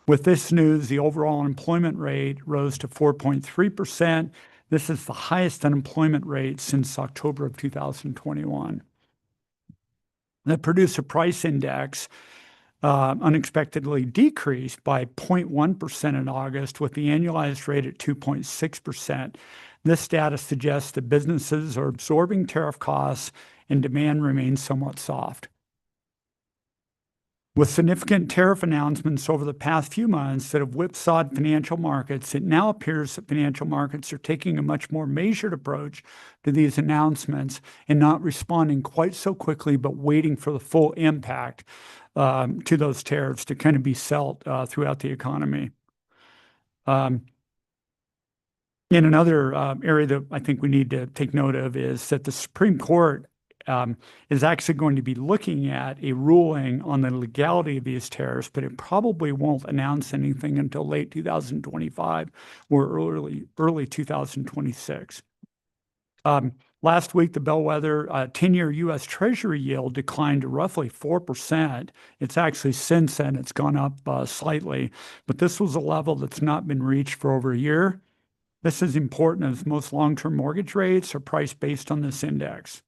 With this news, the overall unemployment rate rose to 4.3%. This is the highest unemployment rate since October of 2021. The Producer Price Index unexpectedly decreased by 0.1% in August, with the annualized rate at 2.6%. This data suggests that businesses are absorbing tariff costs and demand remains somewhat soft. With significant tariff announcements over the past few months that have whipsawed financial markets, it now appears that financial markets are taking a much more measured approach to these announcements and not responding quite so quickly, but waiting for the full impact to those tariffs to kind of be felt throughout the economy. In another area that I think we need to take note of is that the Supreme Court is actually going to be looking at a ruling on the legality of these tariffs, but it probably won't announce anything until late 2025 or early 2026. Last week, the bellwether 10-year U.S. Treasury yield declined to roughly 4%. It's actually since then, it's gone up slightly, but this was a level that's not been reached for over a year. This is important as most long-term mortgage rates are priced based on this index.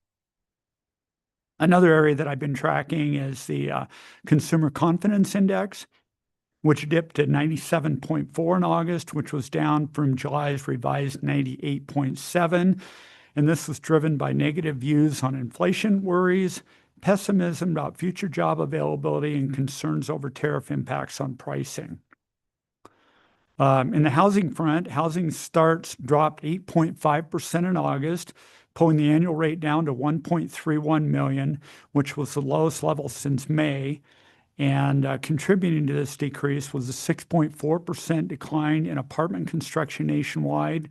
Another area that I've been tracking is the Consumer Confidence Index, which dipped to 97.4 in August, which was down from July's revised 98.7. And this was driven by negative views on inflation worries, pessimism about future job availability, and concerns over tariff impacts on pricing. In the housing front, housing starts dropped 8.5% in August pulling the annual rate down to 1.31 million, which was the lowest level since May. And contributing to this decrease was a 6.4% decline in apartment construction nationwide.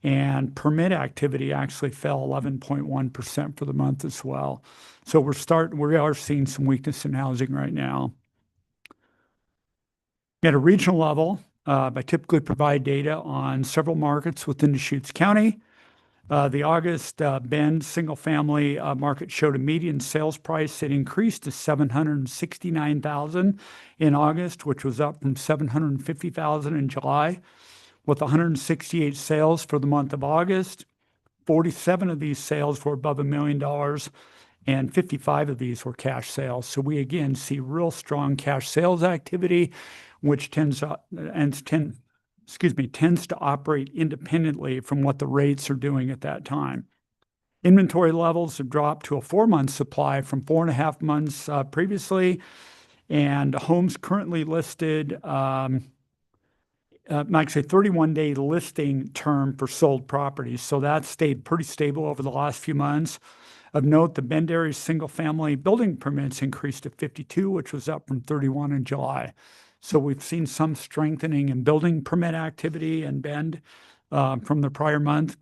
And permit activity actually fell 11.1% for the month as well. So we are seeing some weakness in housing right now. At a regional level, I typically provide data on several markets within Deschutes County. The August Bend single-family market showed a median sales price that increased to $769,000 in August, which was up from $750,000 in July. With 168 sales for the month of August, 47 of these sales were above $1 million, and 55 of these were cash sales. So we again see real strong cash sales activity, which tends to operate independently from what the rates are doing at that time. Inventory levels have dropped to a 4-month supply from 4.5 months previously, and homes currently listed, actually 31-day listing term for sold properties. So that's stayed pretty stable over the last few months. Of note, the Bend area single-family building permits increased to 52, which was up from 31 in July. So we've seen some strengthening in building permit activity in Bend from the prior month.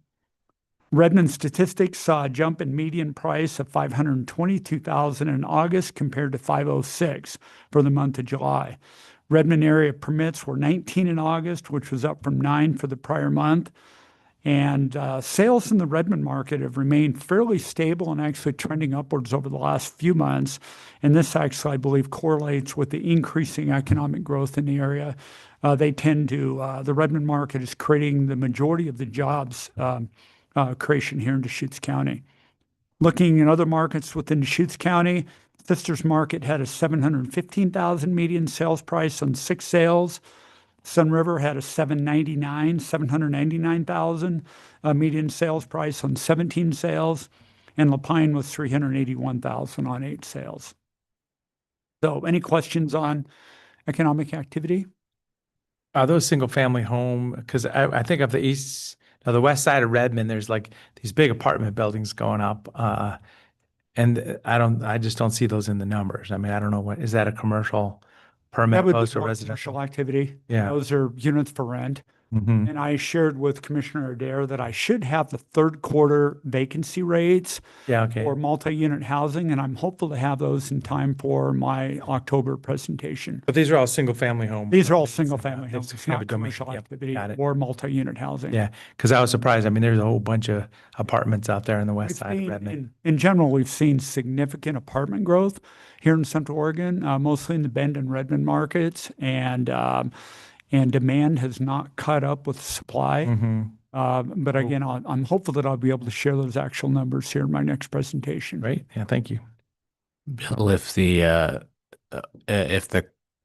Redmond statistics saw a jump in median price of $522,000 in August compared to $506 for the month of July. Redmond area permits were 19 in August, which was up from 9 for the prior month. And sales in the Redmond market have remained fairly stable and actually trending upwards over the last few months. And this actually, I believe, correlates with the increasing economic growth in the area. The Redmond market is creating the majority of the jobs creation here in Deschutes County. Looking at other markets within Deschutes County, Sisters Market had a $715,000 median sales price on 6 sales. Sun River had a $799,000 median sales price on 17 sales, and La Pine was $381,000 on 8 sales. So any questions on economic activity? Those single-family home, because I think of the west side of Redmond, there's like these big apartment buildings going up, and I just don't see those in the numbers. I mean, I don't know is that a commercial permit That would be post or more residential? commercial activity. Yeah. Those are units for rent. Mhm. And I shared with Commissioner Adair that I should have the third quarter vacancy rates Yeah, okay. for multi-unit housing, and I'm hopeful to have those in time for my October presentation. But these are all single-family homes. These are all single-family They homes, just it's have a not domain. commercial Yep, activity got it. or multi-unit housing. Yeah, because I was surprised. I mean, there's a whole bunch of apartments out there on the west We've side of seen- Redmond. In general, we've seen significant apartment growth here in Central Oregon, mostly in the Bend and Redmond markets, and demand has not caught up with supply. Mhm. But again, I'm hopeful that I'll be able to share those actual numbers here in my next presentation. Great. Yeah, thank you. Bill, if the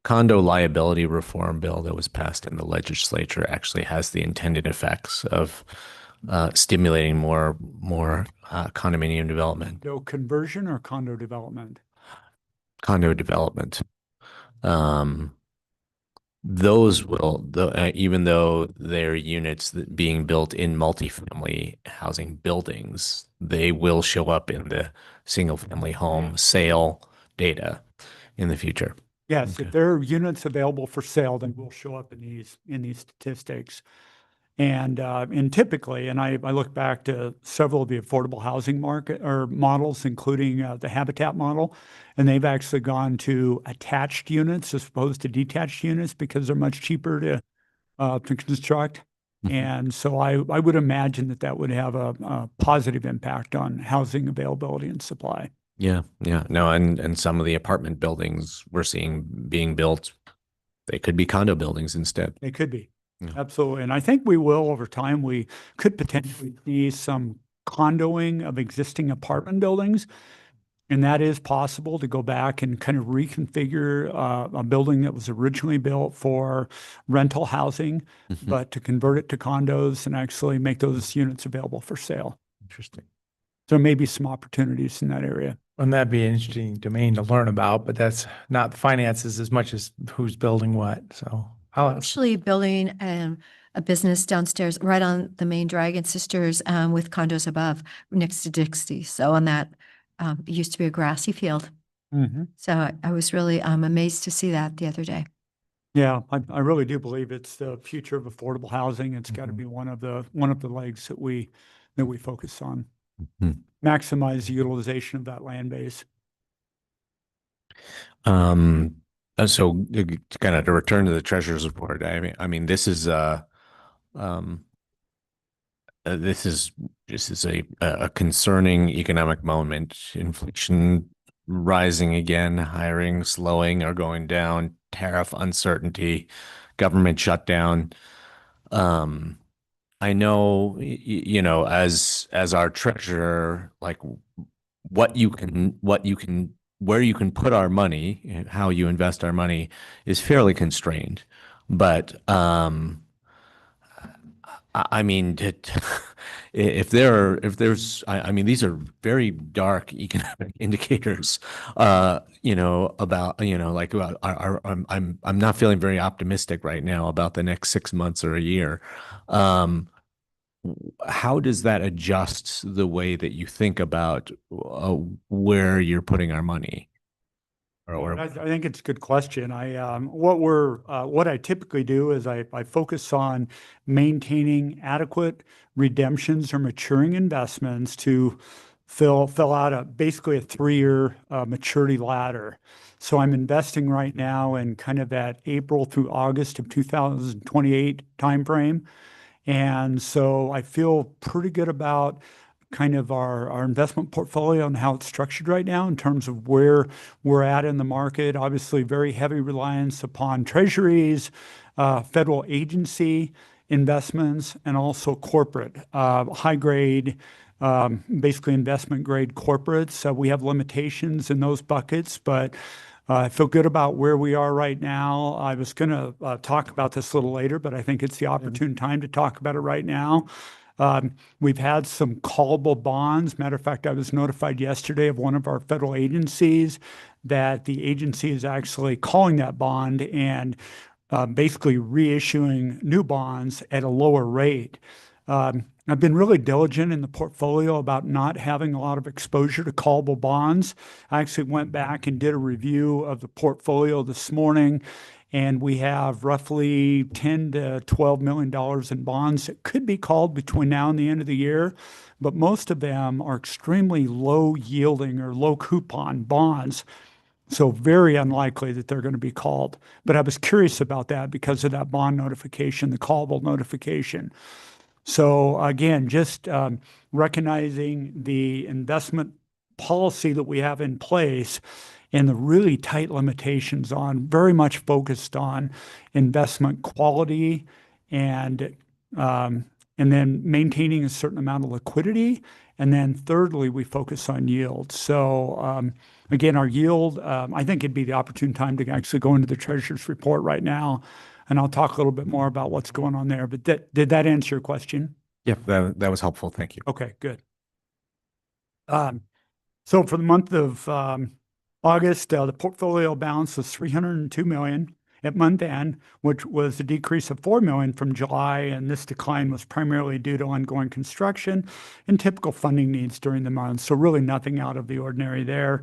condo liability reform bill that was passed in the legislature actually has the intended effects of stimulating more condominium development, Condo conversion or condo development? condo development, those will, even though they're units being built in multifamily housing buildings, they will show up in the single-family home sale data in the future. Yes, Okay. if there are units available for sale, then we'll show up in these statistics. And typically, and I look back to several of the affordable housing market or models, including the Habitat model, and they've actually gone to attached units as opposed to detached units because they're much cheaper to construct. Mhm. And so I would imagine that would have a positive impact on housing availability and supply. Yeah, no, and some of the apartment buildings we're seeing being built, they could be condo buildings instead. They could be. Yeah. Absolutely. And I think we will over time. We could potentially see some condoing of existing apartment buildings. And that is possible to go back and kind of reconfigure a building that was originally built for rental housing, Mhm. but to convert it to condos and actually make those units available for sale. Interesting. So maybe some opportunities in that area. Wouldn't that be an interesting domain to learn about? But that's not finances as much as who's building what. So Actually building a a business downstairs, right on the main Dragon Sisters, with condos above, next to Dixie. So on that, it used to be a grassy field. So I was really amazed to see that the other day. Yeah, I really do believe it's the future of affordable housing. It's got to be one of the legs that we focus on. Maximize the utilization of that land base. So kind of to return to the treasurer's report, I mean, this is a concerning economic moment. Inflation rising again, hiring slowing or going down, tariff uncertainty, government shutdown. I know, you know, as our treasurer, like where you can put our money and how you invest our money is fairly constrained. But I mean, if there's, I mean, these are very dark economic indicators, you know, about, you know, like about I'm not feeling very optimistic right now about the next 6 months or a year. How does that adjust the way that you think about where you're putting our money? I think it's a good question. What I typically do is I focus on maintaining adequate redemptions or maturing investments to fill out basically a 3-year maturity ladder. So I'm investing right now in kind of that April through August of 2028 timeframe. And so I feel pretty good about kind of our investment portfolio and how it's structured right now in terms of where we're at in the market. Obviously, very heavy reliance upon treasuries, federal agency investments, and also corporate, high grade, basically investment grade corporates. So we have limitations in those buckets, but I feel good about where we are right now. I was going to talk about this a little later, but I think it's the opportune time to talk about it right now. We've had some callable bonds. Matter of fact, I was notified yesterday of one of our federal agencies that the agency is actually calling that bond and basically reissuing new bonds at a lower rate. I've been really diligent in the portfolio about not having a lot of exposure to callable bonds. I actually went back and did a review of the portfolio this morning, and we have roughly $10 to $12 million in bonds that could be called between now and the end of the year. But most of them are extremely low yielding or low coupon bonds. So very unlikely that they're going to be called. But I was curious about that because of that bond notification, the callable notification. So again, just recognizing the investment policy that we have in place and the really tight limitations on, very much focused on investment quality and then maintaining a certain amount of liquidity. And then thirdly, we focus on yield. So again, our yield, I think it'd be the opportune time to actually go into the treasurer's report right now. And I'll talk a little bit more about what's going on there. But did that answer your question? Yep, that was helpful. Thank you. Okay, good. So for the month of August, the portfolio balance was $302 million at month end, which was a decrease of $4 million from July. And this decline was primarily due to ongoing construction and typical funding needs during the month. So really nothing out of the ordinary there.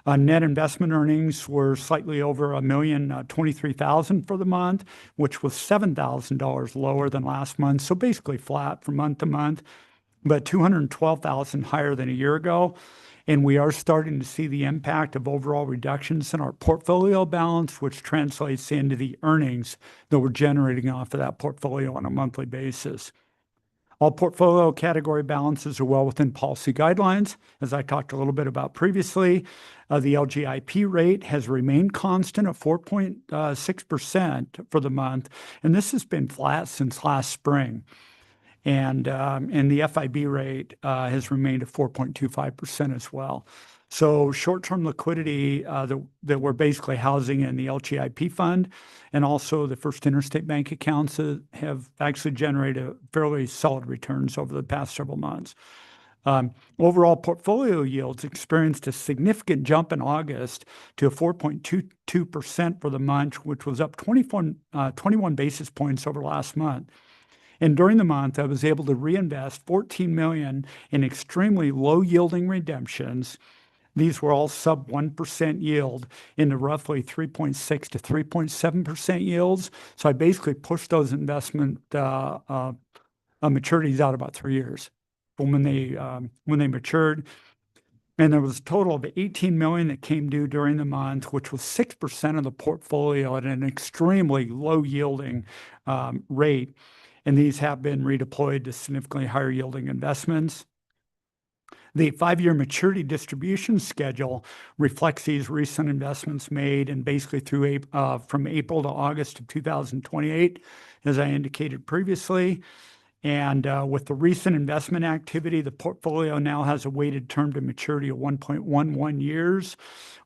Net investment earnings were slightly over $1,023,000 for the month, which was $7,000 lower than last month. So basically flat from month to month, but $212,000 higher than a year ago. And we are starting to see the impact of overall reductions in our portfolio balance, which translates into the earnings that we're generating off of that portfolio on a monthly basis. All portfolio category balances are well within policy guidelines. As I talked a little bit about previously, the LGIP rate has remained constant at 4.6% for the month. And this has been flat since last spring. And the FIB rate has remained at 4.25% as well. So short-term liquidity that we're basically housing in the LGIP fund and also the First Interstate Bank accounts have actually generated fairly solid returns over the past several months. Overall portfolio yields experienced a significant jump in August to a 4.22% for the month, which was up 21 basis points over last month. And during the month, I was able to reinvest 14 million in extremely low yielding redemptions. These were all sub 1% yield into roughly 3.6 to 3.7% yields. So I basically pushed those investment maturities out about 3 years from when they matured. And there was a total of 18 million that came due during the month, which was 6% of the portfolio at an extremely low yielding rate. And these have been redeployed to significantly higher yielding investments. The 5-year maturity distribution schedule reflects these recent investments made and basically through from April to August of 2028, as I indicated previously. And with the recent investment activity, the portfolio now has a weighted term to maturity of 1.11 years,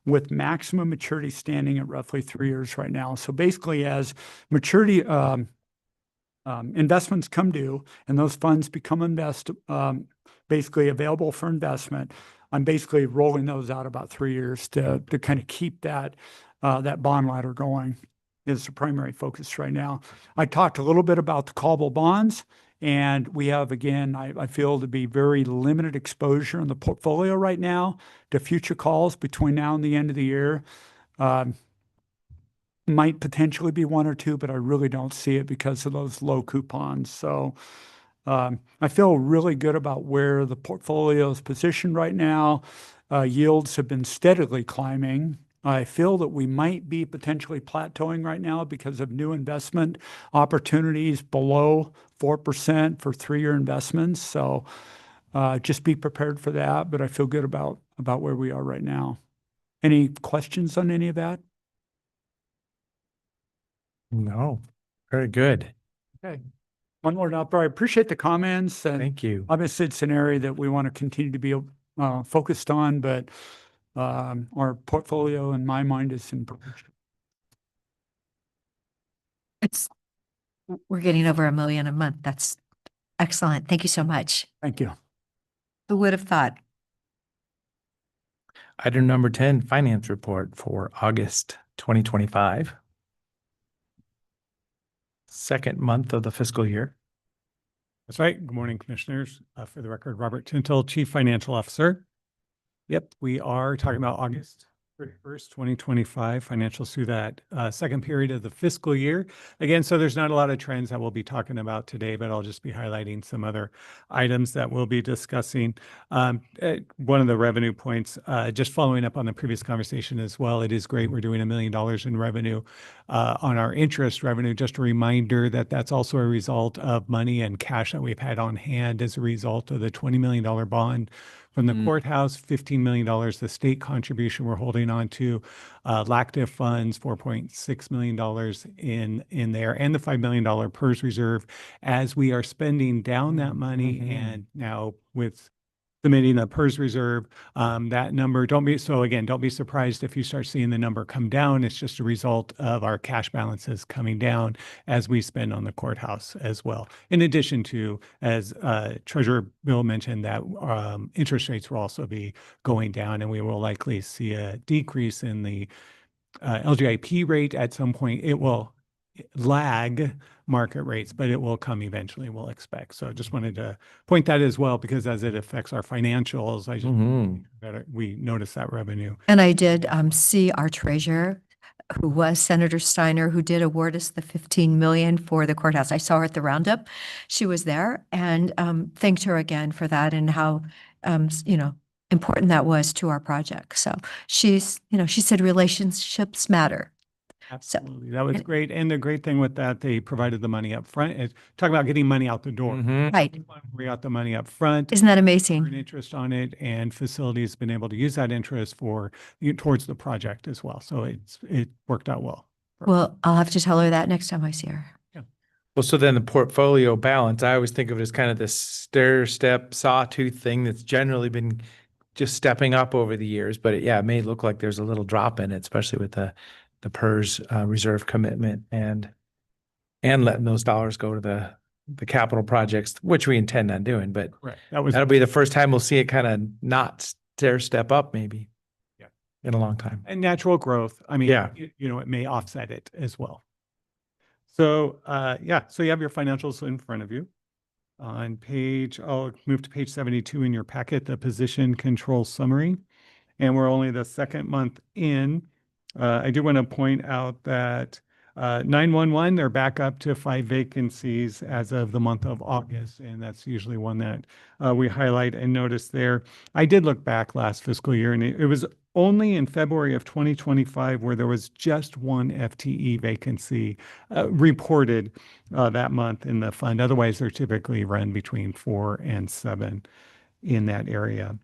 with maximum maturity standing at roughly 3 years right now. So basically, as maturity investments come due and those funds become basically available for investment, I'm basically rolling those out about 3 years to kind of keep that bond ladder going. Is the primary focus right now. I talked a little bit about the callable bonds. And we have, again, I feel to be very limited exposure in the portfolio right now to future calls between now and the end of the year. Might potentially be 1 or 2, but I really don't see it because of those low coupons. So I feel really good about where the portfolio is positioned right now. Yields have been steadily climbing. I feel that we might be potentially plateauing right now because of new investment opportunities below 4% for 3-year investments. So just be prepared for that. But I feel good about where we are right now. Any questions on any of that? No, very good. Okay. One more up. I appreciate the comments. And thank you. Obviously, it's an area that we want to continue to be focused on, but our portfolio, in my mind, is in progression. We're getting over $1 million a month. That's excellent. Thank you so much. Thank you. Who would have thought? Item number 10, finance report for August 2025. Second month of the fiscal year. That's right. Good morning, commissioners. For the record, Robert Tintel, Chief Financial Officer. Yep, we are talking about August 31st, 2025, financials through that second period of the fiscal year. Again, so there's not a lot of trends that we'll be talking about today, but I'll just be highlighting some other items that we'll be discussing. One of the revenue points, just following up on the previous conversation as well, it is great we're doing $1 million in revenue on our interest revenue. Just a reminder that that's also a result of money and cash that we've had on hand as a result of the $20 million bond from the courthouse, $15 million, the state contribution we're holding on to, LACTIV funds, $4.6 million in there, and the $5 million PERS reserve. As we are spending down that money and now with submitting the PERS reserve, that number, don't be surprised if you start seeing the number come down. It's just a result of our cash balances coming down as we spend on the courthouse as well. In addition to, as Treasurer Bill mentioned, that interest rates will also be going down, and we will likely see a decrease in the LGIP rate at some point. It will lag market rates, but it will come eventually, we'll expect. So I just wanted to point that as well, because as it affects our financials, I just we notice that revenue. And I did see our treasurer, who was Senator Steiner, who did award us the $15 million for the courthouse. I saw her at the roundup. She was there, and thanked her again for that and how, important that was to our project. So she said relationships matter. Absolutely. That was great. And the great thing with that, they provided the money up front. Talk about getting money out the door. Right. We got the money up front. Isn't that amazing? Earn interest on it, and facilities been able to use that interest towards the project as well. So it worked out well. Well, I'll have to tell her that next time I see her. Yeah. Well, so then the portfolio balance, I always think of it as kind of this stair-step sawtooth thing that's generally been just stepping up over the years. But it may look like there's a little drop in it, especially with the PERS reserve commitment and letting those dollars go to the capital projects, which we intend on doing. But that'll be the first time we'll see it kind of not step up maybe in a long time. And natural growth. I mean, it may offset it as well. So, so you have your financials in front of you. I'll move to page 72 in your packet, the position control summary. And we're only the second month in. I do want to point out that 911, they're back up to 5 vacancies as of the month of August. And that's usually one that we highlight and notice there. I did look back last fiscal year, and it was only in February of 2025 where there was just one FTE vacancy reported that month in the fund. Otherwise, they're typically run between 4 and 7 in that area.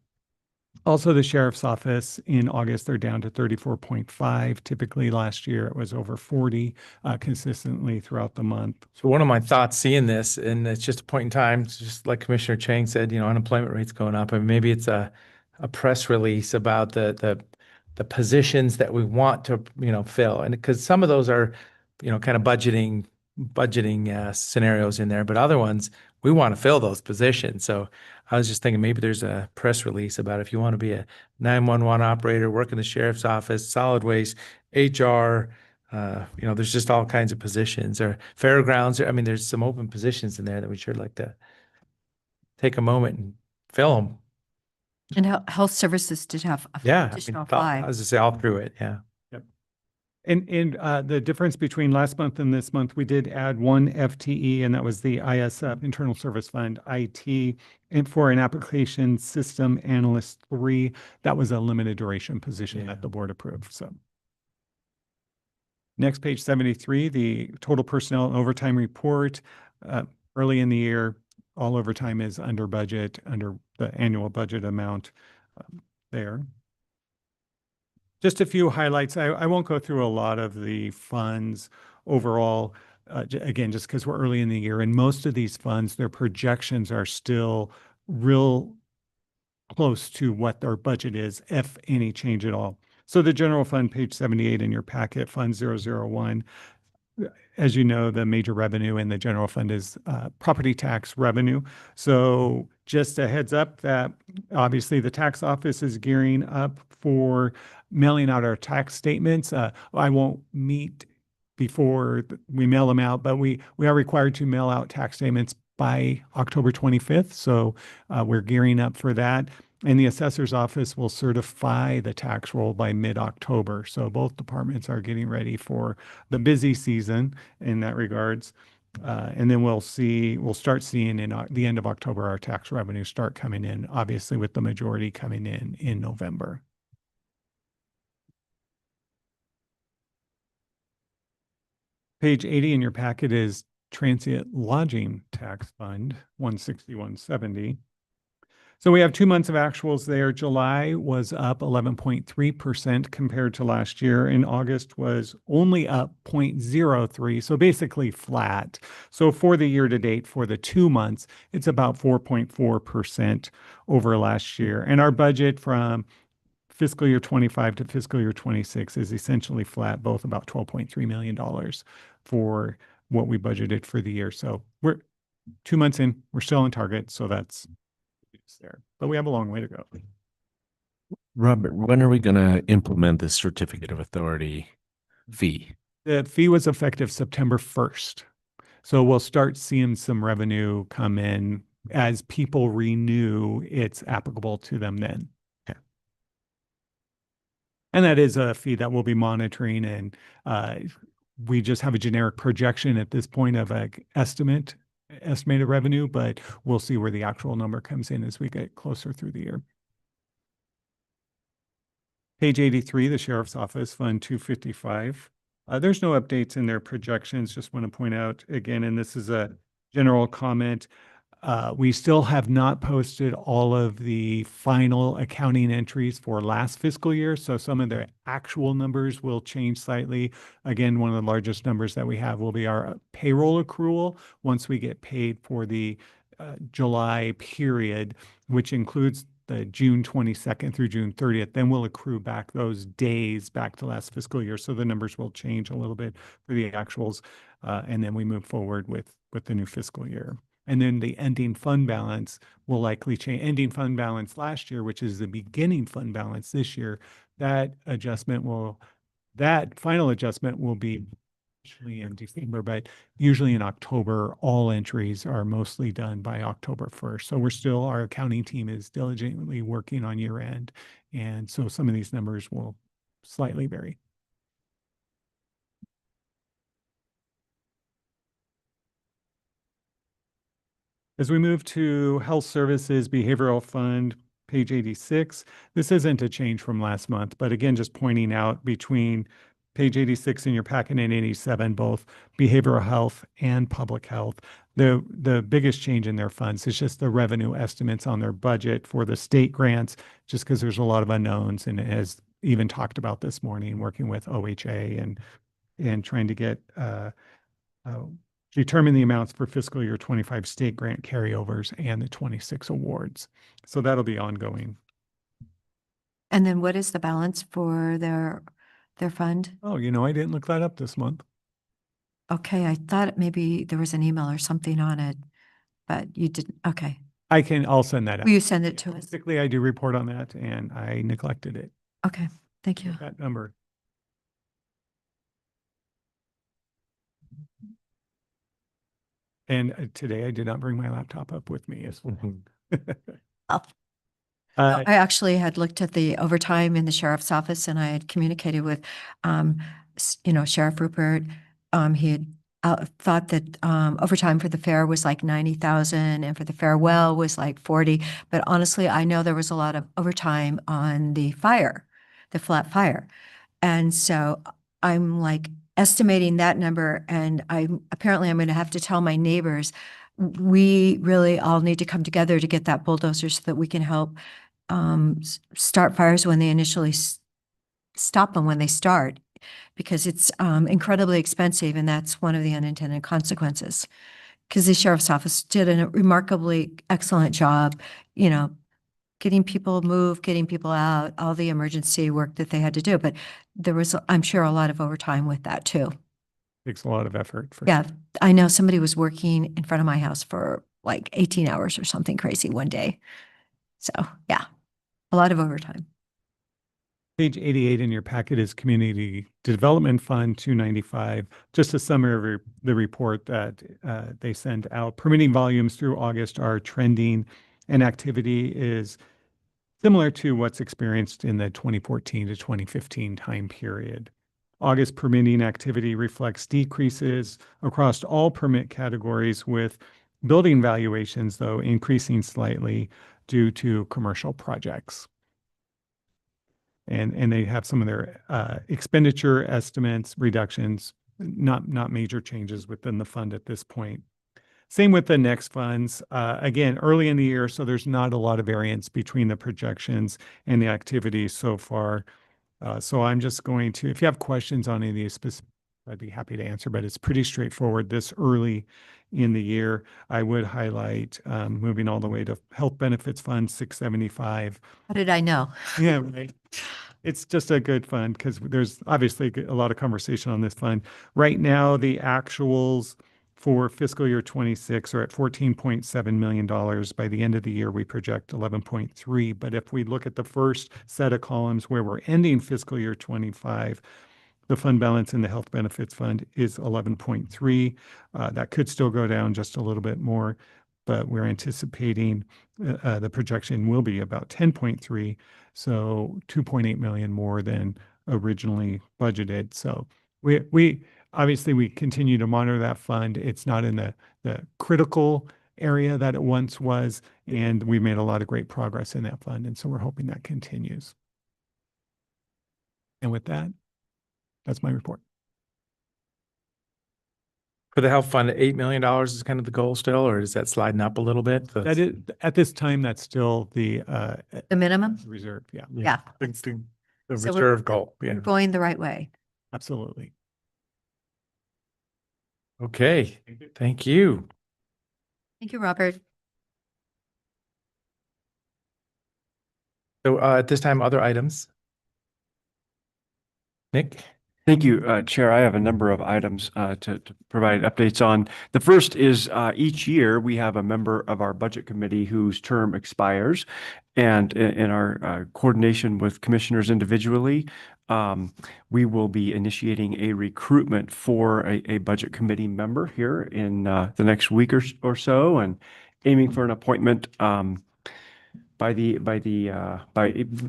Also, the sheriff's office in August, they're down to 34.5. Typically last year, it was over 40 consistently throughout the month. So one of my thoughts seeing this, and it's just a point in time, it's just like Commissioner Chang said, unemployment rate's going up, and maybe it's a press release about the positions that we want to, fill. And because some of those are, kind of budgeting scenarios in there, but other ones, we want to fill those positions. So I was just thinking maybe there's a press release about if you want to be a 911 operator, work in the sheriff's office, solid waste, HR, there's just all kinds of positions, or fairgrounds. I mean, there's some open positions in there that we sure like to take a moment and fill them. And health services did have additional 5. I was to say all through it. Yeah. And the difference between last month and this month, we did add 1 FTE, and that was the ISF, Internal Service Fund, IT, and for an application system analyst 3. That was a limited duration position that the board approved. So next, page 73, the total personnel and overtime report. Early in the year, all overtime is under budget, under the annual budget amount there. Just a few highlights. I won't go through a lot of the funds overall, again, just because we're early in the year. And most of these funds, their projections are still real close to what their budget is, if any change at all. So the general fund, page 78 in your packet, Fund 001. As you know, the major revenue in the general fund is property tax revenue. So just a heads up that obviously the tax office is gearing up for mailing out our tax statements. I won't meet before we mail them out, but we are required to mail out tax statements by October 25th. So we're gearing up for that. And the assessor's office will certify the tax roll by mid-October. So both departments are getting ready for the busy season in that regards. And then we'll start seeing in the end of October, our tax revenue start coming in, obviously with the majority coming in November. Page 80 in your packet is Transient Lodging Tax Fund, 160-170. So we have 2 months of actuals there. July was up 11.3% compared to last year, and August was only up 0.03, so basically flat. So for the year to date, for the 2 months, it's about 4.4% over last year. And our budget from fiscal year 25 to fiscal year 26 is essentially flat, both about $12.3 million for what we budgeted for the year. So we're 2 months in, we're still on target, so that's there, but we have a long way to go. Robert, when are we going to implement the certificate of authority fee? The fee was effective September 1st. So we'll start seeing some revenue come in as people renew. It's applicable to them then. Okay. And that is a fee that we'll be monitoring. And we just have a generic projection at this point of an estimated revenue, but we'll see where the actual number comes in as we get closer through the year. Page 83, the Sheriff's Office, Fund 255. There's no updates in their projections. Just want to point out again, and this is a general comment, we still have not posted all of the final accounting entries for last fiscal year. So some of the actual numbers will change slightly. Again, one of the largest numbers that we have will be our payroll accrual once we get paid for the July period, which includes the June 22nd through June 30th. Then we'll accrue back those days back to last fiscal year. So the numbers will change a little bit for the actuals. And then we move forward with the new fiscal year. And then the ending fund balance will likely change. Ending fund balance last year, which is the beginning fund balance this year, that final adjustment will be Usually in December, but usually in October, all entries are mostly done by October 1st. So our accounting team is diligently working on year end. And so some of these numbers will slightly vary. As we move to Health Services Behavioral Fund, page 86, this isn't a change from last month, but again, just pointing out between page 86 in your packet and 87, both behavioral health and public health, the biggest change in their funds is just the revenue estimates on their budget for the state grants, just because there's a lot of unknowns, and as even talked about this morning, working with OHA and trying to get determine the amounts for fiscal year 25 state grant carryovers and the 26 awards. So that'll be ongoing. And then what is the balance for their fund? Oh, I didn't look that up this month. Okay, I thought maybe there was an email or something on it, but you didn't. Okay. I'll send that out. Will you send it to us? Typically, I do report on that and I neglected it. Okay, thank you. That number. And today I did not bring my laptop up with me as well. I actually had looked at the overtime in the sheriff's office, and I had communicated with, Sheriff Rupert. He had thought that overtime for the fair was like 90,000 and for the farewell was like 40. But honestly, I know there was a lot of overtime on the flat fire. And so I'm like estimating that number, and I'm going to have to tell my neighbors, we really all need to come together to get that bulldozer so that we can help start fires when they initially stop them when they start, because it's incredibly expensive, and that's one of the unintended consequences. Because the sheriff's office did a remarkably excellent job, getting people moved, getting people out, all the emergency work that they had to do. But there was, I'm sure, a lot of overtime with that too. Takes a lot of effort. Yeah, I know somebody was working in front of my house for like 18 hours or something crazy one day. So yeah, a lot of overtime. Page 88 in your packet is Community Development Fund 295. Just a summary of the report that they sent out. Permitting volumes through August are trending, and activity is similar to what's experienced in the 2014 to 2015 time period. August permitting activity reflects decreases across all permit categories, with building valuations, though, increasing slightly due to commercial projects. And they have some of their expenditure estimates, reductions, not major changes within the fund at this point. Same with the next funds. Again, early in the year, so there's not a lot of variance between the projections and the activity so far. So I'm just going to, if you have questions on any of these specific, I'd be happy to answer, but it's pretty straightforward this early in the year. I would highlight moving all the way to Health Benefits Fund 675. How did I know? Yeah, right. It's just a good fund because there's obviously a lot of conversation on this fund. Right now, the actuals for fiscal year 26 are at $14.7 million. By the end of the year, we project 11.3. But if we look at the first set of columns where we're ending fiscal year 25, the fund balance in the Health Benefits Fund is 11.3. That could still go down just a little bit more, but we're anticipating the projection will be about 10.3. So 2.8 million more than originally budgeted. So we obviously we continue to monitor that fund. It's not in the critical area that it once was, and we made a lot of great progress in that fund. And so we're hoping that continues. And with that, that's my report. For the health fund, $8 million is kind of the goal still, or is that sliding up a little bit? That is, at this time, that's still the minimum reserve. Yeah. Yeah. It's the So reserve goal. Yeah. We're going the right way. Absolutely. Okay. Thank you. Thank you, Robert. So at this time, other items. Nick? Thank you, Chair. I have a number of items to provide updates on. The first is each year we have a member of our budget committee whose term expires. And in our coordination with commissioners individually, we will be initiating a recruitment for a budget committee member here in the next week or so, and aiming for an appointment by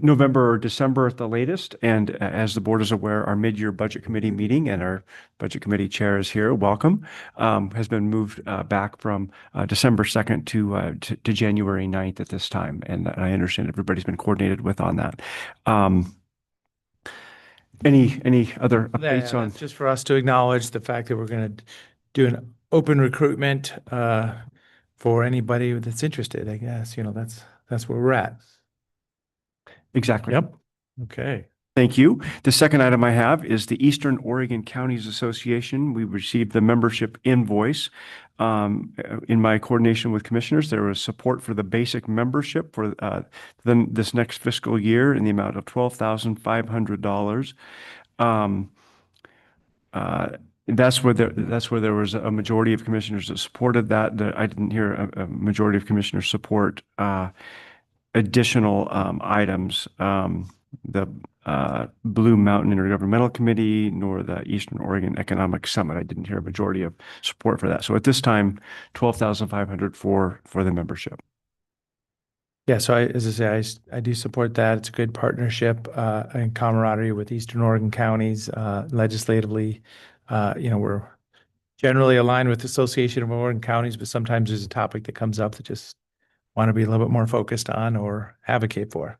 November or December at the latest. And as the board is aware, our mid-year budget committee meeting, and our budget committee chair is here, welcome, has been moved back from December 2nd to January 9th at this time. And I understand everybody's been coordinated with on that. Any other updates on? Just for us to acknowledge the fact that we're going to do an open recruitment for anybody that's interested, I guess, that's where we're at. Exactly. Yep. Okay. Thank you. The second item I have is the Eastern Oregon Counties Association. We received the membership invoice. In my coordination with commissioners, there was support for the basic membership for this next fiscal year in the amount of $12,500. That's where there was a majority of commissioners that supported that. I didn't hear a majority of commissioners support additional items. The Blue Mountain Intergovernmental Committee, nor the Eastern Oregon Economic Summit. I didn't hear a majority of support for that. So at this time, $12,500 for the membership. Yeah, so as I say, I do support that. It's a good partnership and camaraderie with Eastern Oregon counties legislatively. We're generally aligned with the Association of Oregon Counties, but sometimes there's a topic that comes up that just want to be a little bit more focused on or advocate for.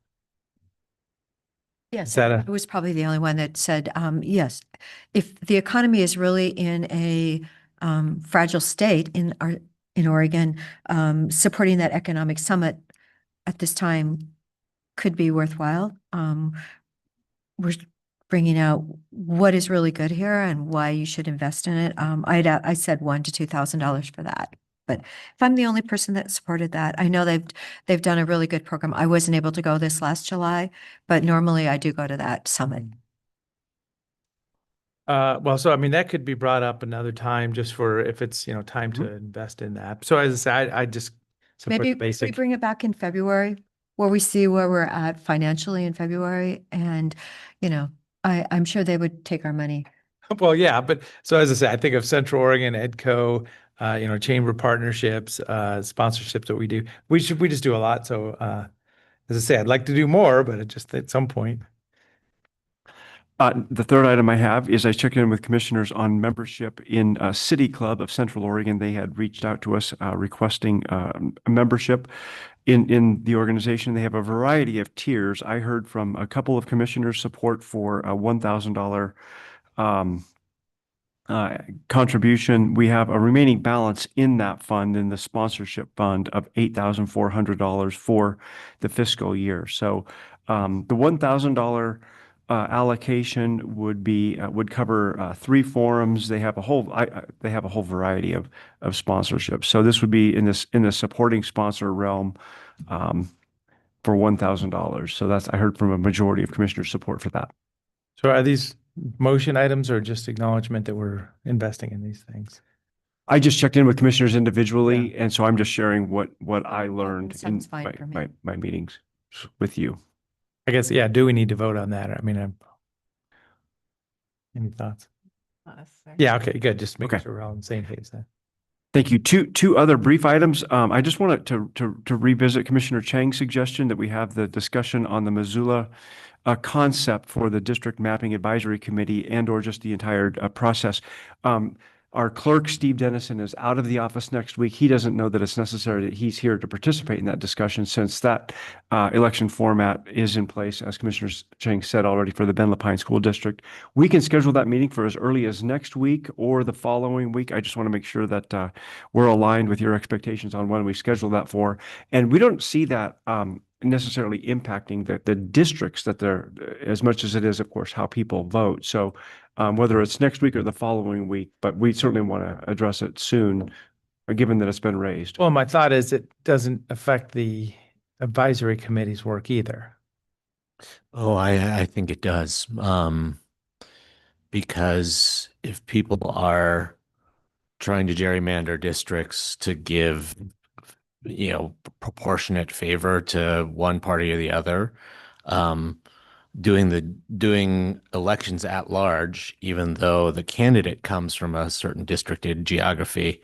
Yes, Is that I was probably the only one that said, yes, if the economy is really in a fragile state in Oregon, supporting that economic summit at this time could be worthwhile. We're bringing out what is really good here and why you should invest in it. I said $1,000 to $2,000 for that. But if I'm the only person that supported that, I know they've done a really good program. I wasn't able to go this last July, but normally I do go to that summit. Well, so I mean, that could be brought up another time just for if it's, time to invest in that. So as I say, I just support Maybe the basic. we bring it back in February where we see where we're at financially in February. And, I'm sure they would take our money. Well, yeah, but so as I say, I think of Central Oregon, EDCO, chamber partnerships, sponsorships that we do. We just do a lot. So as I say, I'd like to do more, but just at some point. The third item I have is I checked in with commissioners on membership in City Club of Central Oregon. They had reached out to us requesting a membership in the organization. They have a variety of tiers. I heard from a couple of commissioners support for a $1,000 contribution. We have a remaining balance in that fund, in the sponsorship fund, of $8,400 for the fiscal year. So the $1,000 allocation would cover 3 forums. They have a whole variety of sponsorships. So this would be in the supporting sponsor realm for $1,000. So I heard from a majority of commissioners support for that. So are these motion items or just acknowledgement that we're investing in these things? I just checked in with commissioners individually, and so I'm just sharing what I learned in sounds fine for me. my meetings with you. I guess, yeah, do we need to vote on that? I mean, any thoughts? Yeah, okay, good. Just making sure we're all on the same page then. Thank you. Two other brief items. I just wanted to revisit Commissioner Chang's suggestion that we have the discussion on the Missoula concept for the District Mapping Advisory Committee and/or just the entire process. Our clerk, Steve Dennison, is out of the office next week. He doesn't know that it's necessary that he's here to participate in that discussion, since that election format is in place, as Commissioner Chang said already, for the Ben Lapine School District. We can schedule that meeting for as early as next week or the following week. I just want to make sure that we're aligned with your expectations on when we schedule that for. And we don't see that necessarily impacting the districts that they're, as much as it is, of course, how people vote. So whether it's next week or the following week, but we certainly want to address it soon, given that it's been raised. Well, my thought is it doesn't affect the advisory committee's work either. Oh, I think it does. because if people are trying to gerrymander districts to give, proportionate favor to one party or the other, doing elections at large, even though the candidate comes from a certain districted geography,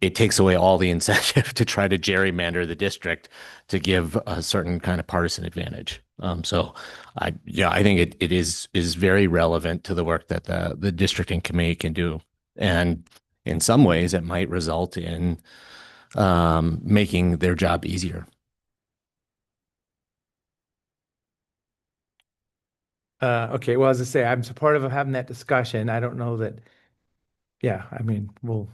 it takes away all the incentive to try to gerrymander the district to give a certain kind of partisan advantage. So I think it is very relevant to the work that the districting committee can do. And in some ways it might result in making their job easier. Okay, well, as I say, I'm supportive of having that discussion. I don't know that, yeah, I mean, we'll.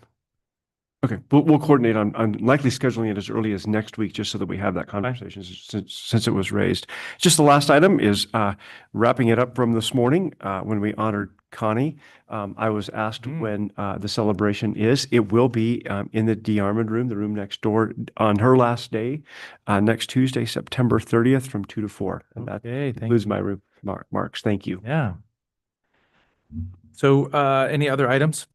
Okay, we'll coordinate on likely scheduling it as early as next week, just so that we have that conversation since it was raised. Just the last item is wrapping it up from this morning when we honored Connie. I was asked when the celebration is. It will be in the D. Armand room, the room next door, on her last day, next Tuesday, September 30th from 2 to 4. And that includes my room marks. Thank you. Yeah. So any other items?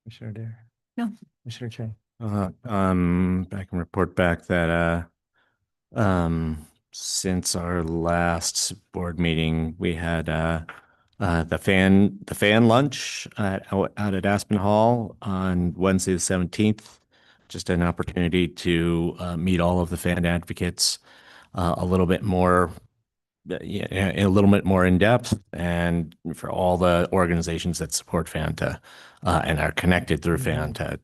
Commissioner Dare? No. Commissioner Chang? I can report back that since our last board meeting, we had the fan lunch out at Aspen Hall on Wednesday the 17th. Just an opportunity to meet all of the fan advocates a little bit more in depth, and for all the organizations that support FAN to and are connected through FAN to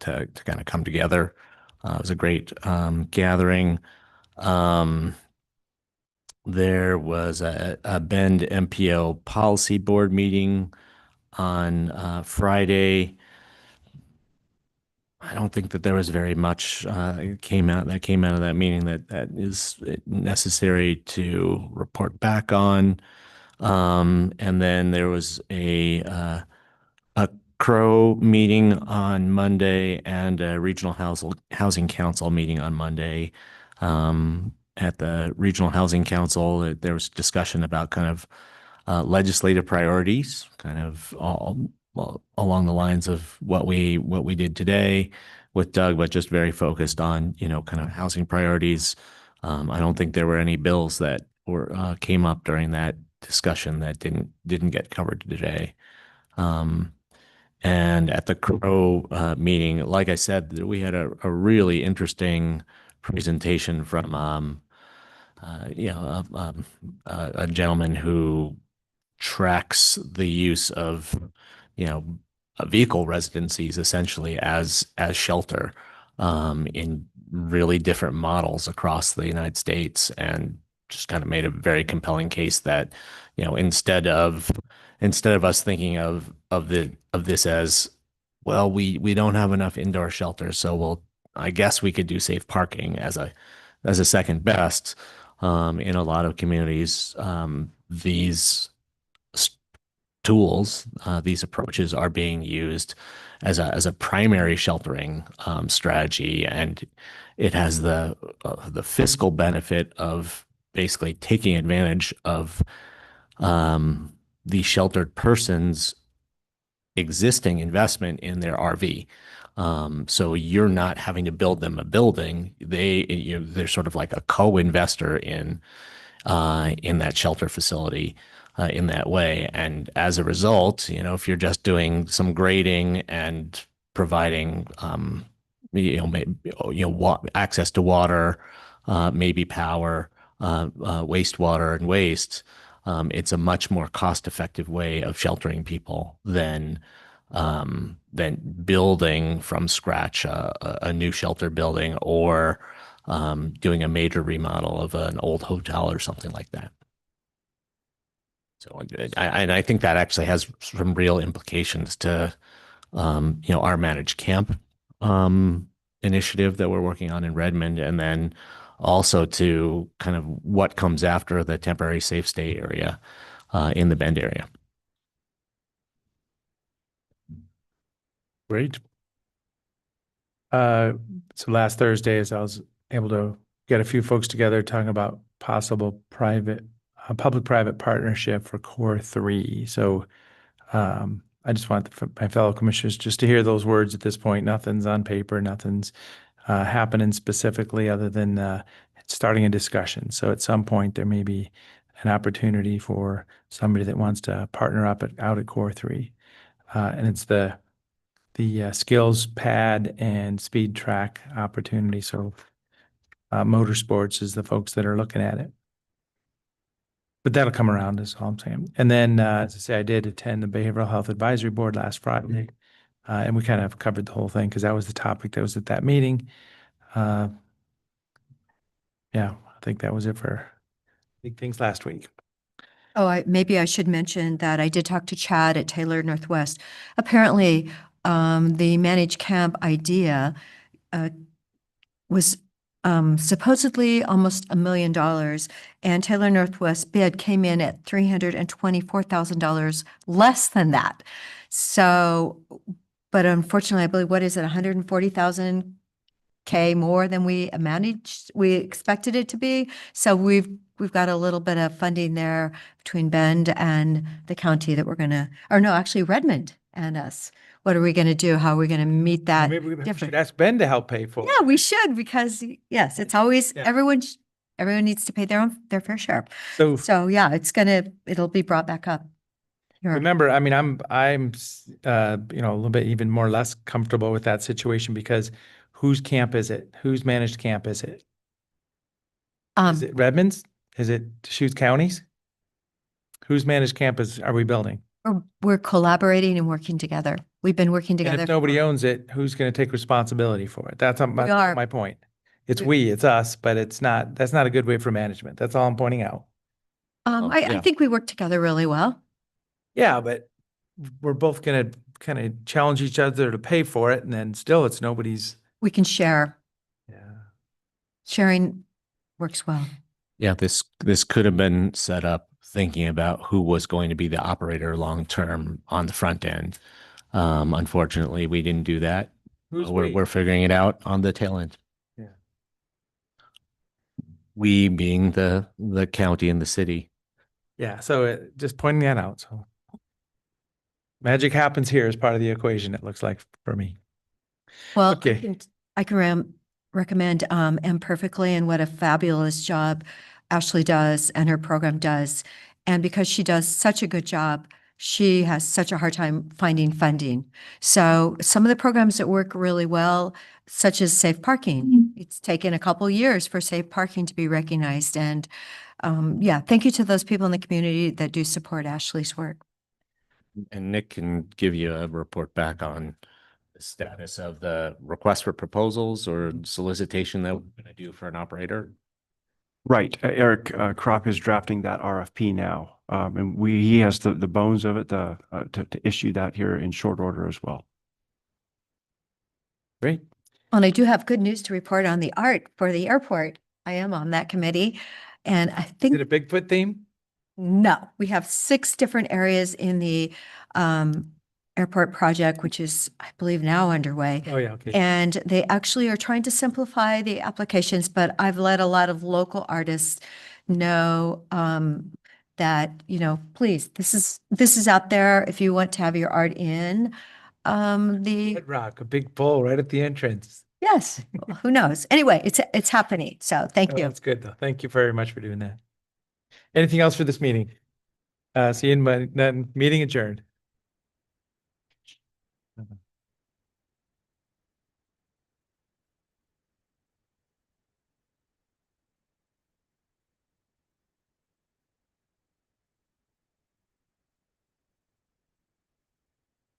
kind of come together. It was a great gathering. There was a Bend MPO policy board meeting on Friday. I don't think that there was very much came out of that meeting that is necessary to report back on. And then there was a Crow meeting on Monday and a regional housing council meeting on Monday. At the regional housing council, there was discussion about kind of legislative priorities, kind of along the lines of what we did today with Doug, but just very focused on, kind of housing priorities. I don't think there were any bills that came up during that discussion that didn't get covered today. And at the Crow meeting, like I said, we had a really interesting presentation from a gentleman who tracks the use of vehicle residencies essentially as shelter in really different models across the United States, and just kind of made a very compelling case that instead of us thinking of this as, well, we don't have enough indoor shelters, so I guess we could do safe parking as a second best. In a lot of communities, these tools, these approaches are being used as a primary sheltering strategy, and it has the fiscal benefit of basically taking advantage of the sheltered person's existing investment in their RV. So you're not having to build them a building. They're sort of like a co-investor in that shelter facility in that way. And as a result, if you're just doing some grading and providing access to water, maybe power, wastewater and waste, it's a much more cost-effective way of sheltering people than building from scratch a new shelter building, or doing a major remodel of an old hotel or something like that. So I think that actually has some real implications to our managed camp initiative that we're working on in Redmond, and then also to kind of what comes after the temporary safe stay area in the Bend area. Great. So last Thursday, as I was able to get a few folks together talking about possible public-private partnership for Core 3. So I just want my fellow commissioners just to hear those words at this point. Nothing's on paper, nothing's happening specifically other than starting a discussion. So at some point, there may be an opportunity for somebody that wants to partner up out at Core 3. And it's the skills pad and speed track opportunity. So motorsports is the folks that are looking at it. But that'll come around is all I'm saying. And then, as I say, I did attend the Behavioral Health Advisory Board last Friday. And we kind of covered the whole thing because that was the topic that was at that meeting. Yeah, I think that was it for big things last week. Oh, maybe I should mention that I did talk to Chad at Taylor Northwest. Apparently, the managed camp idea was supposedly almost $1 million, and Taylor Northwest bid came in at $324,000 less than that. So, but unfortunately, I believe, what is it, 140,000 more than we expected it to be. So we've got a little bit of funding there between Bend and the county that we're gonna, or no, actually Redmond and us. What are we gonna do? How are we gonna meet that? Maybe we should ask Ben to help pay for it. Yeah, we should, because yes, it's always, everyone needs to pay their fair share. So yeah, it'll be brought back up. Remember, I mean, I'm a little bit even more less comfortable with that situation because whose camp is it? Whose managed camp is it? Is it Redmond's? Is it Deschutes County's? Whose managed camp are we building? We're collaborating and working together. We've been working together. And if nobody owns it, who's going to take responsibility for it? That's my point. It's us, but that's not a good way for management. That's all I'm pointing out. I think we work together really well. Yeah, but we're both going to kind of challenge each other to pay for it, and then still it's nobody's. We can share. Yeah. Sharing works well. Yeah, this could have been set up thinking about who was going to be the operator long term on the front end. Unfortunately, we didn't do that. We're figuring it out on the tail end. Yeah. We being the county and the city. Yeah, so just pointing that out. So magic happens here as part of the equation, it looks like for me. Well, okay. I can recommend M Perfectly and what a fabulous job Ashley does and her program does. And because she does such a good job, she has such a hard time finding funding. So some of the programs that work really well, such as safe parking, it's taken a couple years for safe parking to be recognized. And thank you to those people in the community that do support Ashley's work. And Nick can give you a report back on the status of the request for proposals or solicitation that we're going to do for an operator. Right. Eric Kropp is drafting that RFP now. And he has the bones of it to issue that here in short order as well. Great. And I do have good news to report on the art for the airport. I am on that committee. And I think. Is it a Bigfoot theme? No, we have 6 different areas in the airport project, which is, I believe, now underway. Oh, yeah. Okay. And they actually are trying to simplify the applications, but I've let a lot of local artists know that, please, this is out there if you want to have your art in the Red Rock, a big bull right at the entrance. Yes, who knows? Anyway, it's happening. So thank you. That's good though. Thank you very much for doing that. Anything else for this meeting? See you in my meeting adjourned.